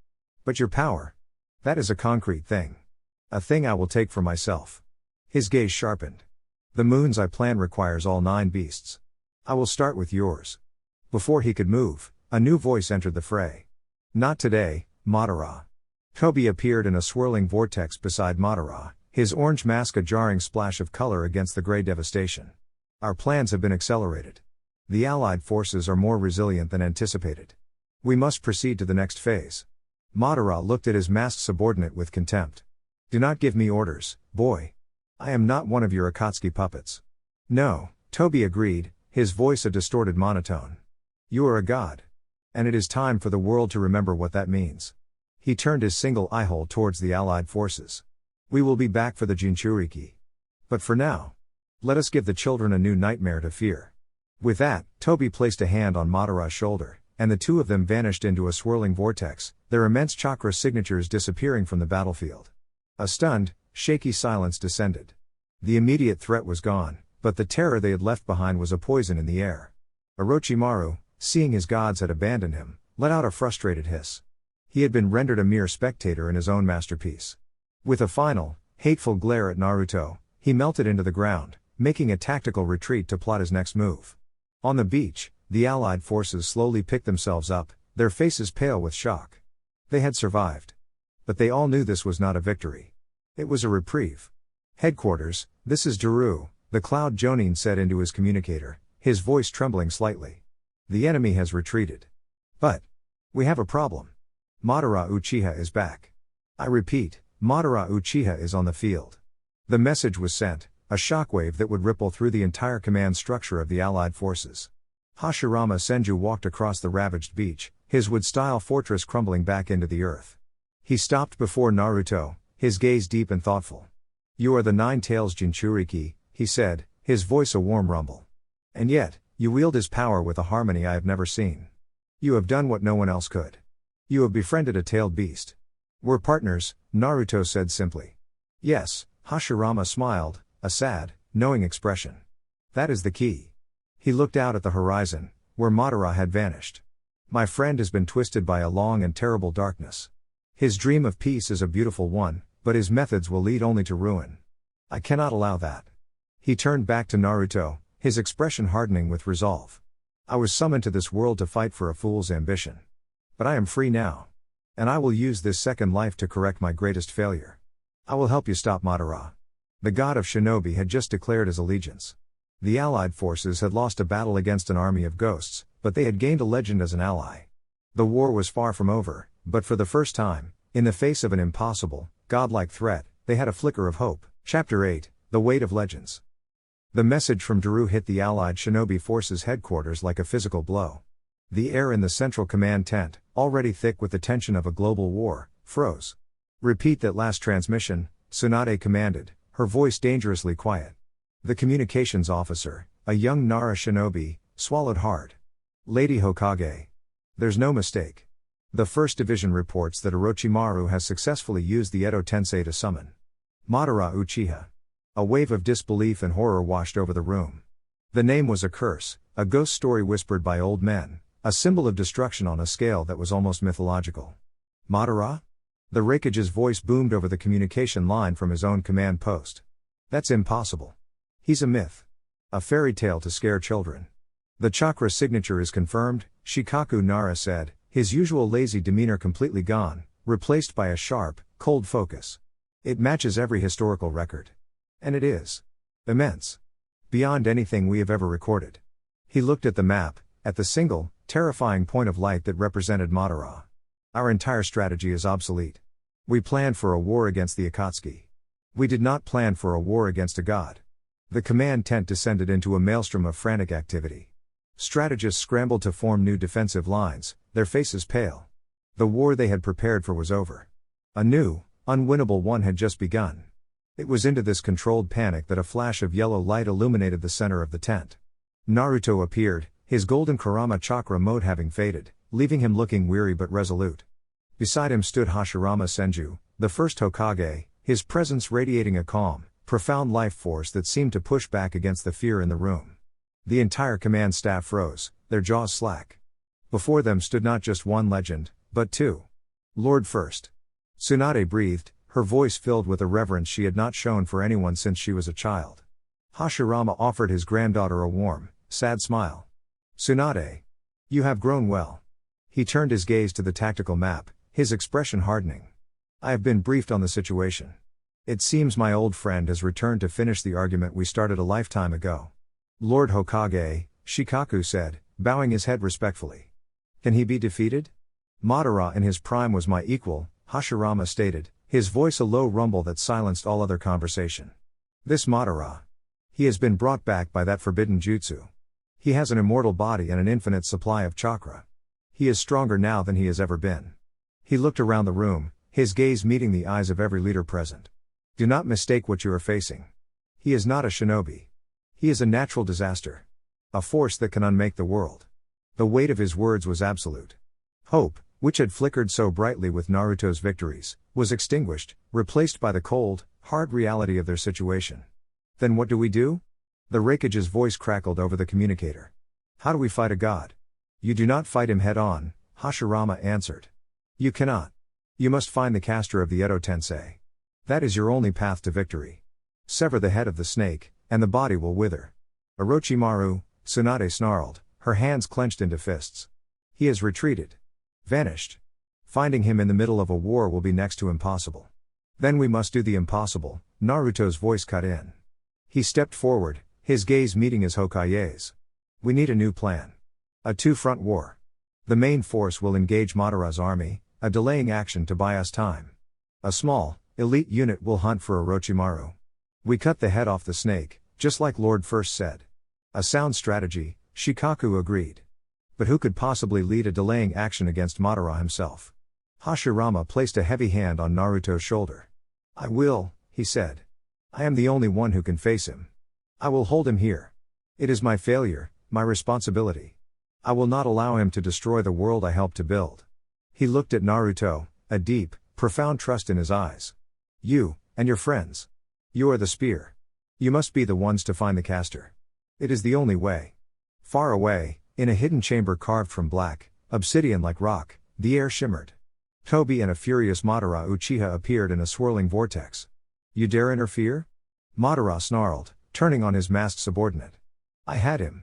But your power. That is a concrete thing. A thing I will take for myself. His gaze sharpened. The moons I plan requires all 9 beasts. I will start with yours. Before he could move, a new voice entered the fray. Not today, Madara. Tobi appeared in a swirling vortex beside Madara, his orange mask a jarring splash of color against the gray devastation. Our plans have been accelerated. The Allied forces are more resilient than anticipated. We must proceed to the next phase. Madara looked at his masked subordinate with contempt. Do not give me orders, boy. I am not one of your Akatsuki puppets. No, Tobi agreed, his voice a distorted monotone. You are a god. And it is time for the world to remember what that means. He turned his single eye hole towards the Allied forces. We will be back for the Jinchuriki. But for now, let us give the children a new nightmare to fear. With that, Tobi placed a hand on Madara's shoulder, and the two of them vanished into a swirling vortex, their immense chakra signatures disappearing from the battlefield. A stunned, shaky silence descended. The immediate threat was gone, but the terror they had left behind was a poison in the air. Orochimaru, seeing his gods had abandoned him, let out a frustrated hiss. He had been rendered a mere spectator in his own masterpiece. With a final, hateful glare at Naruto, he melted into the ground, making a tactical retreat to plot his next move. On the beach, the Allied forces slowly picked themselves up, their faces pale with shock. They had survived. But they all knew this was not a victory. It was a reprieve. Headquarters, this is Daru, the Cloud Jonin said into his communicator, his voice trembling slightly. The enemy has retreated. But we have a problem. Madara Uchiha is back. I repeat, Madara Uchiha is on the field. The message was sent, a shockwave that would ripple through the entire command structure of the Allied forces. Hashirama Senju walked across the ravaged beach, his wood-style fortress crumbling back into the earth. He stopped before Naruto, his gaze deep and thoughtful. You are the Nine Tails Jinchuriki, he said, his voice a warm rumble. And yet, you wield his power with a harmony I have never seen. You have done what no one else could. You have befriended a tailed beast. We're partners, Naruto said simply. Yes, Hashirama smiled, a sad, knowing expression. That is the key. He looked out at the horizon, where Madara had vanished. My friend has been twisted by a long and terrible darkness. His dream of peace is a beautiful one, but his methods will lead only to ruin. I cannot allow that. He turned back to Naruto, his expression hardening with resolve. I was summoned to this world to fight for a fool's ambition. But I am free now. And I will use this second life to correct my greatest failure. I will help you stop Madara. The god of shinobi had just declared his allegiance. The Allied forces had lost a battle against an army of ghosts, but they had gained a legend as an ally. The war was far from over, but for the first time, in the face of an impossible, godlike threat, they had a flicker of hope. Chapter 8, The Weight of Legends. The message from Daru hit the Allied shinobi forces headquarters like a physical blow. The air in the central command tent, already thick with the tension of a global war, froze. Repeat that last transmission, Tsunade commanded, her voice dangerously quiet. The communications officer, a young Nara shinobi, swallowed hard. Lady Hokage. There's no mistake. The 1st Division reports that Orochimaru has successfully used the Edo Tensei to summon Madara Uchiha. A wave of disbelief and horror washed over the room. The name was a curse, a ghost story whispered by old men, a symbol of destruction on a scale that was almost mythological. Madara? The Raikage's voice boomed over the communication line from his own command post. That's impossible. He's a myth. A fairy tale to scare children. The chakra signature is confirmed, Shikaku Nara said, his usual lazy demeanor completely gone, replaced by a sharp, cold focus. It matches every historical record. And it is immense. Beyond anything we have ever recorded. He looked at the map, at the single, terrifying point of light that represented Madara. Our entire strategy is obsolete. We planned for a war against the Akatsuki. We did not plan for a war against a god. The command tent descended into a maelstrom of frantic activity. Strategists scrambled to form new defensive lines, their faces pale. The war they had prepared for was over. A new, Unwinnable one had just begun. It was into this controlled panic that a flash of yellow light illuminated the center of the tent. Naruto appeared, his golden Kurama chakra mode having faded, leaving him looking weary but resolute. Beside him stood Hashirama Senju, the first Hokage, his presence radiating a calm, profound life force that seemed to push back against the fear in the room. The entire command staff froze, their jaws slack. Before them stood not just one legend, but two. Lord First. Tsunade breathed, her voice filled with a reverence she had not shown for anyone since she was a child. Hashirama offered his granddaughter a warm, sad smile. Tsunade. You have grown well. He turned his gaze to the tactical map, his expression hardening. I have been briefed on the situation. It seems my old friend has returned to finish the argument we started a lifetime ago. Lord Hokage, Shikaku said, bowing his head respectfully. Can he be defeated? Madara in his prime was my equal, Hashirama stated, his voice a low rumble that silenced all other conversation. This Madara. He has been brought back by that forbidden jutsu. He has an immortal body and an infinite supply of chakra. He is stronger now than he has ever been. He looked around the room, his gaze meeting the eyes of every leader present. Do not mistake what you are facing. He is not a shinobi. He is a natural disaster. A force that can unmake the world. The weight of his words was absolute. Hope, which had flickered so brightly with Naruto's victories, was extinguished, replaced by the cold, hard reality of their situation. Then what do we do? The Raikage's voice crackled over the communicator. How do we fight a god? You do not fight him head on, Hashirama answered. You cannot. You must find the caster of the Edo Tensei. That is your only path to victory. Sever the head of the snake, and the body will wither. Orochimaru, Tsunade snarled, her hands clenched into fists. He has retreated. Vanished. Finding him in the middle of a war will be next to impossible. Then we must do the impossible, Naruto's voice cut in. He stepped forward, his gaze meeting his Hokage's. We need a new plan. A two-front war. The main force will engage Madara's army, a delaying action to buy us time. A small, elite unit will hunt for Orochimaru. We cut the head off the snake, just like Lord First said. A sound strategy, Shikaku agreed. But who could possibly lead a delaying action against Madara himself? Hashirama placed a heavy hand on Naruto's shoulder. I will, he said. I am the only one who can face him. I will hold him here. It is my failure, my responsibility. I will not allow him to destroy the world I helped to build. He looked at Naruto, a deep, profound trust in his eyes. You, and your friends. You are the spear. You must be the ones to find the caster. It is the only way. Far away, in a hidden chamber carved from black, obsidian-like rock, the air shimmered. Tobi and a furious Madara Uchiha appeared in a swirling vortex. You dare interfere? Madara snarled, turning on his masked subordinate. I had him.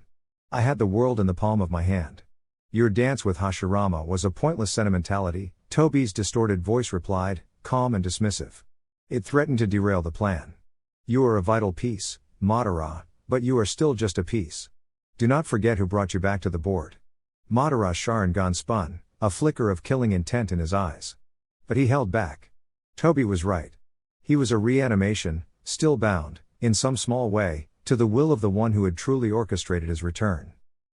I had the world in the palm of my hand. Your dance with Hashirama was a pointless sentimentality, Tobi's distorted voice replied, calm and dismissive. It threatened to derail the plan. You are a vital piece, Madara, but you are still just a piece. Do not forget who brought you back to the board. Madara's Sharingan spun, a flicker of killing intent in his eyes. But he held back. Tobi was right. He was a reanimation, still bound, in some small way, to the will of the one who had truly orchestrated his return.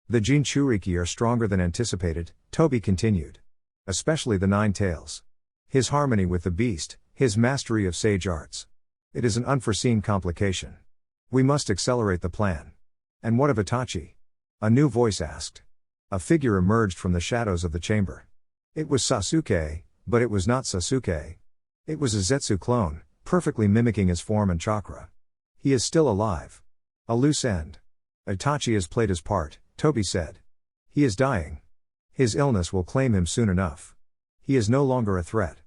The Jinchuriki are stronger than anticipated, Tobi continued. Especially the Nine Tails. His harmony with the beast, his mastery of sage arts. It is an unforeseen complication. We must accelerate the plan. And what of Itachi? A new voice asked. A figure emerged from the shadows of the chamber. It was Sasuke, but it was not Sasuke. It was a Zetsu clone, perfectly mimicking his form and chakra. He is still alive. A loose end. Itachi has played his part, Tobi said. He is dying. His illness will claim him soon enough. He is no longer a threat.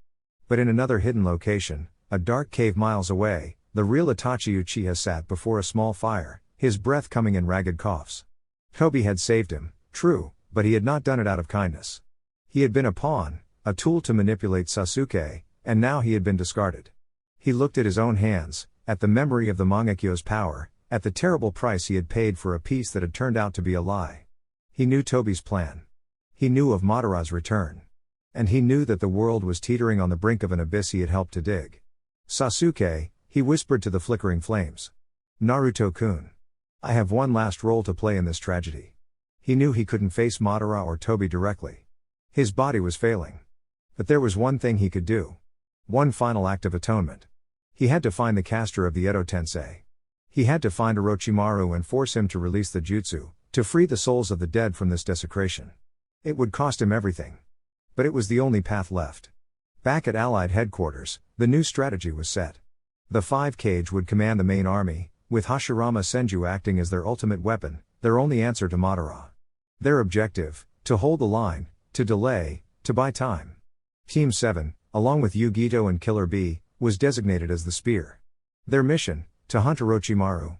But in another hidden location, a dark cave miles away, the real Itachi Uchiha sat before a small fire, his breath coming in ragged coughs. Tobi had saved him, true, but he had not done it out of kindness. He had been a pawn, a tool to manipulate Sasuke, and now he had been discarded. He looked at his own hands, at the memory of the Mangekyo's power, at the terrible price he had paid for a piece that had turned out to be a lie. He knew Tobi's plan. He knew of Madara's return. And he knew that the world was teetering on the brink of an abyss he had helped to dig. Sasuke, he whispered to the flickering flames. Naruto-kun. I have one last role to play in this tragedy. He knew he couldn't face Madara or Tobi directly. His body was failing. But there was one thing he could do. One final act of atonement. He had to find the caster of the Edo Tensei. He had to find Orochimaru and force him to release the jutsu, to free the souls of the dead from this desecration. It would cost him everything. But it was the only path left. Back at Allied headquarters, the new strategy was set. The Five Cage would command the main army, with Hashirama Senju acting as their ultimate weapon, their only answer to Madara. Their objective, to hold the line, to delay, to buy time. Team 7, along with Yugito and Killer Bee, was designated as the Spear. Their mission, to hunt Orochimaru.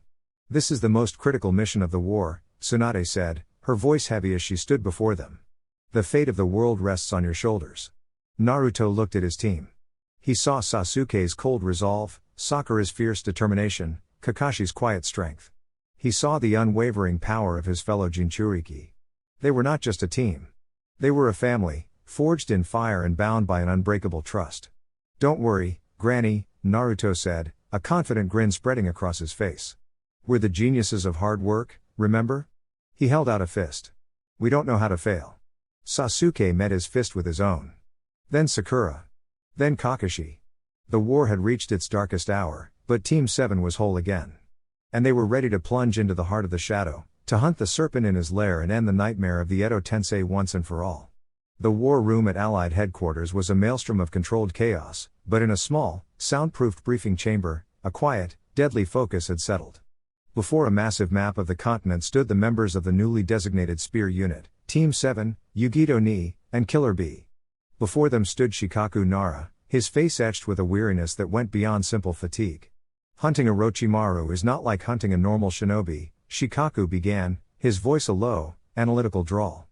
This is the most critical mission of the war, Tsunade said, her voice heavy as she stood before them. The fate of the world rests on your shoulders. Naruto looked at his team. He saw Sasuke's cold resolve, Sakura's fierce determination, Kakashi's quiet strength. He saw the unwavering power of his fellow Jinchuriki. They were not just a team. They were a family, forged in fire and bound by an unbreakable trust. Don't worry, Granny, Naruto said, a confident grin spreading across his face. We're the geniuses of hard work, remember? He held out a fist. We don't know how to fail. Sasuke met his fist with his own. Then Sakura. Then Kakashi. The war had reached its darkest hour, but Team 7 was whole again. And they were ready to plunge into the heart of the shadow, to hunt the serpent in his lair and end the nightmare of the Edo Tensei once and for all. The war room at Allied headquarters was a maelstrom of controlled chaos, but in a small, soundproofed briefing chamber, a quiet, deadly focus had settled. Before a massive map of the continent stood the members of the newly designated Spear Unit, Team 7, Yugito Ni, and Killer Bee. Before them stood Shikaku Nara, his face etched with a weariness that went beyond simple fatigue. Hunting Orochimaru is not like hunting a normal shinobi, Shikaku began, his voice a low, analytical drawl.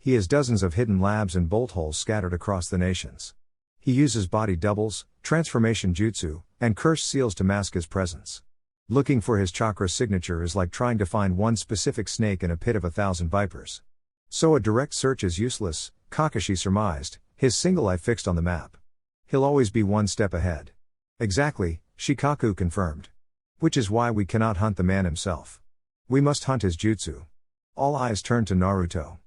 He has dozens of hidden labs and bolt holes scattered across the nations. He uses body doubles, transformation jutsu, and cursed seals to mask his presence. Looking for his chakra signature is like trying to find one specific snake in a pit of 1,000 vipers. So a direct search is useless, Kakashi surmised, his single eye fixed on the map. He'll always be one step ahead. Exactly, Shikaku confirmed. Which is why we cannot hunt the man himself. We must hunt his jutsu. All eyes turned to Naruto.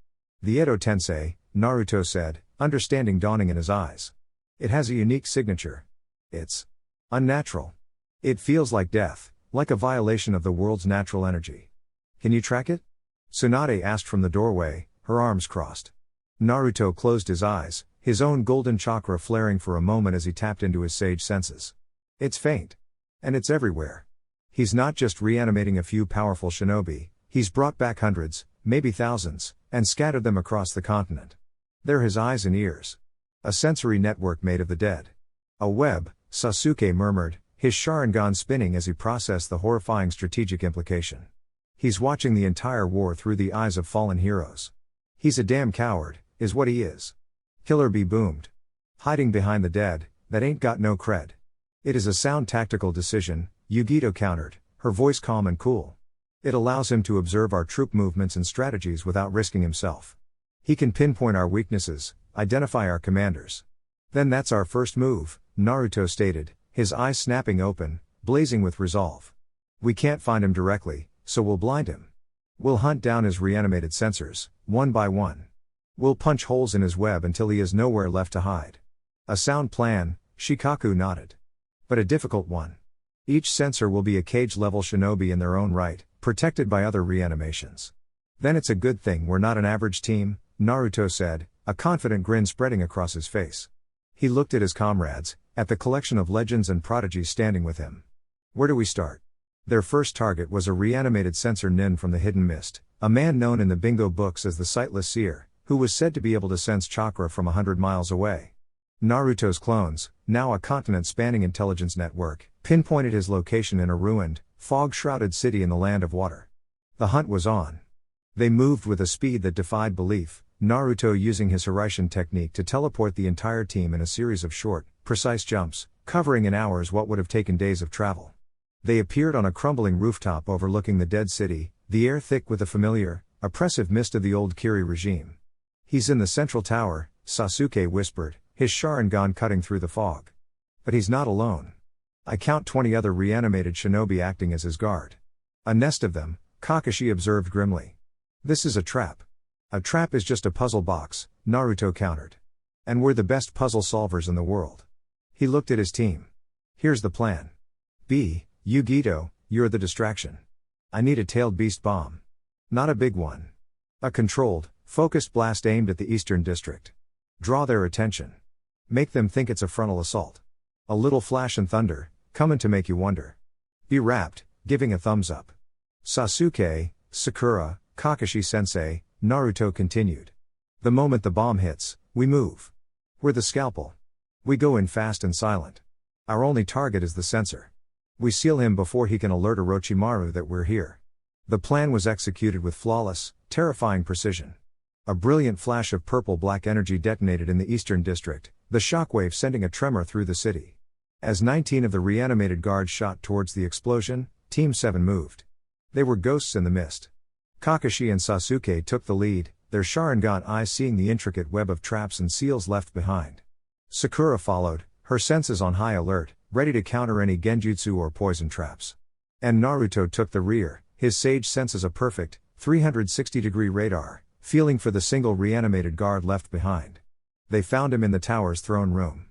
The Edo Tensei, Naruto said, understanding dawning in his eyes. It has a unique signature. It's unnatural. It feels like death, like a violation of the world's natural energy. Can you track it? Tsunade asked from the doorway, her arms crossed. Naruto closed his eyes, his own golden chakra flaring for a moment as he tapped into his sage senses. It's faint. And it's everywhere. He's not just reanimating a few powerful shinobi, he's brought back hundreds, maybe thousands, and scattered them across the continent. They're his eyes and ears. A sensory network made of the dead. A web, Sasuke murmured, his Sharingan spinning as he processed the horrifying strategic implication. He's watching the entire war through the eyes of fallen heroes. He's a damn coward, is what he is. Killer Bee boomed. Hiding behind the dead, that ain't got no cred. It is a sound tactical decision, Yugito countered, her voice calm and cool. It allows him to observe our troop movements and strategies without risking himself. He can pinpoint our weaknesses, identify our commanders. Then that's our first move, Naruto stated, his eyes snapping open, blazing with resolve. We can't find him directly, so we'll blind him. We'll hunt down his reanimated sensors, one by one. We'll punch holes in his web until he has nowhere left to hide. A sound plan, Shikaku nodded. But a difficult one. Each sensor will be a cage-level shinobi in their own right, protected by other reanimations. Then it's a good thing we're not an average team, Naruto said, a confident grin spreading across his face. He looked at his comrades, at the collection of legends and prodigies standing with him. Where do we start? Their first target was a reanimated sensor nin from the Hidden Mist, a man known in the bingo books as the Sightless Seer, who was said to be able to sense chakra from 100 miles away. Naruto's clones, now a continent-spanning intelligence network, pinpointed his location in a ruined, fog-shrouded city in the land of water. The hunt was on. They moved with a speed that defied belief, Naruto using his Hiraishin technique to teleport the entire team in a series of short, precise jumps, covering in hours what would have taken days of travel. They appeared on a crumbling rooftop overlooking the dead city, the air thick with the familiar, oppressive mist of the old Kiri regime. He's in the central tower, Sasuke whispered, his Sharingan cutting through the fog. But he's not alone. I count 20 other reanimated shinobi acting as his guard. A nest of them, Kakashi observed grimly. This is a trap. A trap is just a puzzle box, Naruto countered. And we're the best puzzle solvers in the world. He looked at his team. Here's the plan. B, Yugito, you're the distraction. I need a tailed beast bomb. Not a big one. A controlled, focused blast aimed at the Eastern District. Draw their attention. Make them think it's a frontal assault. A little flash and thunder, coming to make you wonder. Be wrapped, giving a thumbs up. Sasuke, Sakura, Kakashi-sensei, Naruto continued. The moment the bomb hits, we move. We're the scalpel. We go in fast and silent. Our only target is the sensor. We seal him before he can alert Orochimaru that we're here. The plan was executed with flawless, terrifying precision. A brilliant flash of purple-black energy detonated in the Eastern District, the shockwave sending a tremor through the city. As 19 of the reanimated guards shot towards the explosion, Team 7 moved. They were ghosts in the mist. Kakashi and Sasuke took the lead, their Sharingan eyes seeing the intricate web of traps and seals left behind. Sakura followed, her senses on high alert, ready to counter any genjutsu or poison traps. And Naruto took the rear, his sage senses a perfect, 360-degree radar, feeling for the single reanimated guard left behind. They found him in the tower's throne room.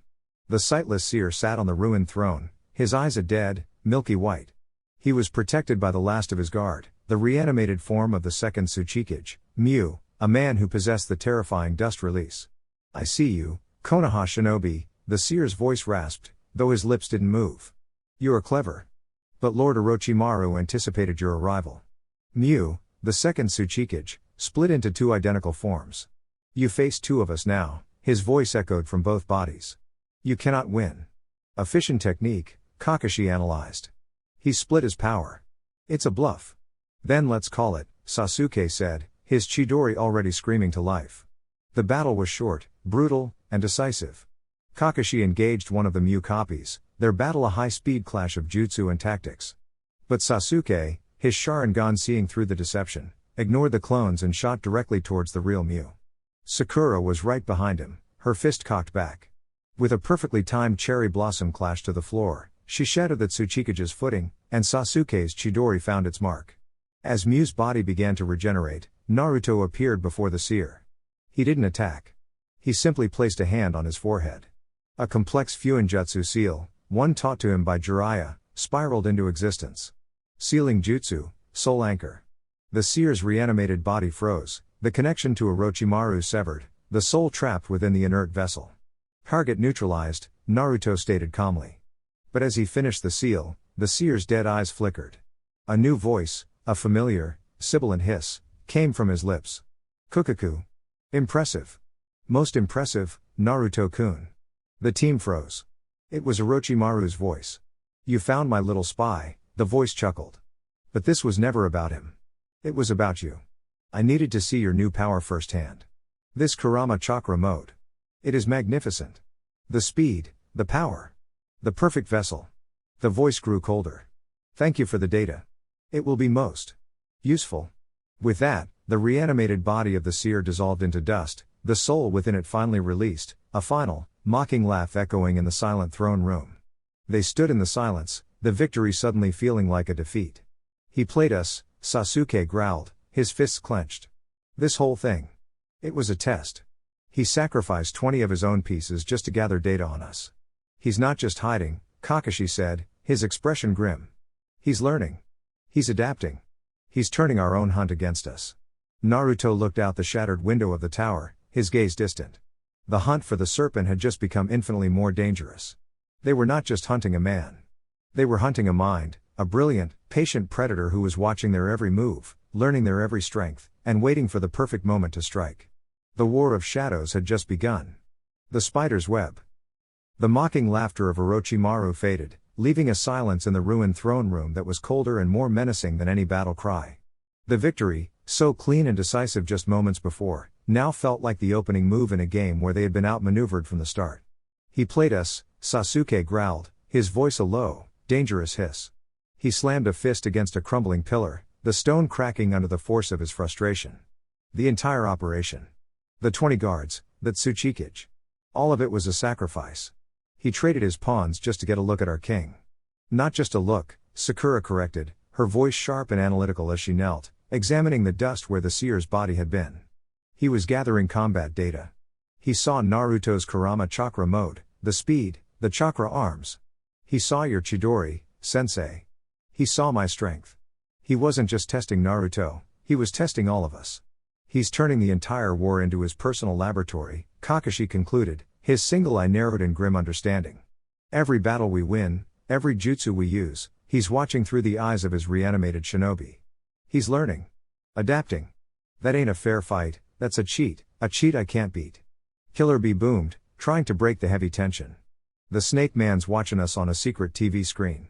The sightless seer sat on the ruined throne, his eyes a dead, milky white. He was protected by the last of his guard, the reanimated form of the second Tsuchikage, Mew, a man who possessed the terrifying dust release. I see you, Konoha shinobi, the seer's voice rasped, though his lips didn't move. You are clever. But Lord Orochimaru anticipated your arrival. Mew, the second Tsuchikage, split into two identical forms. You face two of us now, his voice echoed from both bodies. You cannot win. A fission technique, Kakashi analyzed. He split his power. It's a bluff. Then let's call it, Sasuke said, his Chidori already screaming to life. The battle was short, brutal, and decisive. Kakashi engaged one of the Mew copies, their battle a high-speed clash of jutsu and tactics. But Sasuke, his Sharingan seeing through the deception, ignored the clones and shot directly towards the real Mew. Sakura was right behind him, her fist cocked back. With a perfectly timed cherry blossom clash to the floor, she shattered the Tsuchikage's footing, and Sasuke's Chidori found its mark. As Mew's body began to regenerate, Naruto appeared before the seer. He didn't attack. He simply placed a hand on his forehead. A complex Fuinjutsu seal, one taught to him by Jiraiya, spiraled into existence. Sealing jutsu, soul anchor. The seer's reanimated body froze, the connection to Orochimaru severed, the soul trapped within the inert vessel. Target neutralized, Naruto stated calmly. But as he finished the seal, the seer's dead eyes flickered. A new voice, a familiar, sibilant hiss, came from his lips. Kukaku. Impressive. Most impressive, Naruto-kun. The team froze. It was Orochimaru's voice. You found my little spy, the voice chuckled. But this was never about him. It was about you. I needed to see your new power firsthand. This Kurama chakra mode. It is magnificent. The speed, the power. The perfect vessel. The voice grew colder. Thank you for the data. It will be most useful. With that, the reanimated body of the seer dissolved into dust, the soul within it finally released, a final, mocking laugh echoing in the silent throne room. They stood in the silence, the victory suddenly feeling like a defeat. He played us, Sasuke growled, his fists clenched. This whole thing. It was a test. He sacrificed 20 of his own pieces just to gather data on us. He's not just hiding, Kakashi said, his expression grim. He's learning. He's adapting. He's turning our own hunt against us. Naruto looked out the shattered window of the tower, his gaze distant. The hunt for the serpent had just become infinitely more dangerous. They were not just hunting a man. They were hunting a mind, a brilliant, patient predator who was watching their every move, learning their every strength, and waiting for the perfect moment to strike. The war of shadows had just begun. The spider's web. The mocking laughter of Orochimaru faded, leaving a silence in the ruined throne room that was colder and more menacing than any battle cry. The victory, so clean and decisive just moments before, now felt like the opening move in a game where they had been outmaneuvered from the start. He played us, Sasuke growled, his voice a low, dangerous hiss. He slammed a fist against a crumbling pillar, the stone cracking under the force of his frustration. The entire operation. The 20 guards, the Tsuchikage. All of it was a sacrifice. He traded his pawns just to get a look at our king. Not just a look, Sakura corrected, her voice sharp and analytical as she knelt, examining the dust where the seer's body had been. He was gathering combat data. He saw Naruto's Kurama chakra mode, the speed, the chakra arms. He saw your Chidori, sensei. He saw my strength. He wasn't just testing Naruto, he was testing all of us. He's turning the entire war into his personal laboratory, Kakashi concluded, his single eye narrowed in grim understanding. Every battle we win, every jutsu we use, he's watching through the eyes of his reanimated shinobi. He's learning. Adapting. That ain't a fair fight, that's a cheat I can't beat. Killer Bee boomed, trying to break the heavy tension. The Snake Man's watching us on a secret TV screen.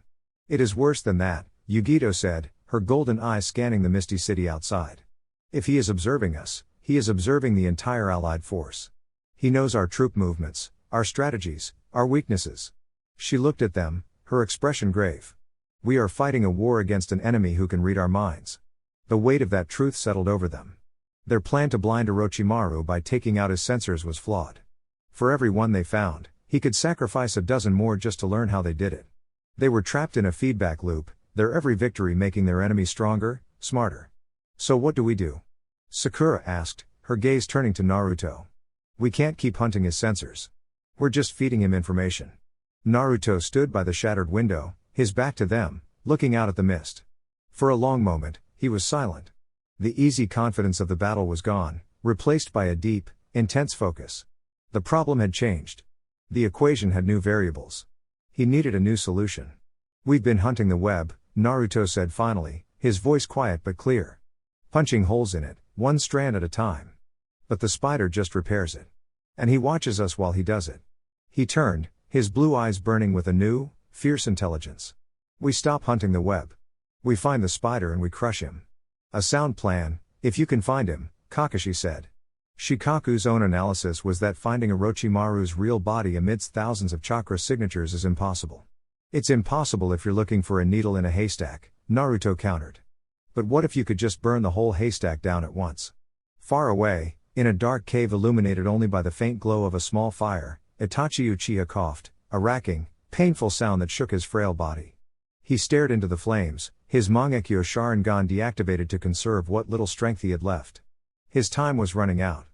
It is worse than that, Yugito said, her golden eyes scanning the misty city outside. If he is observing us, he is observing the entire allied force. He knows our troop movements, our strategies, our weaknesses. She looked at them, her expression grave. We are fighting a war against an enemy who can read our minds. The weight of that truth settled over them. Their plan to blind Orochimaru by taking out his sensors was flawed. For every one they found, he could sacrifice a dozen more just to learn how they did it. They were trapped in a feedback loop, their every victory making their enemy stronger, smarter. So what do we do? Sakura asked, her gaze turning to Naruto. We can't keep hunting his sensors. We're just feeding him information. Naruto stood by the shattered window, his back to them, looking out at the mist. For a long moment, he was silent. The easy confidence of the battle was gone, replaced by a deep, intense focus. The problem had changed. The equation had new variables. He needed a new solution. We've been hunting the web, Naruto said finally, his voice quiet but clear. Punching holes in it, one strand at a time. But the spider just repairs it. And he watches us while he does it. He turned, his blue eyes burning with a new, fierce intelligence. We stop hunting the web. We find the spider and we crush him. A sound plan, if you can find him, Kakashi said. Shikaku's own analysis was that finding Orochimaru's real body amidst thousands of chakra signatures is impossible. It's impossible if you're looking for a needle in a haystack, Naruto countered. But what if you could just burn the whole haystack down at once? Far away, in a dark cave illuminated only by the faint glow of a small fire, Itachi Uchiha coughed, a racking, painful sound that shook his frail body. He stared into the flames, his Mangekyo Sharingan deactivated to conserve what little strength he had left. His time was running out.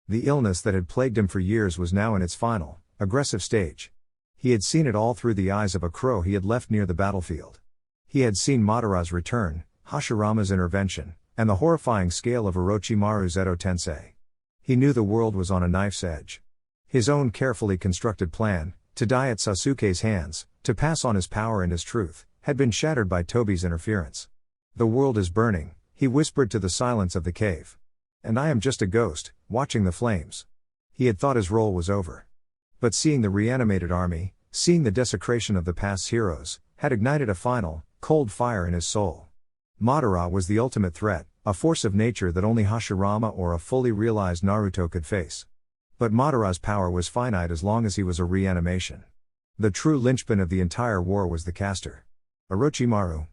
The illness that had plagued him for years was now in its final, aggressive stage. He had seen it all through the eyes of a crow he had left near the battlefield. He had seen Madara's return, Hashirama's intervention, and the horrifying scale of Orochimaru's Edo Tensei. He knew the world was on a knife's edge. His own carefully constructed plan, to die at Sasuke's hands, to pass on his power and his truth, had been shattered by Tobi's interference. The world is burning, he whispered to the silence of the cave. And I am just a ghost, watching the flames. He had thought his role was over. But seeing the reanimated army, seeing the desecration of the past's heroes, had ignited a final, cold fire in his soul. Madara was the ultimate threat, a force of nature that only Hashirama or a fully realized Naruto could face. But Madara's power was finite as long as he was a reanimation. The true linchpin of the entire war was the caster. Orochimaru.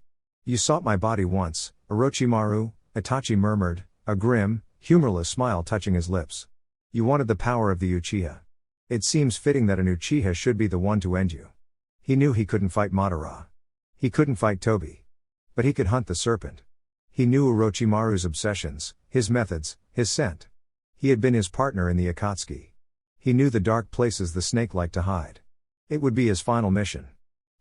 You sought my body once, Orochimaru, Itachi murmured, a grim, humorless smile touching his lips. You wanted the power of the Uchiha. It seems fitting that an Uchiha should be the one to end you. He knew he couldn't fight Madara. He couldn't fight Tobi. But he could hunt the serpent. He knew Orochimaru's obsessions, his methods, his scent. He had been his partner in the Akatsuki. He knew the dark places the snake liked to hide. It would be his final mission.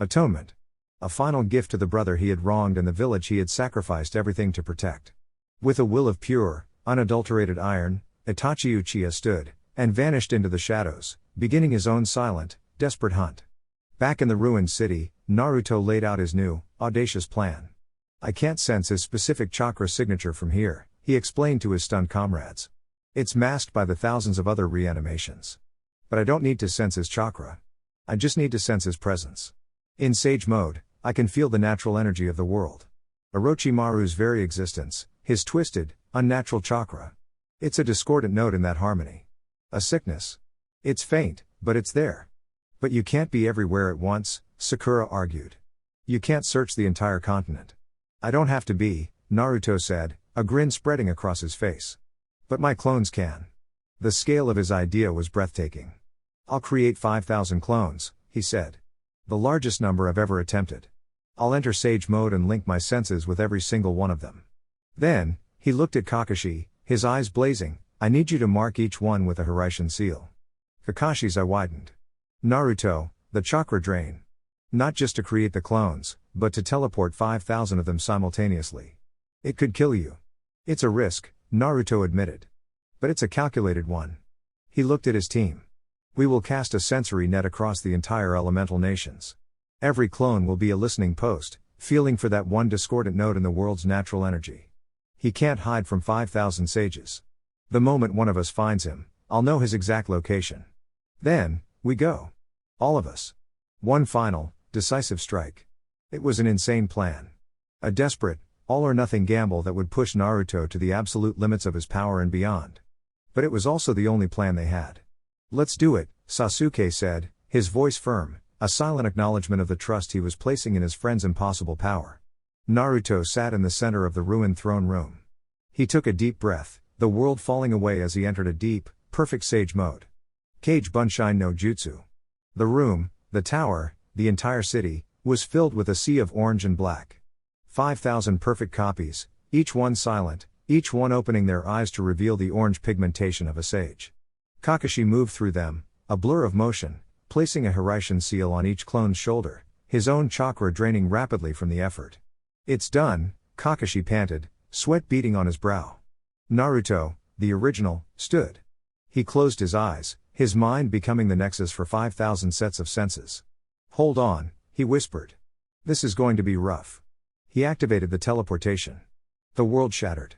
Atonement. A final gift to the brother he had wronged and the village he had sacrificed everything to protect. With a will of pure, unadulterated iron, Itachi Uchiha stood, and vanished into the shadows, beginning his own silent, desperate hunt. Back in the ruined city, Naruto laid out his new, audacious plan. I can't sense his specific chakra signature from here, he explained to his stunned comrades. It's masked by the thousands of other reanimations. But I don't need to sense his chakra. I just need to sense his presence. In sage mode, I can feel the natural energy of the world. Orochimaru's very existence, his twisted, unnatural chakra. It's a discordant note in that harmony. A sickness. It's faint, but it's there. But you can't be everywhere at once, Sakura argued. You can't search the entire continent. I don't have to be, Naruto said, a grin spreading across his face. But my clones can. The scale of his idea was breathtaking. I'll create 5,000 clones, he said. The largest number I've ever attempted. I'll enter sage mode and link my senses with every single one of them. Then, he looked at Kakashi, his eyes blazing. I need you to mark each one with a Hiraishin seal. Kakashi's eye widened. Naruto, The chakra drain. Not just to create the clones, but to teleport 5,000 of them simultaneously. It could kill you. It's a risk, Naruto admitted. But it's a calculated one. He looked at his team. We will cast a sensory net across the entire elemental nations. Every clone will be a listening post, feeling for that one discordant note in the world's natural energy. He can't hide from 5,000 sages. The moment one of us finds him, I'll know his exact location. Then, we go. All of us. One final, decisive strike. It was an insane plan. A desperate, all-or-nothing gamble that would push Naruto to the absolute limits of his power and beyond. But it was also the only plan they had. Let's do it, Sasuke said, his voice firm, a silent acknowledgement of the trust he was placing in his friend's impossible power. Naruto sat in the center of the ruined throne room. He took a deep breath, the world falling away as he entered a deep, perfect sage mode. Kage Bunshin no Jutsu. The room, the tower, the entire city, was filled with a sea of orange and black. 5,000 perfect copies, each one silent, each one opening their eyes to reveal the orange pigmentation of a sage. Kakashi moved through them, a blur of motion, placing a Hiraishin seal on each clone's shoulder, his own chakra draining rapidly from the effort. It's done, Kakashi panted, sweat beading on his brow. Naruto, the original, stood. He closed his eyes, his mind becoming the nexus for 5,000 sets of senses. Hold on, he whispered. This is going to be rough. He activated the teleportation. The world shattered.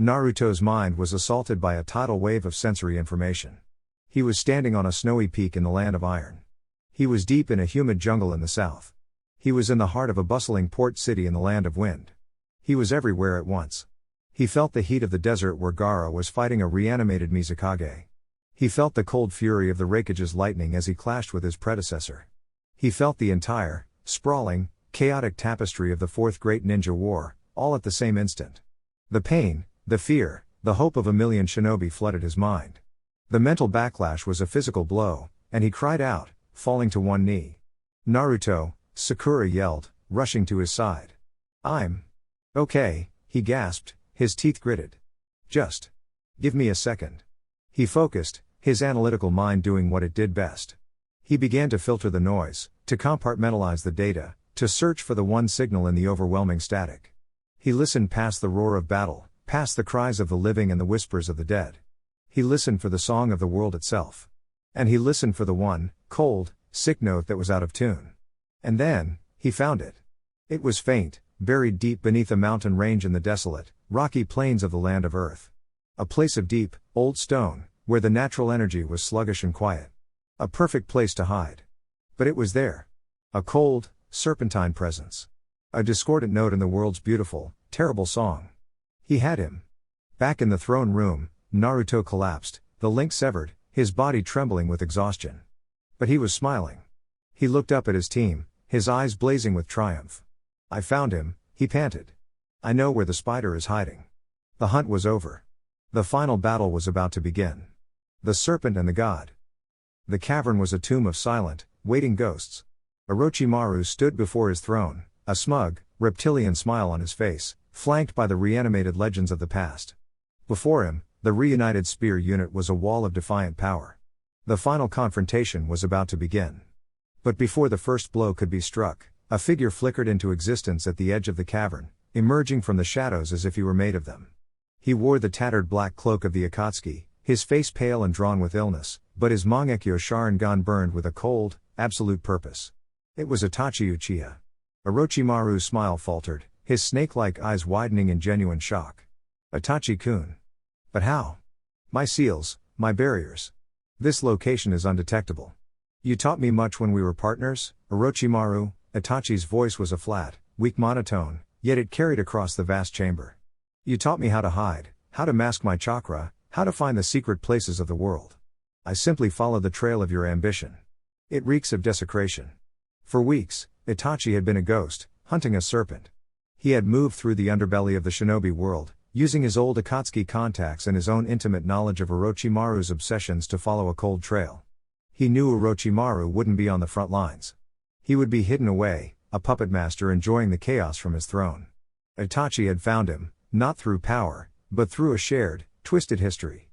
Naruto's mind was assaulted by a tidal wave of sensory information. He was standing on a snowy peak in the land of iron. He was deep in a humid jungle in the south. He was in the heart of a bustling port city in the land of wind. He was everywhere at once. He felt the heat of the desert where Gaara was fighting a reanimated Mizukage. He felt the cold fury of the Raikage's lightning as he clashed with his predecessor. He felt the entire, sprawling, chaotic tapestry of the Fourth Great Ninja War, all at the same instant. The pain, the fear, the hope of a million shinobi flooded his mind. The mental backlash was a physical blow, and he cried out, falling to one knee. Naruto, Sakura yelled, rushing to his side. I'm okay, he gasped, his teeth gritted. Just give me a second. He focused, his analytical mind doing what it did best. He began to filter the noise, to compartmentalize the data, to search for the one signal in the overwhelming static. He listened past the roar of battle, past the cries of the living and the whispers of the dead. He listened for the song of the world itself. And he listened for the one, cold, sick note that was out of tune. And then, he found it. It was faint, buried deep beneath a mountain range in the desolate, rocky plains of the land of earth. A place of deep, old stone, where the natural energy was sluggish and quiet. A perfect place to hide. But it was there. A cold, serpentine presence. A discordant note in the world's beautiful, terrible song. He had him. Back in the throne room, Naruto collapsed, the link severed, his body trembling with exhaustion. But he was smiling. He looked up at his team, his eyes blazing with triumph. I found him, he panted. I know where the spider is hiding. The hunt was over. The final battle was about to begin. The serpent and the god. The cavern was a tomb of silent, waiting ghosts. Orochimaru stood before his throne, a smug, reptilian smile on his face, flanked by the reanimated legends of the past. Before him, the reunited spear unit was a wall of defiant power. The final confrontation was about to begin. But before the first blow could be struck, a figure flickered into existence at the edge of the cavern, emerging from the shadows as if he were made of them. He wore the tattered black cloak of the Akatsuki, his face pale and drawn with illness, but his Mangekyo Sharingan burned with a cold, absolute purpose. It was Itachi Uchiha. Orochimaru's smile faltered, his snake-like eyes widening in genuine shock. Itachi-kun. But how? My seals, my barriers. This location is undetectable. You taught me much when we were partners, Orochimaru. Itachi's voice was a flat, weak monotone, yet it carried across the vast chamber. You taught me how to hide, how to mask my chakra, how to find the secret places of the world. I simply followed the trail of your ambition. It reeks of desecration. For weeks, Itachi had been a ghost, hunting a serpent. He had moved through the underbelly of the shinobi world, using his old Akatsuki contacts and his own intimate knowledge of Orochimaru's obsessions to follow a cold trail. He knew Orochimaru wouldn't be on the front lines. He would be hidden away, a puppet master enjoying the chaos from his throne. Itachi had found him, not through power, but through a shared, twisted history.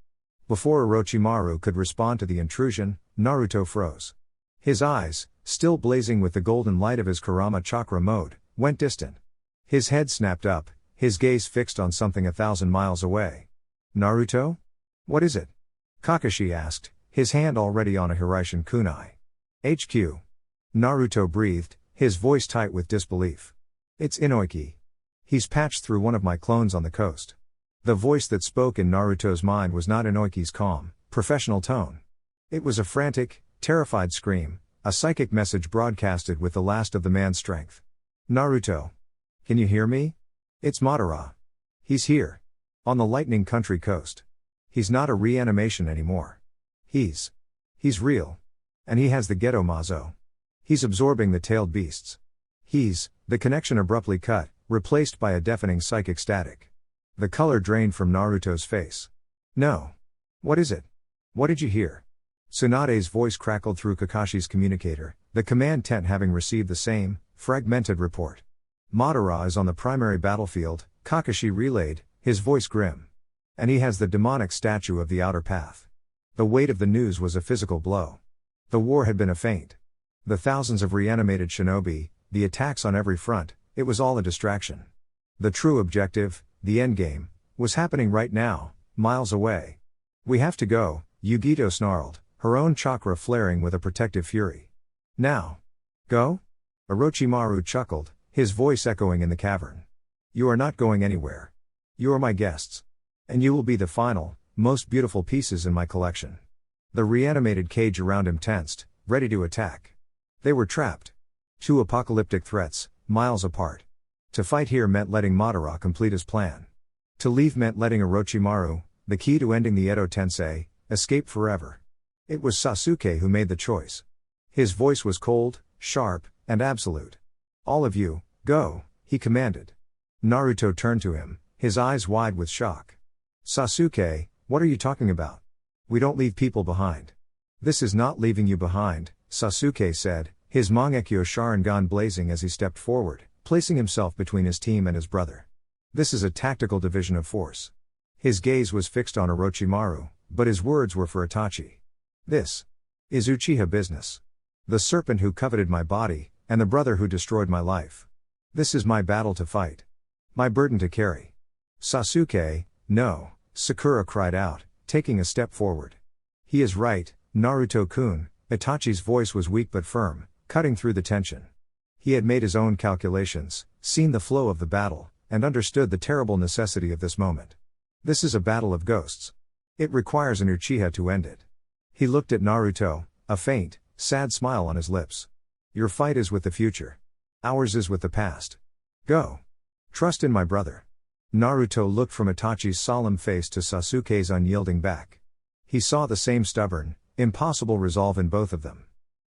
Before Orochimaru could respond to the intrusion, Naruto froze. His eyes, still blazing with the golden light of his Kurama chakra mode, went distant. His head snapped up, his gaze fixed on something 1,000 miles away. Naruto? What is it? Kakashi asked, his hand already on a Hiraishin kunai. HQ. Naruto breathed, his voice tight with disbelief. It's Inoiki. He's patched through one of my clones on the coast. The voice that spoke in Naruto's mind was not Inoiki's calm, professional tone. It was a frantic, terrified scream, a psychic message broadcasted with the last of the man's strength. Naruto. Can you hear me? It's Madara. He's here. On the lightning country coast. He's not a reanimation anymore. He's real. And he has the Geto Mazo. He's absorbing the tailed beasts. The connection abruptly cut, replaced by a deafening psychic static. The color drained from Naruto's face. No. What is it? What did you hear? Tsunade's voice crackled through Kakashi's communicator, the command tent having received the same, fragmented report. Madara is on the primary battlefield, Kakashi relayed, his voice grim. And he has the demonic statue of the outer path. The weight of the news was a physical blow. The war had been a feint. The thousands of reanimated shinobi, the attacks on every front, it was all a distraction. The true objective, the endgame, was happening right now, miles away. We have to go, Yugito snarled, her own chakra flaring with a protective fury. Now. Go? Orochimaru chuckled, his voice echoing in the cavern. You are not going anywhere. You are my guests. And you will be the final, most beautiful pieces in my collection. The reanimated cage around him tensed, ready to attack. They were trapped. Two apocalyptic threats, miles apart. To fight here meant letting Madara complete his plan. To leave meant letting Orochimaru, the key to ending the Edo Tensei, escape forever. It was Sasuke who made the choice. His voice was cold, sharp, and absolute. All of you, go, he commanded. Naruto turned to him, his eyes wide with shock. Sasuke, what are you talking about? We don't leave people behind. This is not leaving you behind, Sasuke said, his Mangekyo Sharingan blazing as he stepped forward, placing himself between his team and his brother. This is a tactical division of force. His gaze was fixed on Orochimaru, but his words were for Itachi. This is Uchiha business. The serpent who coveted my body, and the brother who destroyed my life. This is my battle to fight. My burden to carry. Sasuke, no, Sakura cried out, taking a step forward. He is right, Naruto-kun, Itachi's voice was weak but firm, cutting through the tension. He had made his own calculations, seen the flow of the battle, and understood the terrible necessity of this moment. This is a battle of ghosts. It requires an Uchiha to end it. He looked at Naruto, a faint, sad smile on his lips. Your fight is with the future. Ours is with the past. Go. Trust in my brother. Naruto looked from Itachi's solemn face to Sasuke's unyielding back. He saw the same stubborn, impossible resolve in both of them.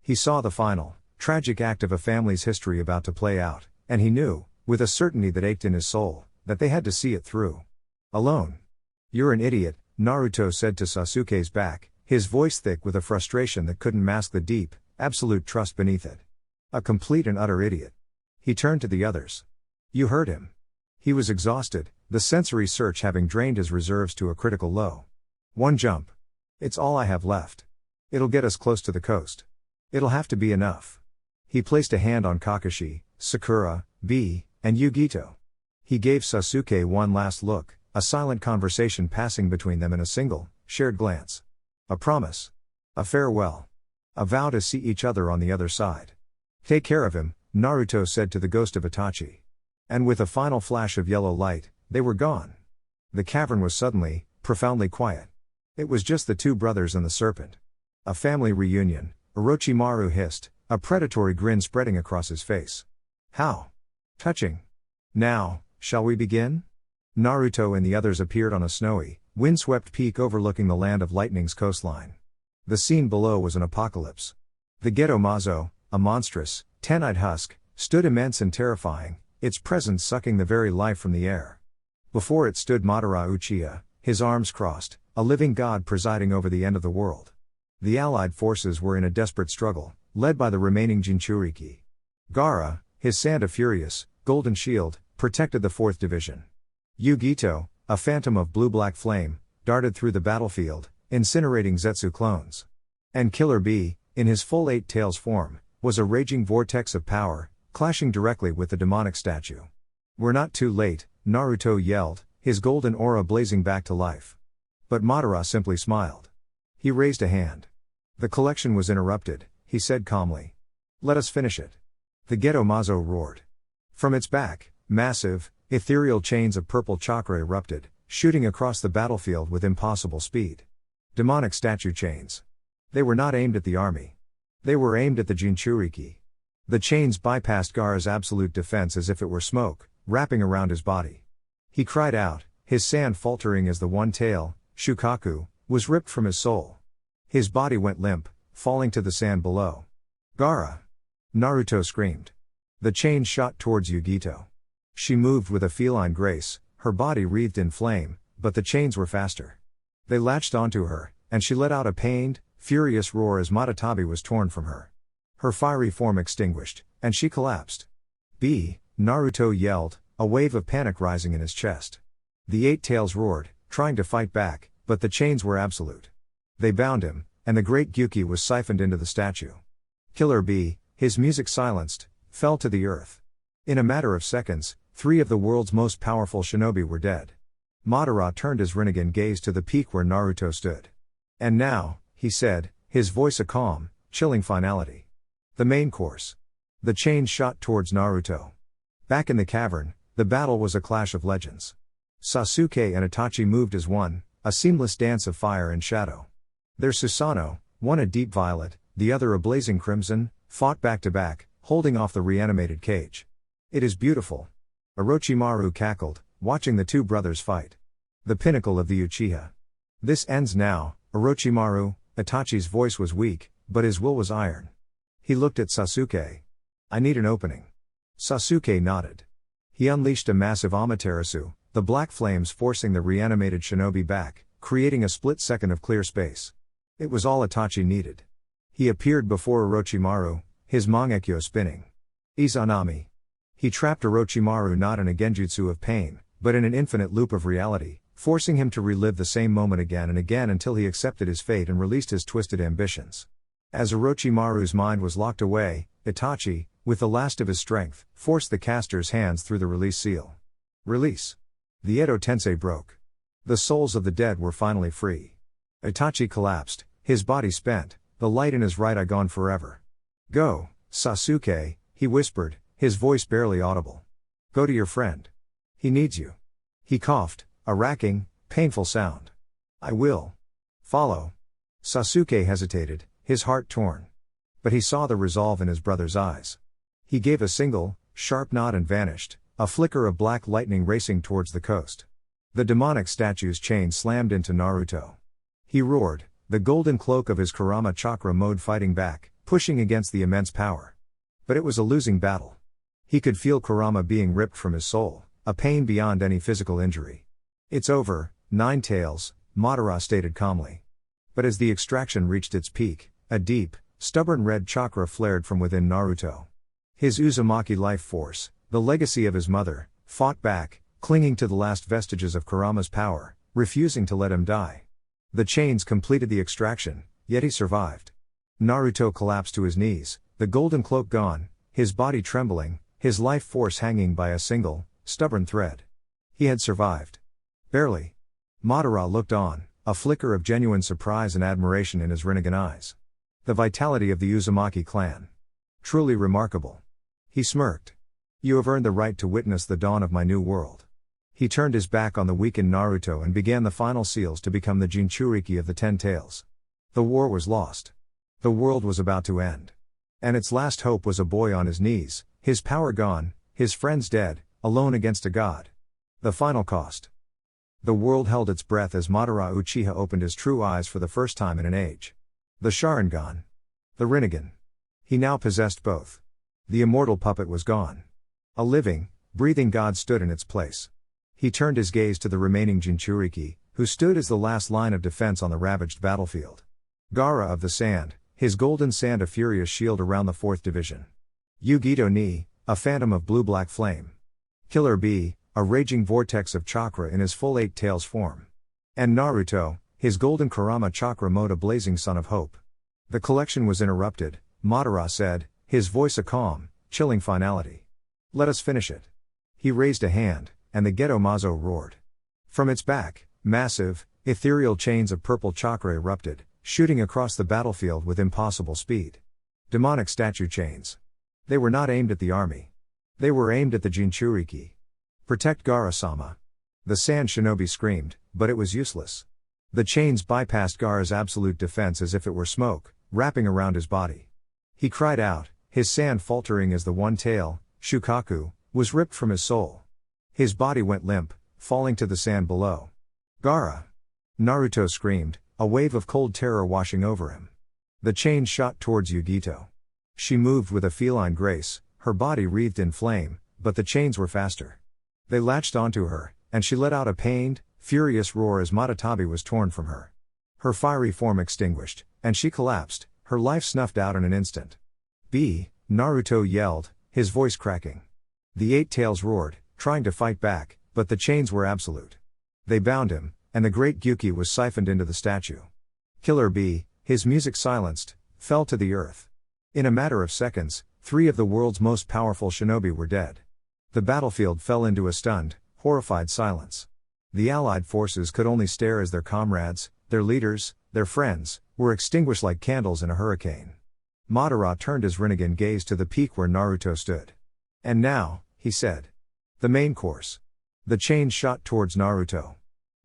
He saw the final, tragic act of a family's history about to play out, and he knew, with a certainty that ached in his soul, that they had to see it through. Alone. You're an idiot, Naruto said to Sasuke's back, his voice thick with a frustration that couldn't mask the deep, absolute trust beneath it. A complete and utter idiot. He turned to the others. You heard him. He was exhausted, the sensory search having drained his reserves to a critical low. One jump. It's all I have left. It'll get us close to the coast. It'll have to be enough. He placed a hand on Kakashi, Sakura, B, and Yugito. He gave Sasuke one last look, a silent conversation passing between them in a single, shared glance. A promise. A farewell. A vow to see each other on the other side. Take care of him, Naruto said to the ghost of Itachi. And with a final flash of yellow light, they were gone. The cavern was suddenly, profoundly quiet. It was just the two brothers and the serpent. A family reunion, Orochimaru hissed, a predatory grin spreading across his face. How touching. Now, shall we begin? Naruto and the others appeared on a snowy, windswept peak overlooking the land of lightning's coastline. The scene below was an apocalypse. The Geto Mazo, a monstrous, ten-eyed husk, stood immense and terrifying, its presence sucking the very life from the air. Before it stood Madara Uchiha, his arms crossed, a living god presiding over the end of the world. The allied forces were in a desperate struggle, led by the remaining Jinchuriki. Gaara, his Sanda Furious, golden shield, protected the 4th Division. Yugito, a phantom of blue-black flame, darted through the battlefield, incinerating Zetsu clones. And Killer Bee, in his full 8 tails form, was a raging vortex of power, clashing directly with the demonic statue. "We're not too late," Naruto yelled, his golden aura blazing back to life. But Madara simply smiled. He raised a hand. "The collection was interrupted," he said calmly. "Let us finish it." The Geto Mazo roared. From its back, massive, ethereal chains of purple chakra erupted, shooting across the battlefield with impossible speed. Demonic statue chains. They were not aimed at the army. They were aimed at the Jinchuriki. The chains bypassed Gaara's absolute defense as if it were smoke, wrapping around his body. He cried out, his sand faltering as the one tail, Shukaku, was ripped from his soul. His body went limp, falling to the sand below. "Gaara!" Naruto screamed. The chains shot towards Yugito. She moved with a feline grace, her body wreathed in flame, but the chains were faster. They latched onto her, and she let out a pained, furious roar as Matatabi was torn from her. Her fiery form extinguished, and she collapsed. Naruto yelled, a wave of panic rising in his chest. The eight tails roared, trying to fight back, but the chains were absolute. They bound him, and the great Gyuki was siphoned into the statue. Killer B, his music silenced, fell to the earth. In a matter of seconds, 3 of the world's most powerful shinobi were dead. Madara turned his Rinnegan gaze to the peak where Naruto stood. "And now," he said, his voice a calm, chilling finality. "The main course." The chains shot towards Naruto. Back in the cavern, the battle was a clash of legends. Sasuke and Itachi moved as one, a seamless dance of fire and shadow. Their Susanoo, one a deep violet, the other a blazing crimson, fought back to back, holding off the reanimated cage. "It is beautiful." Orochimaru cackled, watching the two brothers fight. "The pinnacle of the Uchiha." "This ends now, Orochimaru." Itachi's voice was weak, but his will was iron. He looked at Sasuke. "I need an opening." Sasuke nodded. He unleashed a massive Amaterasu, the black flames forcing the reanimated shinobi back, creating a split second of clear space. It was all Itachi needed. He appeared before Orochimaru, his Mangekyo spinning. Izanami. He trapped Orochimaru not in a genjutsu of pain, but in an infinite loop of reality, forcing him to relive the same moment again and again until he accepted his fate and released his twisted ambitions. As Orochimaru's mind was locked away, Itachi, with the last of his strength, forced the caster's hands through the release seal. Release. The Edo Tensei broke. The souls of the dead were finally free. Itachi collapsed, his body spent, the light in his right eye gone forever. "Go, Sasuke," he whispered, his voice barely audible. "Go to your friend. He needs you." He coughed, a racking, painful sound. "I will. Follow." Sasuke hesitated, his heart torn. But he saw the resolve in his brother's eyes. He gave a single, sharp nod and vanished, a flicker of black lightning racing towards the coast. The demonic statue's chain slammed into Naruto. He roared, the golden cloak of his Kurama chakra mode fighting back, pushing against the immense power. But it was a losing battle. He could feel Kurama being ripped from his soul, a pain beyond any physical injury. "It's over, Nine Tails," Madara stated calmly. But as the extraction reached its peak, a deep, stubborn red chakra flared from within Naruto. His Uzumaki life force, the legacy of his mother, fought back, clinging to the last vestiges of Kurama's power, refusing to let him die. The chains completed the extraction, yet he survived. Naruto collapsed to his knees, the golden cloak gone, his body trembling, his life force hanging by a single, stubborn thread. He had survived. Barely. Madara looked on, a flicker of genuine surprise and admiration in his Rinnegan eyes. The vitality of the Uzumaki clan. Truly remarkable. He smirked. "You have earned the right to witness the dawn of my new world." He turned his back on the weakened Naruto and began the final seals to become the Jinchuriki of the 10 Tails. The war was lost. The world was about to end. And its last hope was a boy on his knees, his power gone, his friends dead, alone against a god. The final cost. The world held its breath as Madara Uchiha opened his true eyes for the first time in an age. The Sharingan. The Rinnegan. He now possessed both. The immortal puppet was gone. A living, breathing god stood in its place. He turned his gaze to the remaining Jinchuriki, who stood as the last line of defense on the ravaged battlefield. Gaara of the Sand, his golden sand a furious shield around the 4th Division. Yugito Ni, a phantom of blue-black flame. Killer B, a raging vortex of chakra in his full 8 tails form. And Naruto, his golden Kurama chakra mode a blazing sun of hope. The collection was interrupted, Madara said, his voice a calm, chilling finality. "Let us finish it." He raised a hand, and the Geto Mazo roared. From its back, massive, ethereal chains of purple chakra erupted, shooting across the battlefield with impossible speed. Demonic statue chains. They were not aimed at the army. They were aimed at the Jinchuriki. "Protect Gaara-sama." The sand shinobi screamed, but it was useless. The chains bypassed Gaara's absolute defense as if it were smoke, wrapping around his body. He cried out, his sand faltering as the one tail, Shukaku, was ripped from his soul. His body went limp, falling to the sand below. "Gaara!" Naruto screamed, a wave of cold terror washing over him. The chains shot towards Yugito. She moved with a feline grace, her body wreathed in flame, but the chains were faster. They latched onto her, and she let out a pained, furious roar as Matatabi was torn from her. Her fiery form extinguished, and she collapsed, her life snuffed out in an instant. Naruto yelled, his voice cracking. The eight tails roared, trying to fight back, but the chains were absolute. They bound him, and the great Gyuki was siphoned into the statue. Killer B, his music silenced, fell to the earth. In a matter of seconds, 3 of the world's most powerful shinobi were dead. The battlefield fell into a stunned, horrified silence. The Allied forces could only stare as their comrades, their leaders, their friends, were extinguished like candles in a hurricane. Madara turned his Rinnegan gaze to the peak where Naruto stood. "And now," he said. "The main course." The chains shot towards Naruto.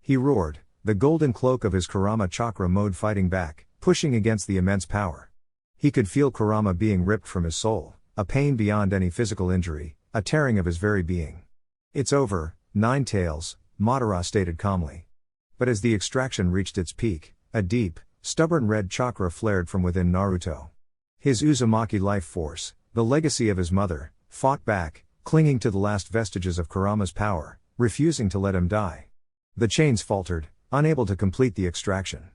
He roared, the golden cloak of his Kurama chakra mode fighting back, pushing against the immense power. He could feel Kurama being ripped from his soul, a pain beyond any physical injury, a tearing of his very being. "It's over, Nine Tails," Madara stated calmly. But as the extraction reached its peak, a deep, stubborn red chakra flared from within Naruto. His Uzumaki life force, the legacy of his mother, fought back, clinging to the last vestiges of Kurama's power, refusing to let him die. The chains faltered, unable to complete the extraction.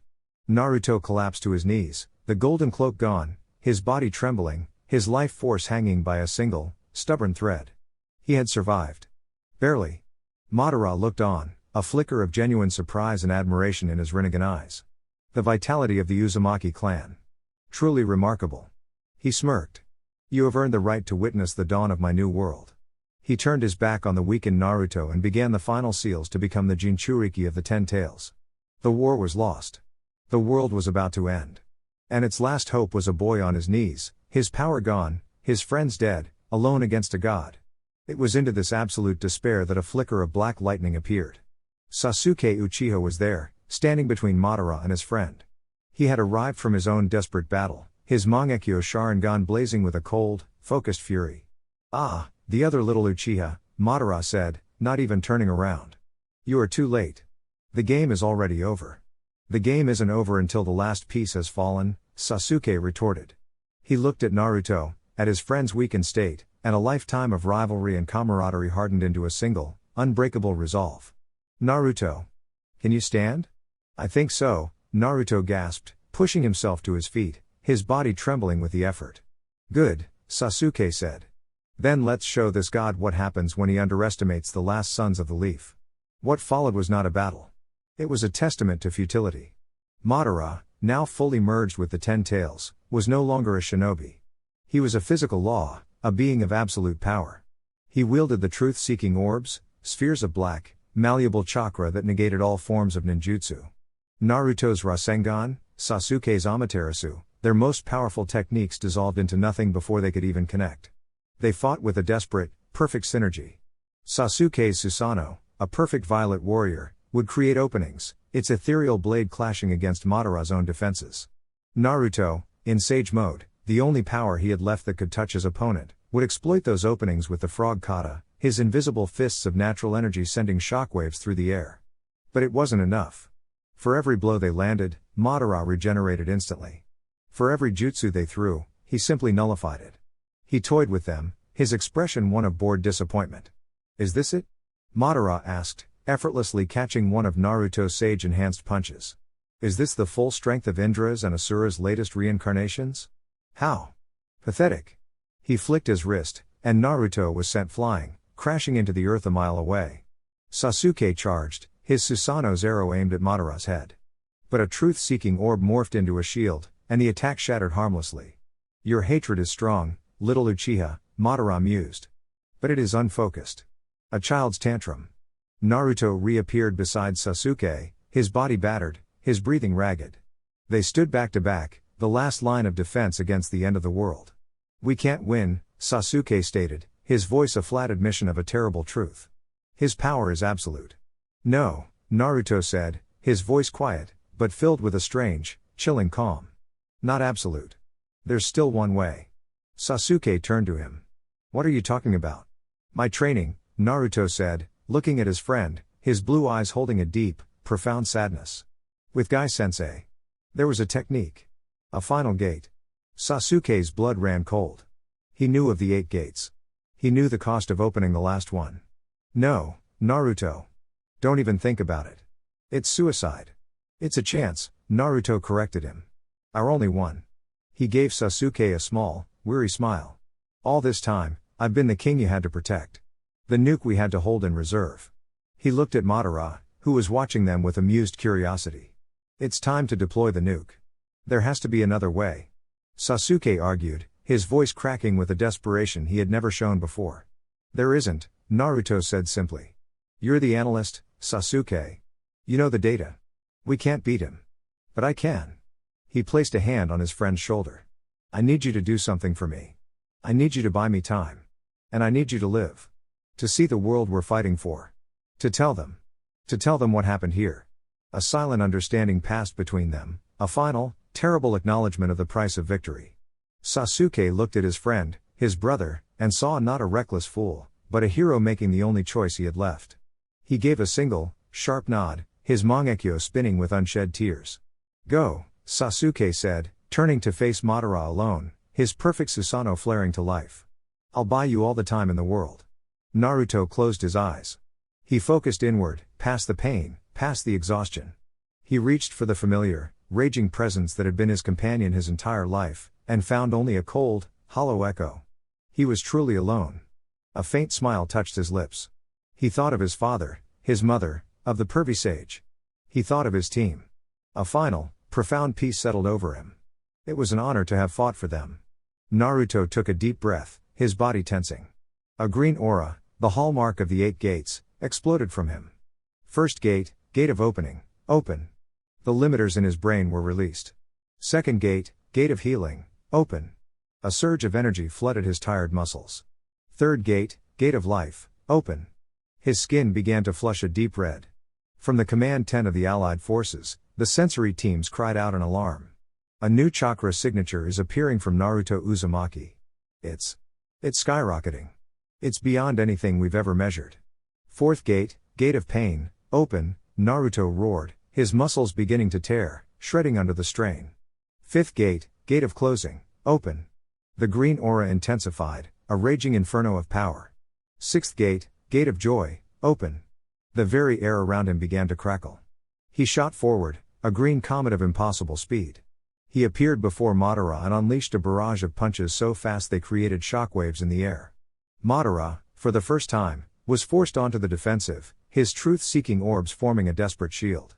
Naruto collapsed to his knees, the golden cloak gone, his body trembling, his life force hanging by a single, stubborn thread. He had survived. Barely. Madara looked on, a flicker of genuine surprise and admiration in his Rinnegan eyes. The vitality of the Uzumaki clan. Truly remarkable. He smirked. "You have earned the right to witness the dawn of my new world." He turned his back on the weakened Naruto and began the final seals to become the Jinchuriki of the 10 Tails. The war was lost. The world was about to end. And its last hope was a boy on his knees, his power gone, his friends dead, alone against a god. It was into this absolute despair that a flicker of black lightning appeared. Sasuke Uchiha was there, standing between Madara and his friend. He had arrived from his own desperate battle, his Mangekyo Sharingan blazing with a cold, focused fury. "Ah, the other little Uchiha," Madara said, not even turning around. "You are too late. The game is already over." "The game isn't over until the last piece has fallen," Sasuke retorted. He looked at Naruto, at his friend's weakened state, and a lifetime of rivalry and camaraderie hardened into a single, unbreakable resolve. "Naruto. Can you stand?" "I think so," Naruto gasped, pushing himself to his feet, his body trembling with the effort. "Good," Sasuke said. "Then let's show this god what happens when he underestimates the last sons of the leaf." What followed was not a battle. It was a testament to futility. Madara, now fully merged with the 10 Tails, was no longer a shinobi. He was a physical law, a being of absolute power. He wielded the truth-seeking orbs, spheres of black, malleable chakra that negated all forms of ninjutsu. Naruto's Rasengan, Sasuke's Amaterasu, their most powerful techniques dissolved into nothing before they could even connect. They fought with a desperate, perfect synergy. Sasuke's Susanoo, a perfect violet warrior, would create openings, its ethereal blade clashing against Madara's own defenses. Naruto, in sage mode, the only power he had left that could touch his opponent, would exploit those openings with the frog kata, his invisible fists of natural energy sending shockwaves through the air. But it wasn't enough. For every blow they landed, Madara regenerated instantly. For every jutsu they threw, he simply nullified it. He toyed with them, his expression one of bored disappointment. "Is this it?" Madara asked, effortlessly catching one of Naruto's sage-enhanced punches. "Is this the full strength of Indra's and Asura's latest reincarnations? How pathetic." He flicked his wrist, and Naruto was sent flying, crashing into the earth a mile away. Sasuke charged, his Susanoo's arrow aimed at Madara's head. But a truth-seeking orb morphed into a shield, and the attack shattered harmlessly. "Your hatred is strong," little Uchiha, Madara mused. But it is unfocused. A child's tantrum. Naruto reappeared beside Sasuke, his body battered, his breathing ragged. They stood back to back, the last line of defense against the end of the world. We can't win, Sasuke stated, his voice a flat admission of a terrible truth. His power is absolute. No, Naruto said, his voice quiet, but filled with a strange, chilling calm. Not absolute. There's still one way. Sasuke turned to him. What are you talking about? My training, Naruto said, looking at his friend, his blue eyes holding a deep, profound sadness. With Guy-sensei. There was a technique. A final gate. Sasuke's blood ran cold. He knew of the 8 gates. He knew the cost of opening the last one. No, Naruto. Don't even think about it. It's suicide. It's a chance, Naruto corrected him. Our only one. He gave Sasuke a small, weary smile. All this time, I've been the king you had to protect. The nuke we had to hold in reserve. He looked at Madara, who was watching them with amused curiosity. It's time to deploy the nuke. There has to be another way. Sasuke argued, his voice cracking with a desperation he had never shown before. There isn't, Naruto said simply. You're the analyst, Sasuke. You know the data. We can't beat him. But I can. He placed a hand on his friend's shoulder. I need you to do something for me. I need you to buy me time. And I need you to live. To see the world we're fighting for. To tell them. To tell them what happened here. A silent understanding passed between them, a final, terrible acknowledgement of the price of victory. Sasuke looked at his friend, his brother, and saw not a reckless fool, but a hero making the only choice he had left. He gave a single, sharp nod, his mangekyo spinning with unshed tears. Go, Sasuke said, turning to face Madara alone, his perfect Susanoo flaring to life. I'll buy you all the time in the world. Naruto closed his eyes. He focused inward, past the pain, past the exhaustion. He reached for the familiar, raging presence that had been his companion his entire life, and found only a cold, hollow echo. He was truly alone. A faint smile touched his lips. He thought of his father, his mother, of the pervy sage. He thought of his team. A final, profound peace settled over him. It was an honor to have fought for them. Naruto took a deep breath, his body tensing. A green aura, the hallmark of the 8 gates, exploded from him. First gate, gate of opening, open. The limiters in his brain were released. Second gate, gate of healing, open. A surge of energy flooded his tired muscles. Third gate, gate of life, open. His skin began to flush a deep red. From the command tent of the Allied forces, the sensory teams cried out in alarm. A new chakra signature is appearing from Naruto Uzumaki. It's skyrocketing. It's beyond anything we've ever measured. Fourth gate, gate of pain, open, Naruto roared, his muscles beginning to tear, shredding under the strain. Fifth gate, gate of closing, open. The green aura intensified, a raging inferno of power. Sixth gate, gate of joy, open. The very air around him began to crackle. He shot forward, a green comet of impossible speed. He appeared before Madara and unleashed a barrage of punches so fast they created shockwaves in the air. Madara, for the first time, was forced onto the defensive, his truth-seeking orbs forming a desperate shield.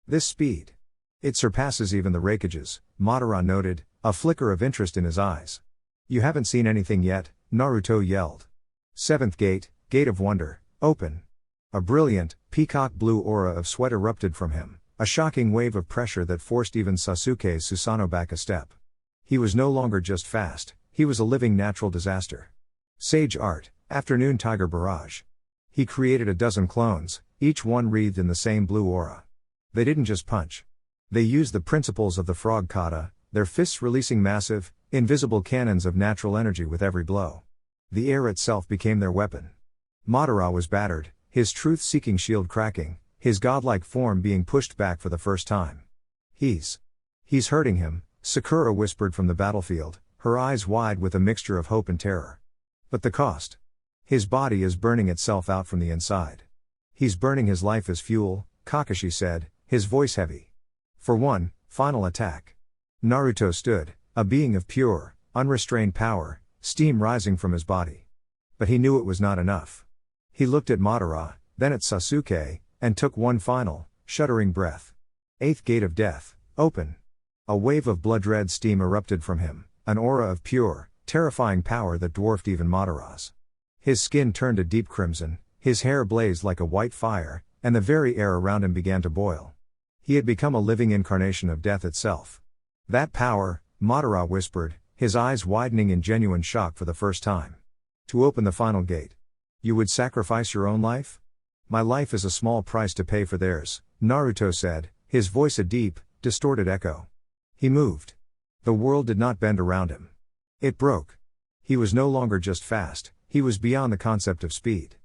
This speed. It surpasses even the Raikages, Madara noted, a flicker of interest in his eyes. You haven't seen anything yet, Naruto yelled. Seventh gate, gate of wonder, open. A brilliant, peacock blue aura of sweat erupted from him, a shocking wave of pressure that forced even Sasuke's Susanoo back a step. He was no longer just fast, he was a living natural disaster. Sage art, afternoon tiger barrage. He created a dozen clones, each one wreathed in the same blue aura. They didn't just punch. They used the principles of the frog kata, their fists releasing massive, invisible cannons of natural energy with every blow. The air itself became their weapon. Madara was battered, his truth-seeking shield cracking, his godlike form being pushed back for the first time. He's hurting him, Sakura whispered from the battlefield, her eyes wide with a mixture of hope and terror. But the cost? His body is burning itself out from the inside. He's burning his life as fuel, Kakashi said, his voice heavy. For one, final attack. Naruto stood, a being of pure, unrestrained power, steam rising from his body. But he knew it was not enough. He looked at Madara, then at Sasuke, and took one final, shuddering breath. Eighth gate of death, open. A wave of blood-red steam erupted from him, an aura of pure, terrifying power that dwarfed even Madara's. His skin turned a deep crimson, his hair blazed like a white fire, and the very air around him began to boil. He had become a living incarnation of death itself. That power, Madara whispered, his eyes widening in genuine shock for the first time. To open the final gate. You would sacrifice your own life? My life is a small price to pay for theirs, Naruto said, his voice a deep, distorted echo. He moved. The world did not bend around him. It broke. He was no longer just fast, he was beyond the concept of speed.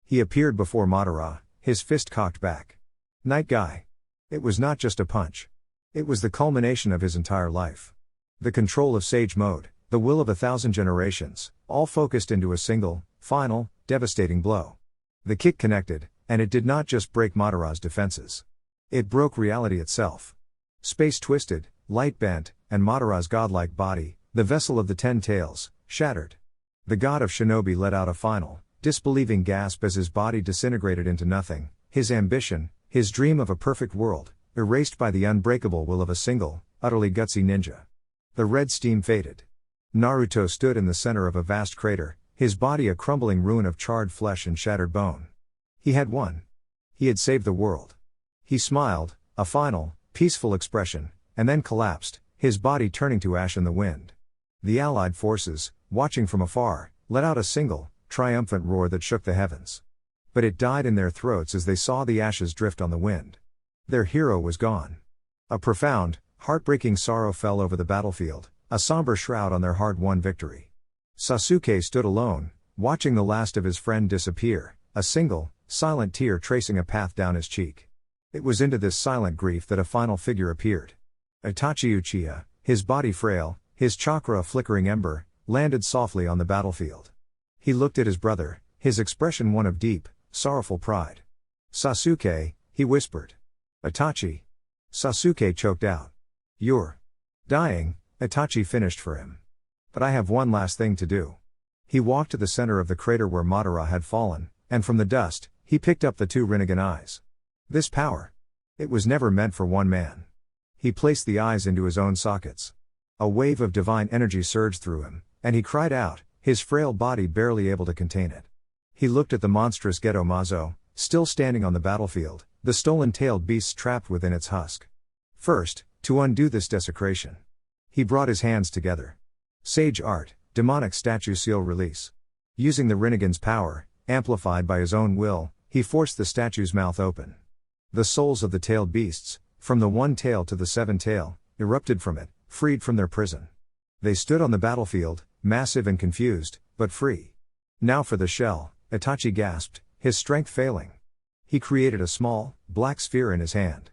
He appeared before Madara, his fist cocked back. Night guy. It was not just a punch. It was the culmination of his entire life. The control of Sage Mode, the will of 1,000 generations, all focused into a single, final, devastating blow. The kick connected, and it did not just break Madara's defenses. It broke reality itself. Space twisted, light bent, and Madara's godlike body, the vessel of the 10 tails, shattered. The god of shinobi let out a final, disbelieving gasp as his body disintegrated into nothing, his ambition, his dream of a perfect world, erased by the unbreakable will of a single, utterly gutsy ninja. The red steam faded. Naruto stood in the center of a vast crater, his body a crumbling ruin of charred flesh and shattered bone. He had won. He had saved the world. He smiled, a final, peaceful expression, and then collapsed, his body turning to ash in the wind. The Allied forces, watching from afar, let out a single, triumphant roar that shook the heavens. But it died in their throats as they saw the ashes drift on the wind. Their hero was gone. A profound, heartbreaking sorrow fell over the battlefield, a somber shroud on their hard-won victory. Sasuke stood alone, watching the last of his friend disappear, a single, silent tear tracing a path down his cheek. It was into this silent grief that a final figure appeared. Itachi Uchiha, his body frail, his chakra a flickering ember, landed softly on the battlefield. He looked at his brother, his expression one of deep, sorrowful pride. Sasuke, he whispered. Itachi. Sasuke choked out. You're dying, Itachi finished for him. But I have one last thing to do. He walked to the center of the crater where Madara had fallen, and from the dust, he picked up the 2 Rinnegan eyes. This power. It was never meant for one man. He placed the eyes into his own sockets. A wave of divine energy surged through him, and he cried out, his frail body barely able to contain it. He looked at the monstrous Geto Mazo, still standing on the battlefield, the stolen-tailed beasts trapped within its husk. First, to undo this desecration. He brought his hands together. Sage art, demonic statue seal release. Using the Rinnegan's power, amplified by his own will, he forced the statue's mouth open. The souls of the tailed beasts, from the 1 tail to the 7 tail, erupted from it, freed from their prison. They stood on the battlefield, massive and confused, but free. Now for the shell, Itachi gasped, his strength failing. He created a small, black sphere in his hand.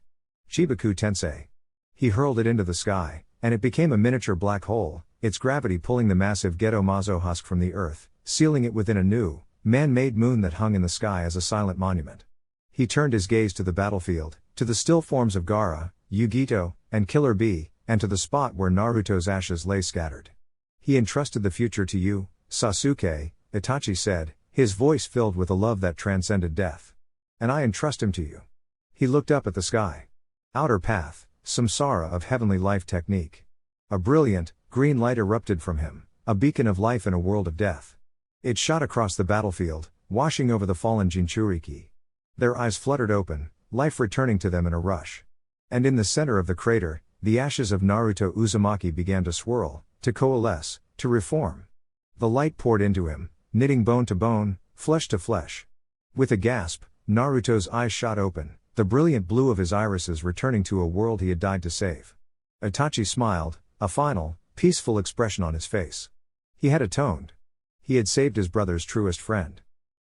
Chibaku Tensei. He hurled it into the sky, and it became a miniature black hole, its gravity pulling the massive Geto Mazo husk from the earth, sealing it within a new, man-made moon that hung in the sky as a silent monument. He turned his gaze to the battlefield, to the still forms of Gaara, Yugito, and Killer Bee, and to the spot where Naruto's ashes lay scattered. He entrusted the future to you, Sasuke, Itachi said, his voice filled with a love that transcended death. And I entrust him to you. He looked up at the sky. Outer path, samsara of heavenly life technique. A brilliant, green light erupted from him, a beacon of life in a world of death. It shot across the battlefield, washing over the fallen Jinchuriki. Their eyes fluttered open, life returning to them in a rush. And in the center of the crater, the ashes of Naruto Uzumaki began to swirl, to coalesce, to reform. The light poured into him, knitting bone to bone, flesh to flesh. With a gasp, Naruto's eyes shot open, the brilliant blue of his irises returning to a world he had died to save. Itachi smiled, a final, peaceful expression on his face. He had atoned. He had saved his brother's truest friend.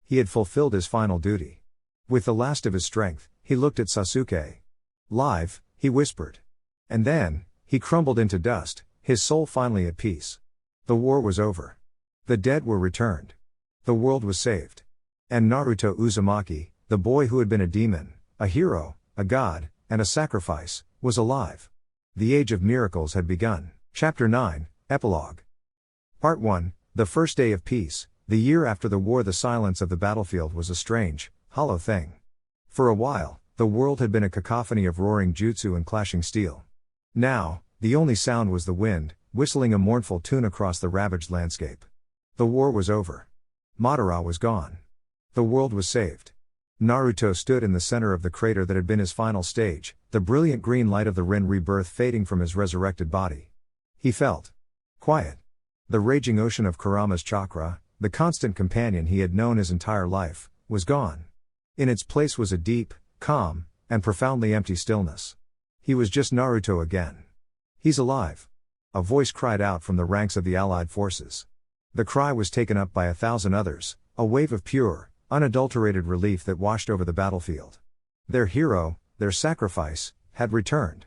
He had fulfilled his final duty. With the last of his strength, he looked at Sasuke. Live, he whispered. And then, he crumbled into dust, his soul finally at peace. The war was over. The dead were returned. The world was saved. And Naruto Uzumaki, the boy who had been a demon, a hero, a god, and a sacrifice, was alive. The age of miracles had begun. Chapter 9, Epilogue. Part 1, the first day of peace, the year after the war. The silence of the battlefield was a strange, hollow thing. For a while, the world had been a cacophony of roaring jutsu and clashing steel. Now, the only sound was the wind, whistling a mournful tune across the ravaged landscape. The war was over. Madara was gone. The world was saved. Naruto stood in the center of the crater that had been his final stage, the brilliant green light of the Rin rebirth fading from his resurrected body. He felt quiet. The raging ocean of Kurama's chakra, the constant companion he had known his entire life, was gone. In its place was a deep, calm, and profoundly empty stillness. He was just Naruto again. He's alive. A voice cried out from the ranks of the allied forces. The cry was taken up by 1,000 others, a wave of pure, unadulterated relief that washed over the battlefield. Their hero, their sacrifice, had returned.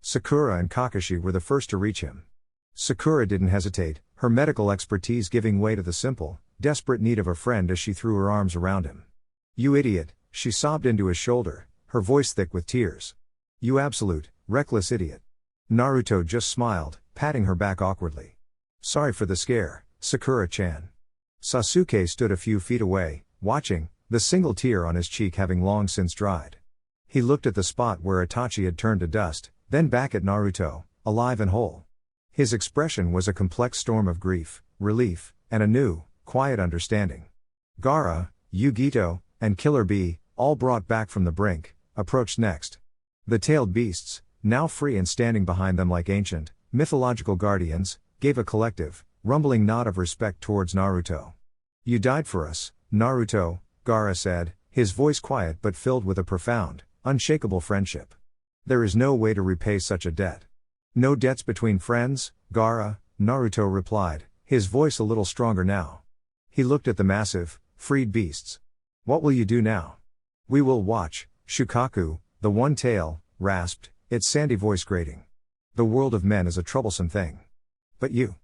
Sakura and Kakashi were the first to reach him. Sakura didn't hesitate, her medical expertise giving way to the simple, desperate need of a friend as she threw her arms around him. "You idiot," she sobbed into his shoulder, her voice thick with tears. "You absolute, reckless idiot." Naruto just smiled, patting her back awkwardly. "Sorry for the scare, Sakura-chan." Sasuke stood a few feet away, watching, the single tear on his cheek having long since dried. He looked at the spot where Itachi had turned to dust, then back at Naruto, alive and whole. His expression was a complex storm of grief, relief, and a new, quiet understanding. Gaara, Yugito, and Killer Bee, all brought back from the brink, approached next. The tailed beasts, now free and standing behind them like ancient, mythological guardians, gave a collective, rumbling nod of respect towards Naruto. "You died for us, Naruto," Gaara said, his voice quiet but filled with a profound, unshakable friendship. "There is no way to repay such a debt." "No debts between friends, Gaara," Naruto replied, his voice a little stronger now. He looked at the massive, freed beasts. "What will you do now?" "We will watch," Shukaku, the one-tail, rasped, its sandy voice grating. "The world of men is a troublesome thing. But you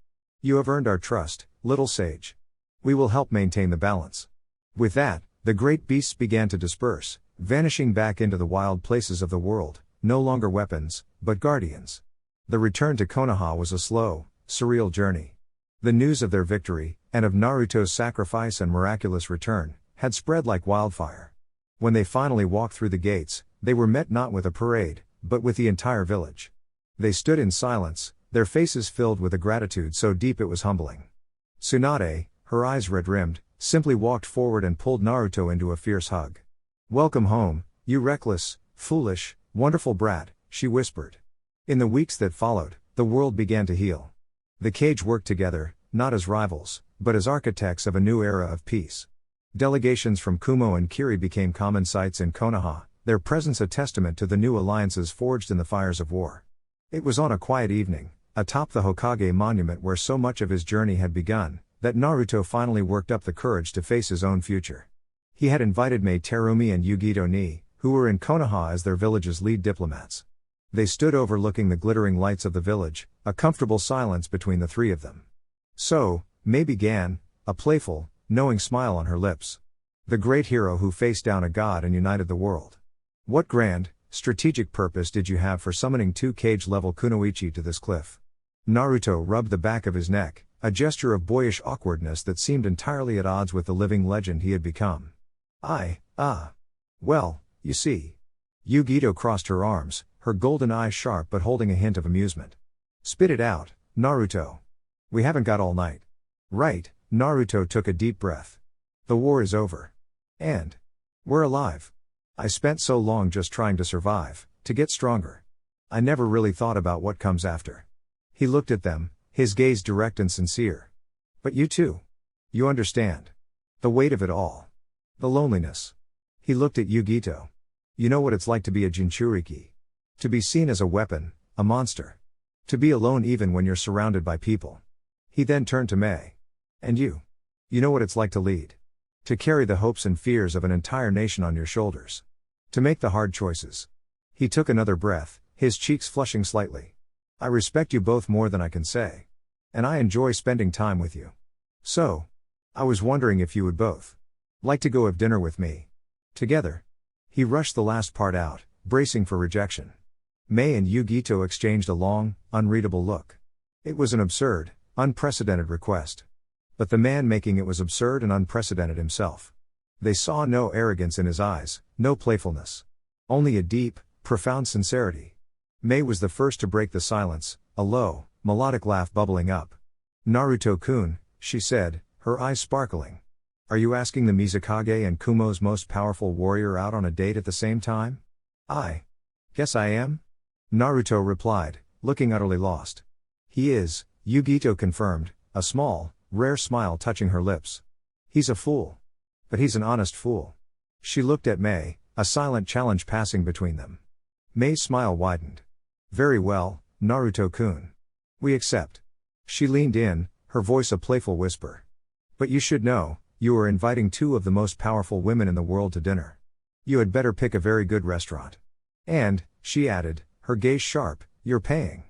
have earned our trust, little sage. We will help maintain the balance." With that, the great beasts began to disperse, vanishing back into the wild places of the world, no longer weapons, but guardians. The return to Konoha was a slow, surreal journey. The news of their victory, and of Naruto's sacrifice and miraculous return, had spread like wildfire. When they finally walked through the gates, they were met not with a parade, but with the entire village. They stood in silence, their faces filled with a gratitude so deep it was humbling. Tsunade, her eyes red-rimmed, simply walked forward and pulled Naruto into a fierce hug. "Welcome home, you reckless, foolish, wonderful brat," she whispered. In the weeks that followed, the world began to heal. The Cage worked together, not as rivals, but as architects of a new era of peace. Delegations from Kumo and Kiri became common sights in Konoha, their presence a testament to the new alliances forged in the fires of war. It was on a quiet evening, atop the Hokage monument where so much of his journey had begun, that Naruto finally worked up the courage to face his own future. He had invited Mei Terumi and Yugito Ni, who were in Konoha as their village's lead diplomats. They stood overlooking the glittering lights of the village, a comfortable silence between the three of them. "So," Mei began, a playful, knowing smile on her lips. "The great hero who faced down a god and united the world. What grand, strategic purpose did you have for summoning 2 cage-level kunoichi to this cliff?" Naruto rubbed the back of his neck, a gesture of boyish awkwardness that seemed entirely at odds with the living legend he had become. Well, you see." Yugito crossed her arms, her golden eyes sharp but holding a hint of amusement. "Spit it out, Naruto. We haven't got all night." "Right," Naruto took a deep breath. "The war is over. And we're alive. I spent so long just trying to survive, to get stronger. I never really thought about what comes after." He looked at them, his gaze direct and sincere. "But you too. You understand. The weight of it all. The loneliness." He looked at Yugito. "You know what it's like to be a Jinchuriki. To be seen as a weapon, a monster. To be alone even when you're surrounded by people." He then turned to Mei. "And you? You know what it's like to lead. To carry the hopes and fears of an entire nation on your shoulders. To make the hard choices." He took another breath, his cheeks flushing slightly. "I respect you both more than I can say. And I enjoy spending time with you. So, I was wondering if you would both like to go have dinner with me. Together." He rushed the last part out, bracing for rejection. Mei and Yugito exchanged a long, unreadable look. It was an absurd, unprecedented request. But the man making it was absurd and unprecedented himself. They saw no arrogance in his eyes, no playfulness. Only a deep, profound sincerity. Mei was the first to break the silence, a low, melodic laugh bubbling up. "Naruto-kun," she said, her eyes sparkling. "Are you asking the Mizukage and Kumo's most powerful warrior out on a date at the same time?" "I guess I am," Naruto replied, looking utterly lost. "He is," Yugito confirmed, a small, rare smile touching her lips. "He's a fool. But he's an honest fool." She looked at Mei, a silent challenge passing between them. Mei's smile widened. "Very well, Naruto-kun. We accept." She leaned in, her voice a playful whisper. "But you should know, you are inviting two of the most powerful women in the world to dinner. You had better pick a very good restaurant. And," she added, her gaze sharp, "you're paying."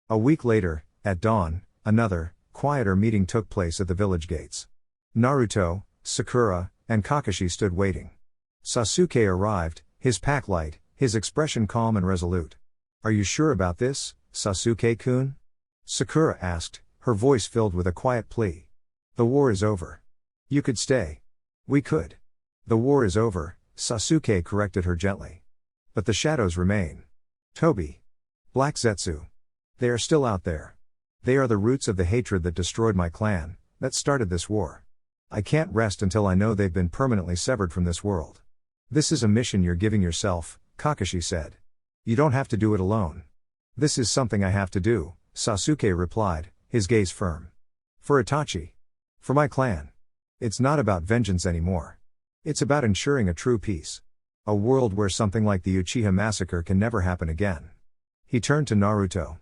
A week later, at dawn, another, quieter meeting took place at the village gates. Naruto, Sakura, and Kakashi stood waiting. Sasuke arrived, his pack light, his expression calm and resolute. "Are you sure about this, Sasuke-kun?" Sakura asked, her voice filled with a quiet plea. "The war is over. You could stay." "We could." "The war is over," Sasuke corrected her gently. "But the shadows remain. Tobi. Black Zetsu. They are still out there. They are the roots of the hatred that destroyed my clan, that started this war. I can't rest until I know they've been permanently severed from this world." "This is a mission you're giving yourself," Kakashi said. "You don't have to do it alone." "This is something I have to do," Sasuke replied, his gaze firm. "For Itachi. For my clan. It's not about vengeance anymore. It's about ensuring a true peace. A world where something like the Uchiha massacre can never happen again." He turned to Naruto.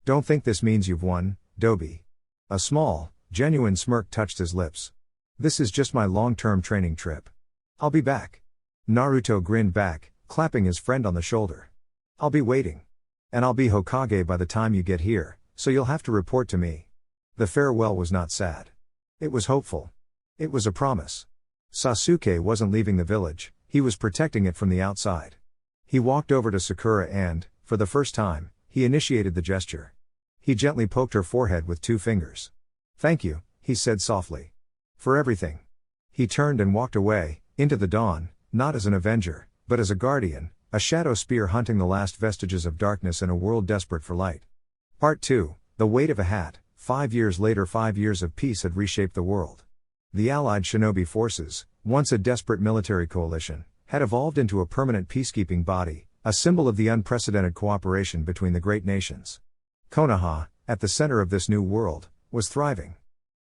"Don't think this means you've won, Dobi." A small, genuine smirk touched his lips. "This is just my long-term training trip. I'll be back." Naruto grinned back, clapping his friend on the shoulder. "I'll be waiting. And I'll be Hokage by the time you get here, so you'll have to report to me." The farewell was not sad. It was hopeful. It was a promise. Sasuke wasn't leaving the village, he was protecting it from the outside. He walked over to Sakura and, for the first time, he initiated the gesture. He gently poked her forehead with 2 fingers. "Thank you," he said softly. "For everything." He turned and walked away, into the dawn, not as an avenger, but as a guardian, a shadow spear hunting the last vestiges of darkness in a world desperate for light. Part 2, The Weight of a Hat. 5 years later, 5 years of peace had reshaped the world. The Allied shinobi forces, once a desperate military coalition, had evolved into a permanent peacekeeping body, a symbol of the unprecedented cooperation between the great nations. Konoha, at the center of this new world, was thriving.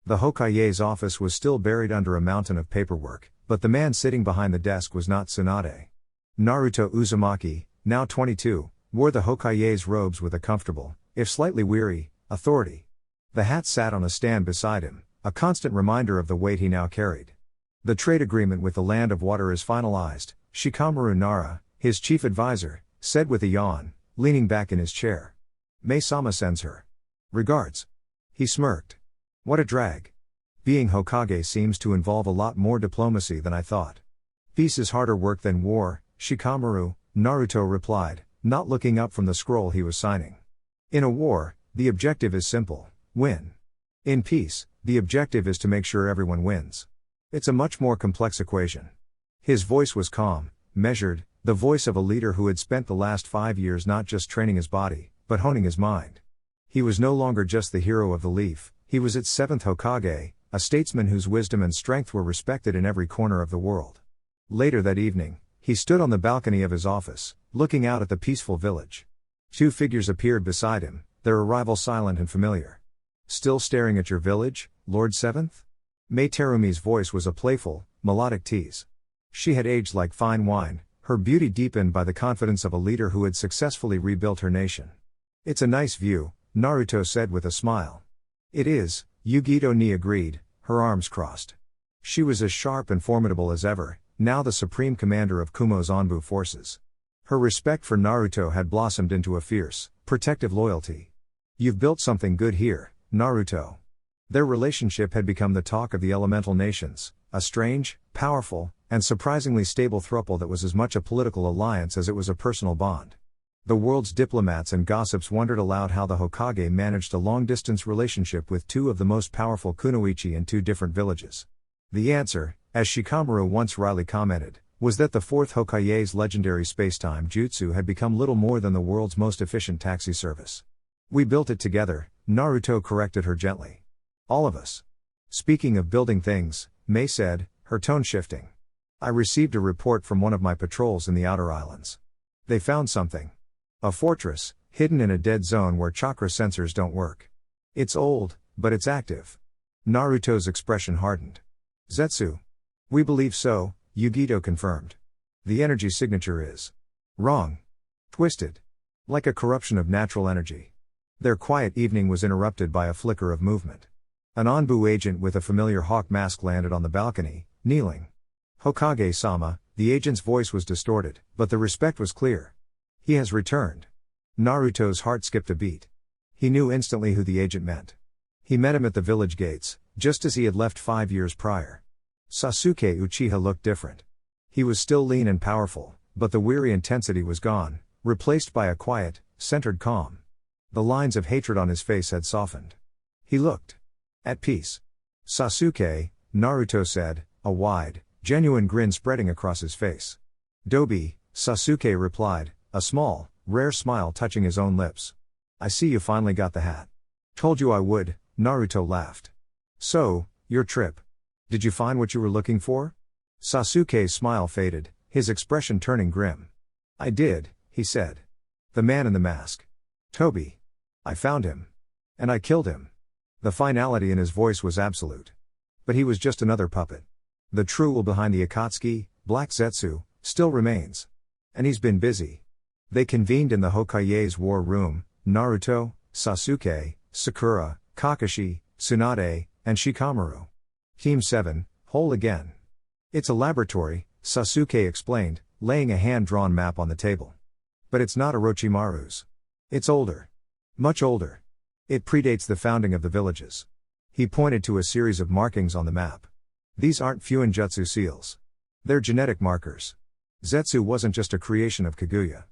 The Hokage's office was still buried under a mountain of paperwork, but the man sitting behind the desk was not Tsunade. Naruto Uzumaki, now 22, wore the Hokage's robes with a comfortable, if slightly weary, authority. The hat sat on a stand beside him, a constant reminder of the weight he now carried. "The trade agreement with the Land of Water is finalized," Shikamaru Nara, his chief advisor, said with a yawn, leaning back in his chair. "Mei-sama sends her regards." He smirked. "What a drag. Being Hokage seems to involve a lot more diplomacy than I thought." "Peace is harder work than war, Shikamaru," Naruto replied, not looking up from the scroll he was signing. "In a war, the objective is simple: win. In peace, the objective is to make sure everyone wins. It's a much more complex equation." His voice was calm, measured, the voice of a leader who had spent the last 5 years not just training his body, but honing his mind. He was no longer just the hero of the leaf, he was its 7th Hokage, a statesman whose wisdom and strength were respected in every corner of the world. Later that evening, he stood on the balcony of his office, looking out at the peaceful village. 2 figures appeared beside him, their arrival silent and familiar. "Still staring at your village, Lord 7th?" Mei Terumi's voice was a playful, melodic tease. She had aged like fine wine, her beauty deepened by the confidence of a leader who had successfully rebuilt her nation. "It's a nice view," Naruto said with a smile. "It is," Yugito Ni agreed, her arms crossed. She was as sharp and formidable as ever, now the supreme commander of Kumo's Anbu forces. Her respect for Naruto had blossomed into a fierce, protective loyalty. "You've built something good here, Naruto." Their relationship had become the talk of the elemental nations, a strange, powerful, and surprisingly stable throuple that was as much a political alliance as it was a personal bond. The world's diplomats and gossips wondered aloud how the Hokage managed a long-distance relationship with 2 of the most powerful kunoichi in 2 different villages. The answer, as Shikamaru once wryly commented, was that the 4th Hokage's legendary spacetime jutsu had become little more than the world's most efficient taxi service. "We built it together," Naruto corrected her gently. All of us. Speaking of building things, Mei said, her tone shifting. I received a report from one of my patrols in the outer islands. They found something. A fortress, hidden in a dead zone where chakra sensors don't work. It's old, but it's active. Naruto's expression hardened. Zetsu. We believe so, Yugito confirmed. The energy signature is wrong. Twisted. Like a corruption of natural energy. Their quiet evening was interrupted by a flicker of movement. An Anbu agent with a familiar hawk mask landed on the balcony, kneeling. Hokage-sama, the agent's voice was distorted, but the respect was clear. He has returned. Naruto's heart skipped a beat. He knew instantly who the agent meant. He met him at the village gates, just as he had left 5 years prior. Sasuke Uchiha looked different. He was still lean and powerful, but the weary intensity was gone, replaced by a quiet, centered calm. The lines of hatred on his face had softened. He looked at peace. Sasuke, Naruto said, a wide, genuine grin spreading across his face. Dobi, Sasuke replied, a small, rare smile touching his own lips. I see you finally got the hat. Told you I would, Naruto laughed. So, your trip. Did you find what you were looking for? Sasuke's smile faded, his expression turning grim. I did, he said. The man in the mask. Toby. I found him. And I killed him. The finality in his voice was absolute. But he was just another puppet. The true will behind the Akatsuki, Black Zetsu, still remains. And he's been busy. They convened in the Hokage's war room, Naruto, Sasuke, Sakura, Kakashi, Tsunade, and Shikamaru. Team 7, whole again. It's a laboratory, Sasuke explained, laying a hand-drawn map on the table. But it's not Orochimaru's. It's older. Much older. It predates the founding of the villages. He pointed to a series of markings on the map. These aren't Fuinjutsu seals. They're genetic markers. Zetsu wasn't just a creation of Kaguya.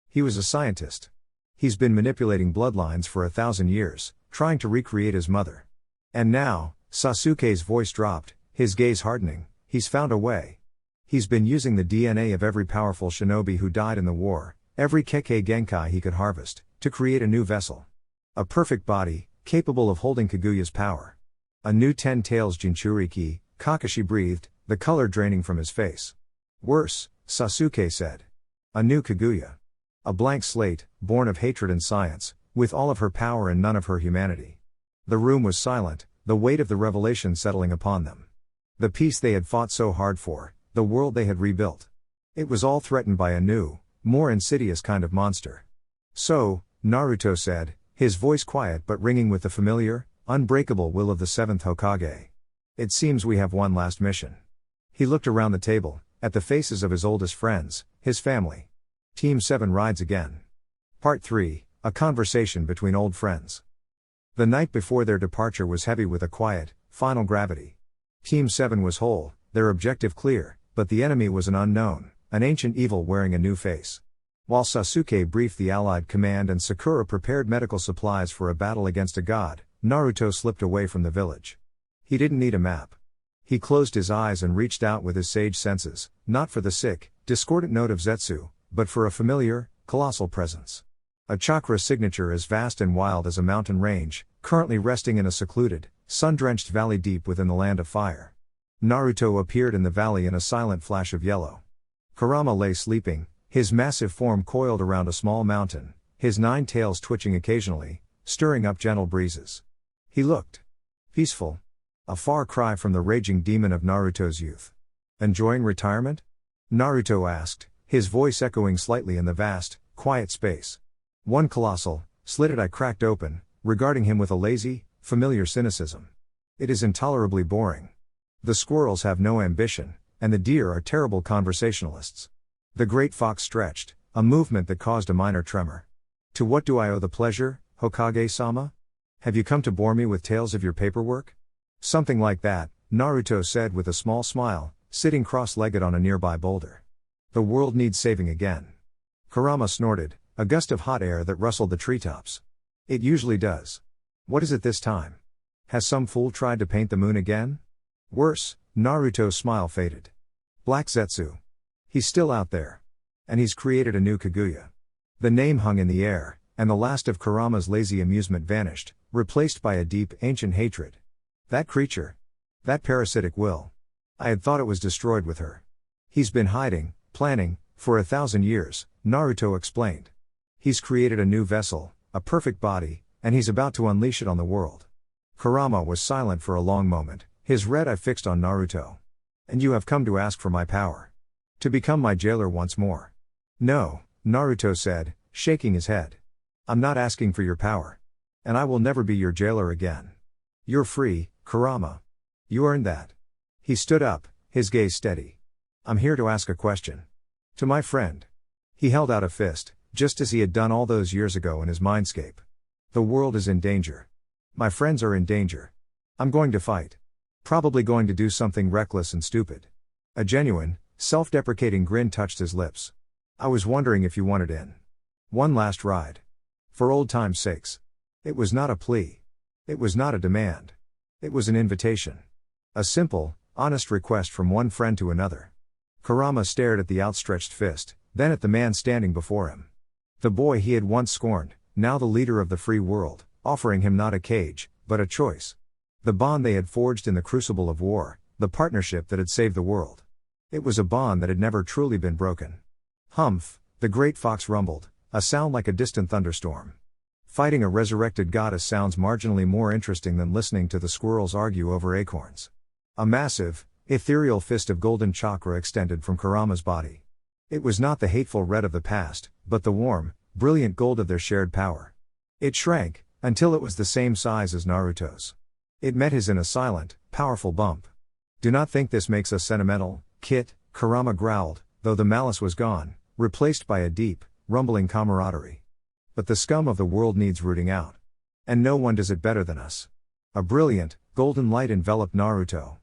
He was a scientist. He's been manipulating bloodlines for 1,000 years, trying to recreate his mother. And now, Sasuke's voice dropped, his gaze hardening, he's found a way. He's been using the DNA of every powerful shinobi who died in the war, every Kekkei Genkai he could harvest, to create a new vessel. A perfect body, capable of holding Kaguya's power. A new 10 tails Jinchuriki, Kakashi breathed, the color draining from his face. Worse, Sasuke said. A new Kaguya. A blank slate, born of hatred and science, with all of her power and none of her humanity. The room was silent, the weight of the revelation settling upon them. The peace they had fought so hard for, the world they had rebuilt. It was all threatened by a new, more insidious kind of monster. So, Naruto said, his voice quiet but ringing with the familiar, unbreakable will of the 7th Hokage. It seems we have one last mission. He looked around the table, at the faces of his oldest friends, his family. Team 7 rides again. Part 3, a conversation between old friends. The night before their departure was heavy with a quiet, final gravity. Team 7 was whole, their objective clear, but the enemy was an unknown, an ancient evil wearing a new face. While Sasuke briefed the allied command and Sakura prepared medical supplies for a battle against a god, Naruto slipped away from the village. He didn't need a map. He closed his eyes and reached out with his sage senses, not for the sick, discordant note of Zetsu, but for a familiar, colossal presence. A chakra signature as vast and wild as a mountain range, currently resting in a secluded, sun-drenched valley deep within the land of fire. Naruto appeared in the valley in a silent flash of yellow. Kurama lay sleeping, his massive form coiled around a small mountain, his 9 tails twitching occasionally, stirring up gentle breezes. He looked peaceful. A far cry from the raging demon of Naruto's youth. Enjoying retirement? Naruto asked, his voice echoing slightly in the vast, quiet space. One colossal, slitted eye cracked open, regarding him with a lazy, familiar cynicism. It is intolerably boring. The squirrels have no ambition, and the deer are terrible conversationalists. The great fox stretched, a movement that caused a minor tremor. To what do I owe the pleasure, Hokage-sama? Have you come to bore me with tales of your paperwork? Something like that, Naruto said with a small smile, sitting cross-legged on a nearby boulder. The world needs saving again. Kurama snorted, a gust of hot air that rustled the treetops. It usually does. What is it this time? Has some fool tried to paint the moon again? Worse, Naruto's smile faded. Black Zetsu. He's still out there. And he's created a new Kaguya. The name hung in the air, and the last of Kurama's lazy amusement vanished, replaced by a deep, ancient hatred. That creature. That parasitic will. I had thought it was destroyed with her. He's been hiding, planning, for 1,000 years, Naruto explained. He's created a new vessel, a perfect body, and he's about to unleash it on the world. Kurama was silent for a long moment, his red eye fixed on Naruto. And you have come to ask for my power. To become my jailer once more. No, Naruto said, shaking his head. I'm not asking for your power. And I will never be your jailer again. You're free, Kurama. You earned that. He stood up, his gaze steady. I'm here to ask a question. To my friend. He held out a fist, just as he had done all those years ago in his mindscape. The world is in danger. My friends are in danger. I'm going to fight. Probably going to do something reckless and stupid. A genuine, self-deprecating grin touched his lips. I was wondering if you wanted in. One last ride. For old time's sakes. It was not a plea. It was not a demand. It was an invitation. A simple, honest request from one friend to another. Kurama stared at the outstretched fist, then at the man standing before him. The boy he had once scorned, now the leader of the free world, offering him not a cage, but a choice. The bond they had forged in the crucible of war, the partnership that had saved the world. It was a bond that had never truly been broken. Humph, the great fox rumbled, a sound like a distant thunderstorm. Fighting a resurrected goddess sounds marginally more interesting than listening to the squirrels argue over acorns. A massive, ethereal fist of golden chakra extended from Kurama's body. It was not the hateful red of the past, but the warm, brilliant gold of their shared power. It shrank, until it was the same size as Naruto's. It met his in a silent, powerful bump. Do not think this makes us sentimental, Kit, Kurama growled, though the malice was gone, replaced by a deep, rumbling camaraderie. But the scum of the world needs rooting out. And no one does it better than us. A brilliant, golden light enveloped Naruto.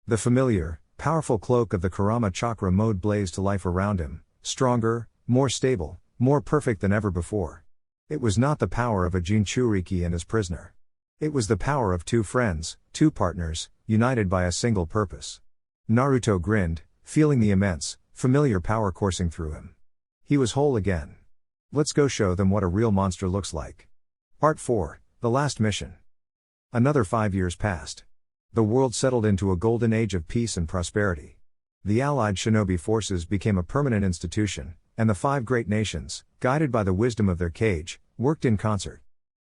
The familiar, powerful cloak of the Kurama chakra mode blazed to life around him, stronger, more stable, more perfect than ever before. It was not the power of a Jinchuriki and his prisoner. It was the power of two friends, two partners, united by a single purpose. Naruto grinned, feeling the immense, familiar power coursing through him. He was whole again. Let's go show them what a real monster looks like. Part 4, The Last Mission. Another 5 years passed. The world settled into a golden age of peace and prosperity. The allied shinobi forces became a permanent institution, and the 5 great nations, guided by the wisdom of their cage, worked in concert.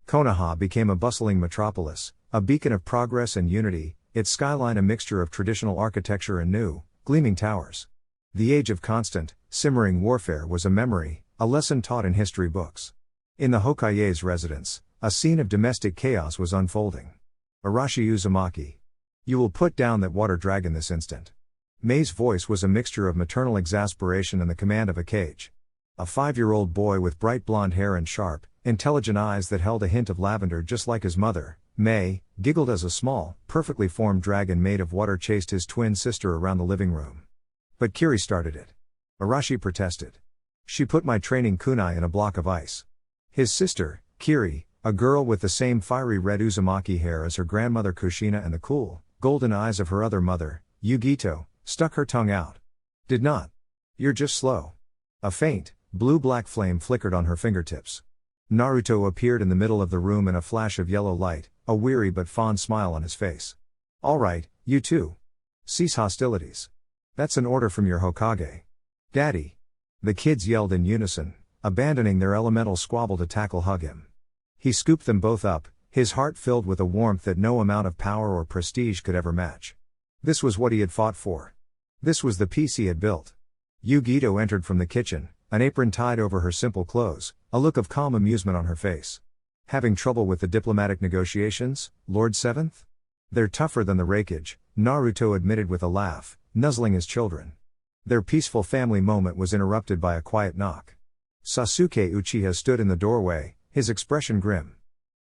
Konoha became a bustling metropolis, a beacon of progress and unity, its skyline a mixture of traditional architecture and new, gleaming towers. The age of constant, simmering warfare was a memory, a lesson taught in history books. In the Hokage's residence, a scene of domestic chaos was unfolding. Arashi Uzumaki. You will put down that water dragon this instant. Mei's voice was a mixture of maternal exasperation and the command of a cage. A 5-year-old boy with bright blonde hair and sharp, intelligent eyes that held a hint of lavender just like his mother, Mei, giggled as a small, perfectly formed dragon made of water chased his twin sister around the living room. But Kiri started it. Arashi protested. She put my training kunai in a block of ice. His sister, Kiri, a girl with the same fiery red Uzumaki hair as her grandmother Kushina and the cool, golden eyes of her other mother, Yugito, stuck her tongue out. Did not. You're just slow. A faint, blue-black flame flickered on her fingertips. Naruto appeared in the middle of the room in a flash of yellow light, a weary but fond smile on his face. All right, you two. Cease hostilities. That's an order from your Hokage. Daddy. The kids yelled in unison, abandoning their elemental squabble to hug him. He scooped them both up, his heart filled with a warmth that no amount of power or prestige could ever match. This was what he had fought for. This was the peace he had built. Yugito entered from the kitchen, an apron tied over her simple clothes, a look of calm amusement on her face. Having trouble with the diplomatic negotiations, Lord Seventh? They're tougher than the rakeage, Naruto admitted with a laugh, nuzzling his children. Their peaceful family moment was interrupted by a quiet knock. Sasuke Uchiha stood in the doorway, his expression grim.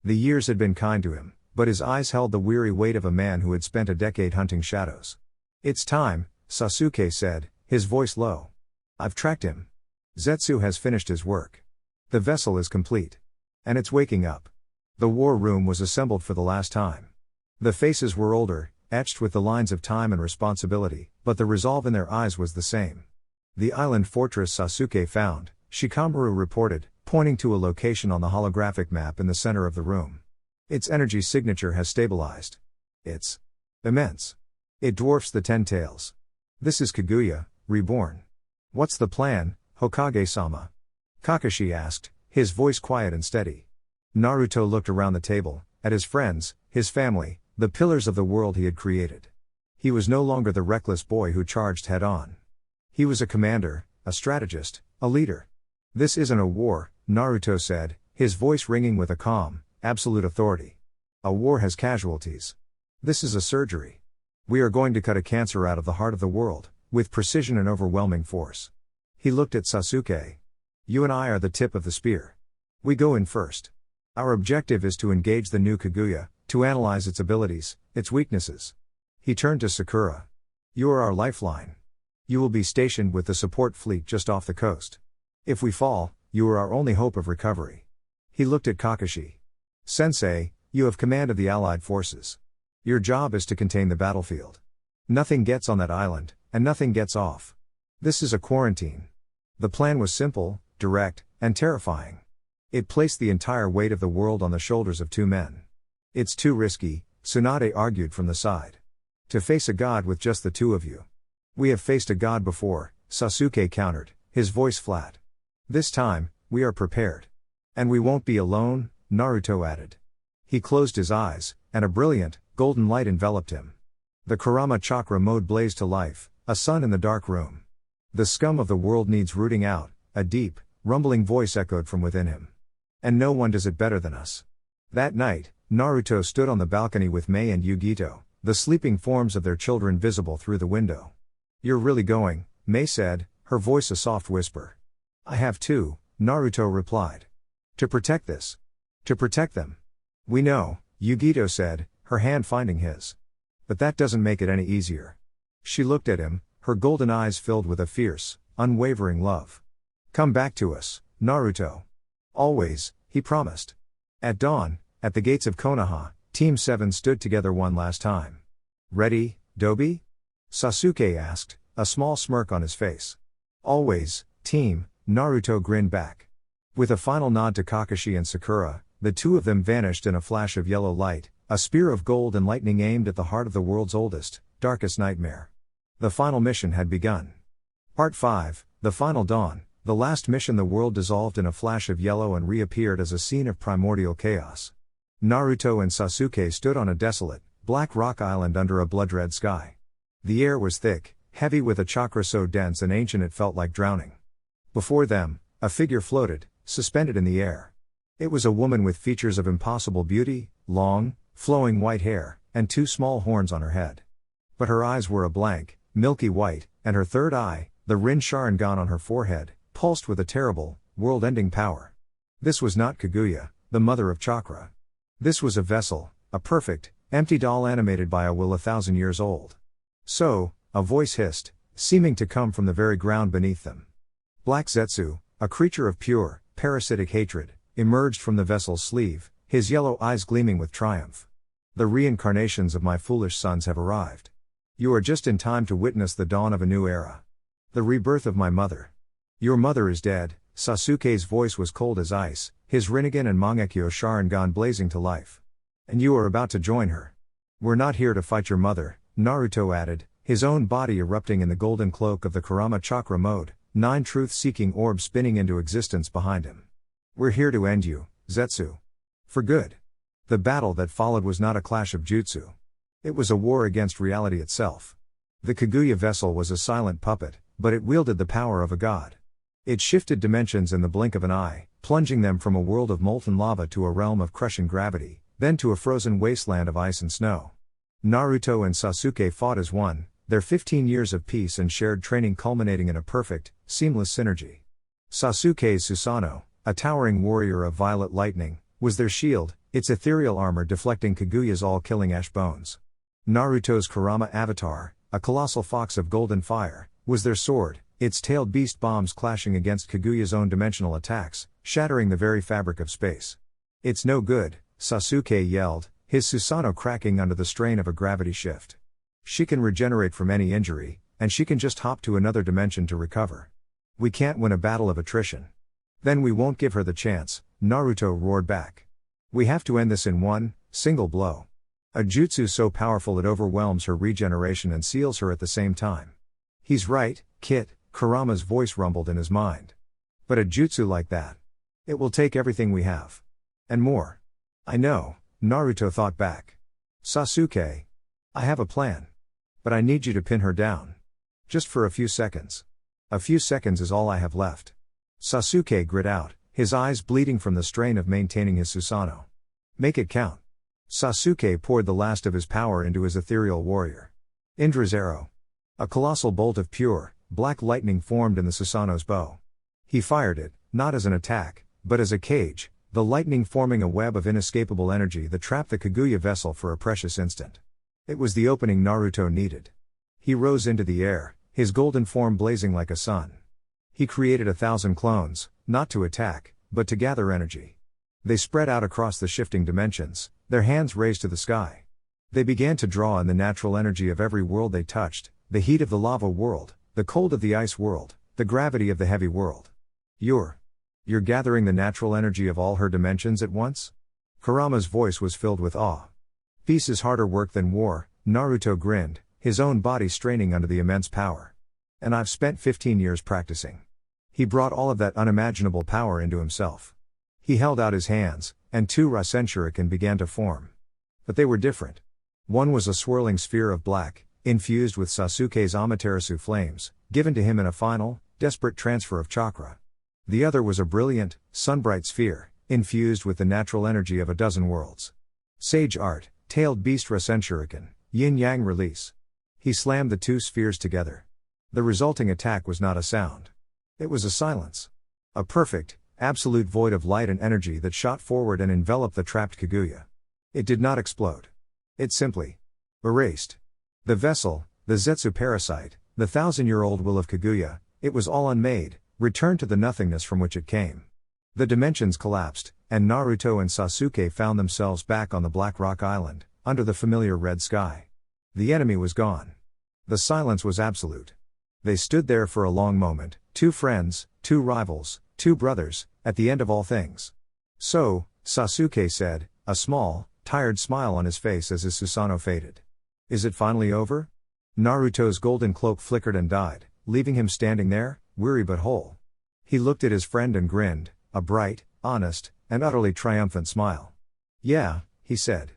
The years had been kind to him, but his eyes held the weary weight of a man who had spent a decade hunting shadows. It's time, Sasuke said, his voice low. I've tracked him. Zetsu has finished his work. The vessel is complete. And it's waking up. The war room was assembled for the last time. The faces were older, etched with the lines of time and responsibility, but the resolve in their eyes was the same. The island fortress Sasuke found, Shikamaru reported, pointing to a location on the holographic map in the center of the room. Its energy signature has stabilized. It's immense. It dwarfs the 10 tails. This is Kaguya, reborn. What's the plan, Hokage-sama? Kakashi asked, his voice quiet and steady. Naruto looked around the table, at his friends, his family, the pillars of the world he had created. He was no longer the reckless boy who charged head-on. He was a commander, a strategist, a leader. This isn't a war, Naruto said, his voice ringing with a calm, absolute authority. A war has casualties. This is a surgery. We are going to cut a cancer out of the heart of the world, with precision and overwhelming force. He looked at Sasuke. You and I are the tip of the spear. We go in first. Our objective is to engage the new Kaguya, to analyze its abilities, its weaknesses. He turned to Sakura. You are our lifeline. You will be stationed with the support fleet just off the coast. If we fall, you are our only hope of recovery. He looked at Kakashi. Sensei, you have command of the allied forces. Your job is to contain the battlefield. Nothing gets on that island, and nothing gets off. This is a quarantine. The plan was simple, direct, and terrifying. It placed the entire weight of the world on the shoulders of two men. It's too risky, Tsunade argued from the side. To face a god with just the two of you. We have faced a god before, Sasuke countered, his voice flat. This time, we are prepared. And we won't be alone, Naruto added. He closed his eyes, and a brilliant, golden light enveloped him. The Kurama chakra mode blazed to life, a sun in the dark room. The scum of the world needs rooting out, a deep, rumbling voice echoed from within him. And no one does it better than us. That night, Naruto stood on the balcony with Mei and Yugito, the sleeping forms of their children visible through the window. You're really going, Mei said, her voice a soft whisper. I have too, Naruto replied. To protect this. To protect them. We know, Yugito said, her hand finding his. But that doesn't make it any easier. She looked at him, her golden eyes filled with a fierce, unwavering love. Come back to us, Naruto. Always, he promised. At dawn, at the gates of Konoha, Team 7 stood together one last time. Ready, Dobi? Sasuke asked, a small smirk on his face. Always, team, Naruto grinned back. With a final nod to Kakashi and Sakura, the two of them vanished in a flash of yellow light, a spear of gold and lightning aimed at the heart of the world's oldest, darkest nightmare. The final mission had begun. Part 5, The Final Dawn. The last mission, the world dissolved in a flash of yellow and reappeared as a scene of primordial chaos. Naruto and Sasuke stood on a desolate, black rock island under a blood-red sky. The air was thick, heavy with a chakra so dense and ancient it felt like drowning. Before them, a figure floated, suspended in the air. It was a woman with features of impossible beauty, long, flowing white hair, and two small horns on her head. But her eyes were a blank, milky white, and her third eye, the Rin Sharingan on her forehead, pulsed with a terrible, world-ending power. This was not Kaguya, the mother of chakra. This was a vessel, a perfect, empty doll animated by a will 1,000 years old. So, a voice hissed, seeming to come from the very ground beneath them. Black Zetsu, a creature of pure, parasitic hatred, emerged from the vessel's sleeve, his yellow eyes gleaming with triumph. The reincarnations of my foolish sons have arrived. You are just in time to witness the dawn of a new era. The rebirth of my mother. Your mother is dead. Sasuke's voice was cold as ice, his Rinnegan and Mangekyo Sharingan blazing to life. And you are about to join her. We're not here to fight your mother, Naruto added, his own body erupting in the golden cloak of the Kurama chakra mode, 9 truth-seeking orbs spinning into existence behind him. We're here to end you, Zetsu. For good. The battle that followed was not a clash of jutsu. It was a war against reality itself. The Kaguya vessel was a silent puppet, but it wielded the power of a god. It shifted dimensions in the blink of an eye, plunging them from a world of molten lava to a realm of crushing gravity, then to a frozen wasteland of ice and snow. Naruto and Sasuke fought as one, their 15 years of peace and shared training culminating in a perfect, seamless synergy. Sasuke's Susanoo, a towering warrior of violet lightning, was their shield, its ethereal armor deflecting Kaguya's all-killing ash bones. Naruto's Kurama avatar, a colossal fox of golden fire, was their sword, its tailed beast bombs clashing against Kaguya's own dimensional attacks, shattering the very fabric of space. It's no good, Sasuke yelled, his Susanoo cracking under the strain of a gravity shift. She can regenerate from any injury, and she can just hop to another dimension to recover. We can't win a battle of attrition. Then we won't give her the chance, Naruto roared back. We have to end this in one single blow. A jutsu so powerful it overwhelms her regeneration and seals her at the same time. He's right, Kit, Kurama's voice rumbled in his mind. But a jutsu like that. It will take everything we have. And more. I know, Naruto thought back. Sasuke. I have a plan. But I need you to pin her down. Just for a few seconds. A few seconds is all I have left. Sasuke grit out, his eyes bleeding from the strain of maintaining his Susanoo. Make it count. Sasuke poured the last of his power into his ethereal warrior. Indra's arrow. A colossal bolt of pure, black lightning formed in the Susanoo's bow. He fired it, not as an attack, but as a cage, the lightning forming a web of inescapable energy that trapped the Kaguya vessel for a precious instant. It was the opening Naruto needed. He rose into the air, his golden form blazing like a sun. He created 1,000 clones, not to attack, but to gather energy. They spread out across the shifting dimensions, their hands raised to the sky. They began to draw in the natural energy of every world they touched, the heat of the lava world, the cold of the ice world, the gravity of the heavy world. You're gathering the natural energy of all her dimensions at once? Kurama's voice was filled with awe. Peace is harder work than war, Naruto grinned, his own body straining under the immense power. And I've spent 15 years practicing. He brought all of that unimaginable power into himself. He held out his hands, and 2 Rasen Shuriken began to form. But they were different. One was a swirling sphere of black, infused with Sasuke's Amaterasu flames, given to him in a final, desperate transfer of chakra. The other was a brilliant, sunbright sphere, infused with the natural energy of a dozen worlds. Sage art, tailed beast Rasen Shuriken, yin-yang release. He slammed the 2 spheres together. The resulting attack was not a sound. It was a silence. A perfect, absolute void of light and energy that shot forward and enveloped the trapped Kaguya. It did not explode. It simply erased. The vessel, the Zetsu parasite, the 1,000-year-old will of Kaguya, it was all unmade, returned to the nothingness from which it came. The dimensions collapsed, and Naruto and Sasuke found themselves back on the Black Rock Island, under the familiar red sky. The enemy was gone. The silence was absolute. They stood there for a long moment, 2 friends, 2 rivals, 2 brothers, at the end of all things. So, Sasuke said, a small, tired smile on his face as his Susanoo faded. Is it finally over? Naruto's golden cloak flickered and died, leaving him standing there, weary but whole. He looked at his friend and grinned, a bright, honest, and utterly triumphant smile. Yeah, he said.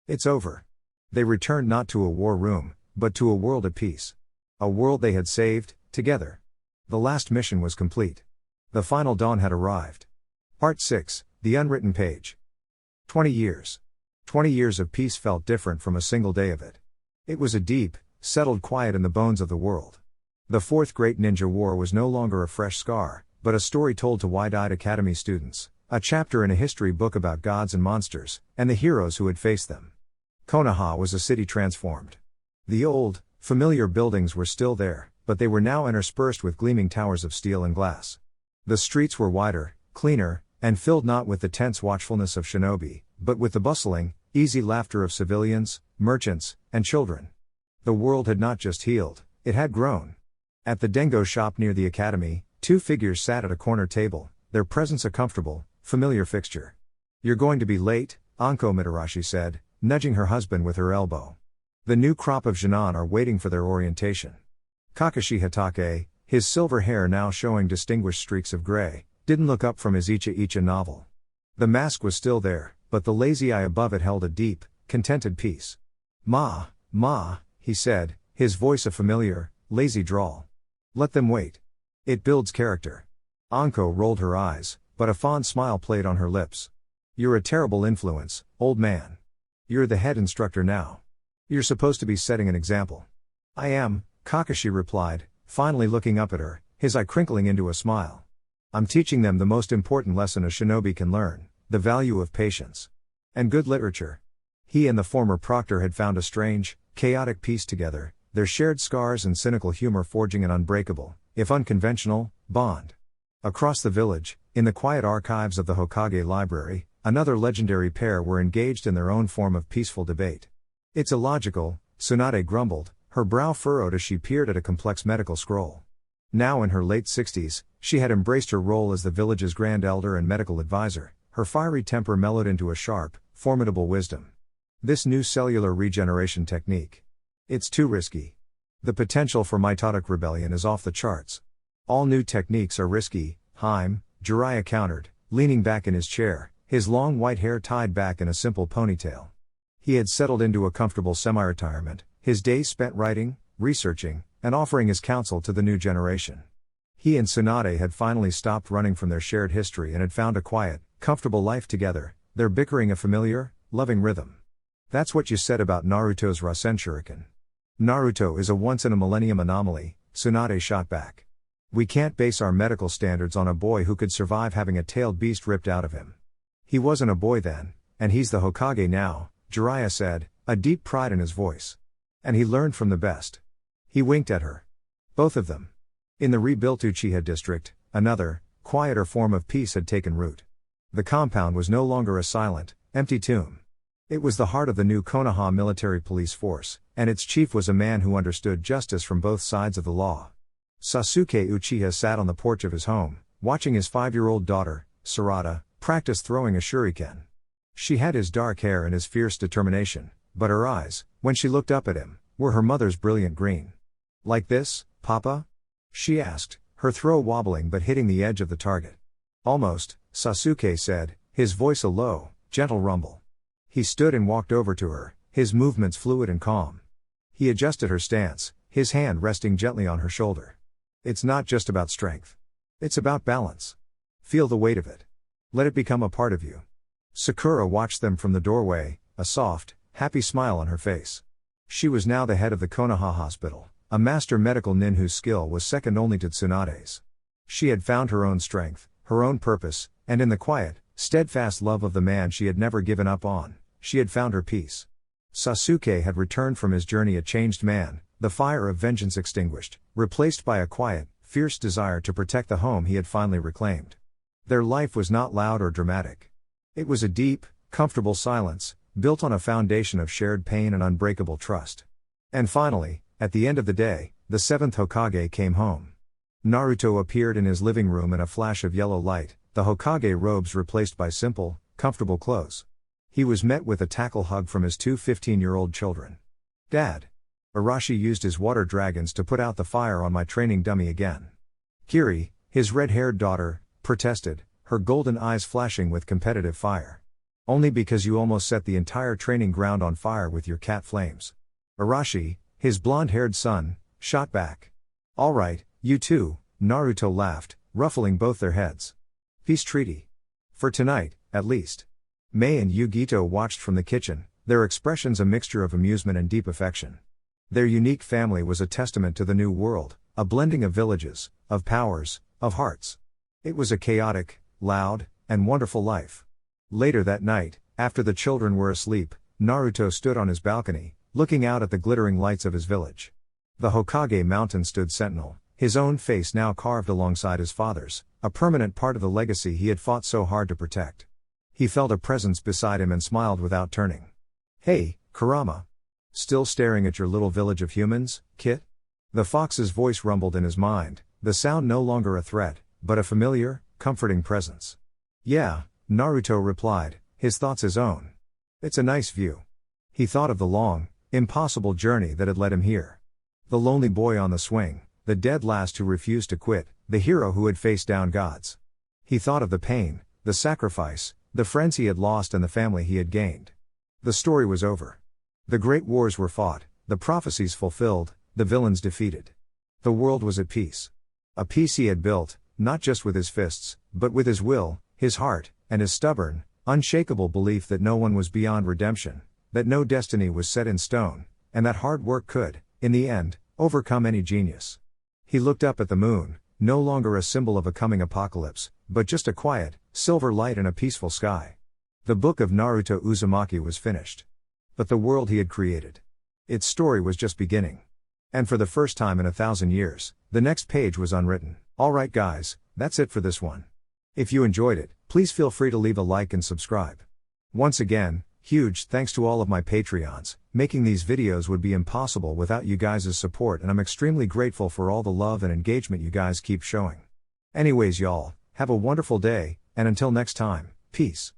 It's over. They returned not to a war room, but to a world at peace. A world they had saved, together. The last mission was complete. The final dawn had arrived. Part 6, The Unwritten Page. 20 years. 20 years of peace felt different from a single day of it. It was a deep, settled quiet in the bones of the world. The Fourth Great Ninja War was no longer a fresh scar, but a story told to wide-eyed academy students, a chapter in a history book about gods and monsters, and the heroes who had faced them. Konoha was a city transformed. The old, familiar buildings were still there, but they were now interspersed with gleaming towers of steel and glass. The streets were wider, cleaner, and filled not with the tense watchfulness of shinobi, but with the bustling, easy laughter of civilians, merchants, and children. The world had not just healed, it had grown. At the Dengo shop near the academy, 2 figures sat at a corner table, their presence a comfortable, familiar fixture. You're going to be late, Anko Mitarashi said, nudging her husband with her elbow. The new crop of Jonin are waiting for their orientation. Kakashi Hatake, his silver hair now showing distinguished streaks of gray, didn't look up from his Icha novel. The mask was still there, but the lazy eye above it held a deep, contented peace. Ma, he said, his voice a familiar, lazy drawl. Let them wait. It builds character. Anko rolled her eyes, but a fond smile played on her lips. You're a terrible influence, old man. You're the head instructor now. You're supposed to be setting an example. I am, Kakashi replied, finally looking up at her, his eye crinkling into a smile. I'm teaching them the most important lesson a shinobi can learn, the value of patience. And good literature. He and the former proctor had found a strange, chaotic peace together, their shared scars and cynical humor forging an unbreakable, if unconventional, bond. Across the village, in the quiet archives of the Hokage library, another legendary pair were engaged in their own form of peaceful debate. It's illogical, Tsunade grumbled, her brow furrowed as she peered at a complex medical scroll. Now in her late 60s, she had embraced her role as the village's grand elder and medical advisor, her fiery temper mellowed into a sharp, formidable wisdom. This new cellular regeneration technique. It's too risky. The potential for mitotic rebellion is off the charts. All new techniques are risky, Jiraiya countered, leaning back in his chair, his long white hair tied back in a simple ponytail. He had settled into a comfortable semi-retirement, his days spent writing, researching, and offering his counsel to the new generation. He and Tsunade had finally stopped running from their shared history and had found a quiet, comfortable life together, their bickering a familiar, loving rhythm. That's what you said about Naruto's Rasen Shuriken. Naruto is a once-in-a-millennium anomaly, Tsunade shot back. We can't base our medical standards on a boy who could survive having a tailed beast ripped out of him. He wasn't a boy then, and he's the Hokage now, Jiraiya said, a deep pride in his voice. And he learned from the best. He winked at her. Both of them. In the rebuilt Uchiha district, another, quieter form of peace had taken root. The compound was no longer a silent, empty tomb. It was the heart of the new Konoha military police force, and its chief was a man who understood justice from both sides of the law. Sasuke Uchiha sat on the porch of his home, watching his 5-year-old daughter, Sarada, practice throwing a shuriken. She had his dark hair and his fierce determination, but her eyes, when she looked up at him, were her mother's brilliant green. Like this, Papa? She asked, her throw wobbling but hitting the edge of the target. Almost, Sasuke said, his voice a low, gentle rumble. He stood and walked over to her, his movements fluid and calm. He adjusted her stance, his hand resting gently on her shoulder. It's not just about strength. It's about balance. Feel the weight of it. Let it become a part of you. Sakura watched them from the doorway, a soft, happy smile on her face. She was now the head of the Konoha hospital, a master medical nin whose skill was second only to Tsunade's. She had found her own strength, her own purpose, and in the quiet, steadfast love of the man she had never given up on, she had found her peace. Sasuke had returned from his journey a changed man, the fire of vengeance extinguished, replaced by a quiet, fierce desire to protect the home he had finally reclaimed. Their life was not loud or dramatic. It was a deep, comfortable silence, built on a foundation of shared pain and unbreakable trust. And finally, at the end of the day, the 7th Hokage came home. Naruto appeared in his living room in a flash of yellow light, the Hokage robes replaced by simple, comfortable clothes. He was met with a tackle hug from his 2 15-year-old children. Dad. Arashi used his water dragons to put out the fire on my training dummy again. Kiri, his red-haired daughter, protested, her golden eyes flashing with competitive fire. Only because you almost set the entire training ground on fire with your cat flames. Arashi, his blonde-haired son, shot back. All right, you too, Naruto laughed, ruffling both their heads. Peace treaty. For tonight, at least. Mei and Yugito watched from the kitchen, their expressions a mixture of amusement and deep affection. Their unique family was a testament to the new world, a blending of villages, of powers, of hearts. It was a chaotic, loud, and wonderful life. Later that night, after the children were asleep, Naruto stood on his balcony, looking out at the glittering lights of his village. The Hokage mountain stood sentinel, his own face now carved alongside his father's, a permanent part of the legacy he had fought so hard to protect. He felt a presence beside him and smiled without turning. Hey, Kurama. Still staring at your little village of humans, Kit? The fox's voice rumbled in his mind, the sound no longer a threat, but a familiar, comforting presence. Yeah, Naruto replied, his thoughts his own. It's a nice view. He thought of the long, impossible journey that had led him here. The lonely boy on the swing, the dead last who refused to quit, the hero who had faced down gods. He thought of the pain, the sacrifice, the friends he had lost and the family he had gained. The story was over. The great wars were fought, the prophecies fulfilled, the villains defeated. The world was at peace. A peace he had built, not just with his fists, but with his will, his heart, and his stubborn, unshakable belief that no one was beyond redemption, that no destiny was set in stone, and that hard work could, in the end, overcome any genius. He looked up at the moon, no longer a symbol of a coming apocalypse, but just a quiet, silver light in a peaceful sky. The book of Naruto Uzumaki was finished. But the world he had created. Its story was just beginning. And for the first time in 1,000 years, the next page was unwritten. Alright guys, that's it for this one. If you enjoyed it, please feel free to leave a like and subscribe. Once again, huge thanks to all of my Patreons, making these videos would be impossible without you guys' support, and I'm extremely grateful for all the love and engagement you guys keep showing. Anyways y'all, have a wonderful day, and until next time, peace.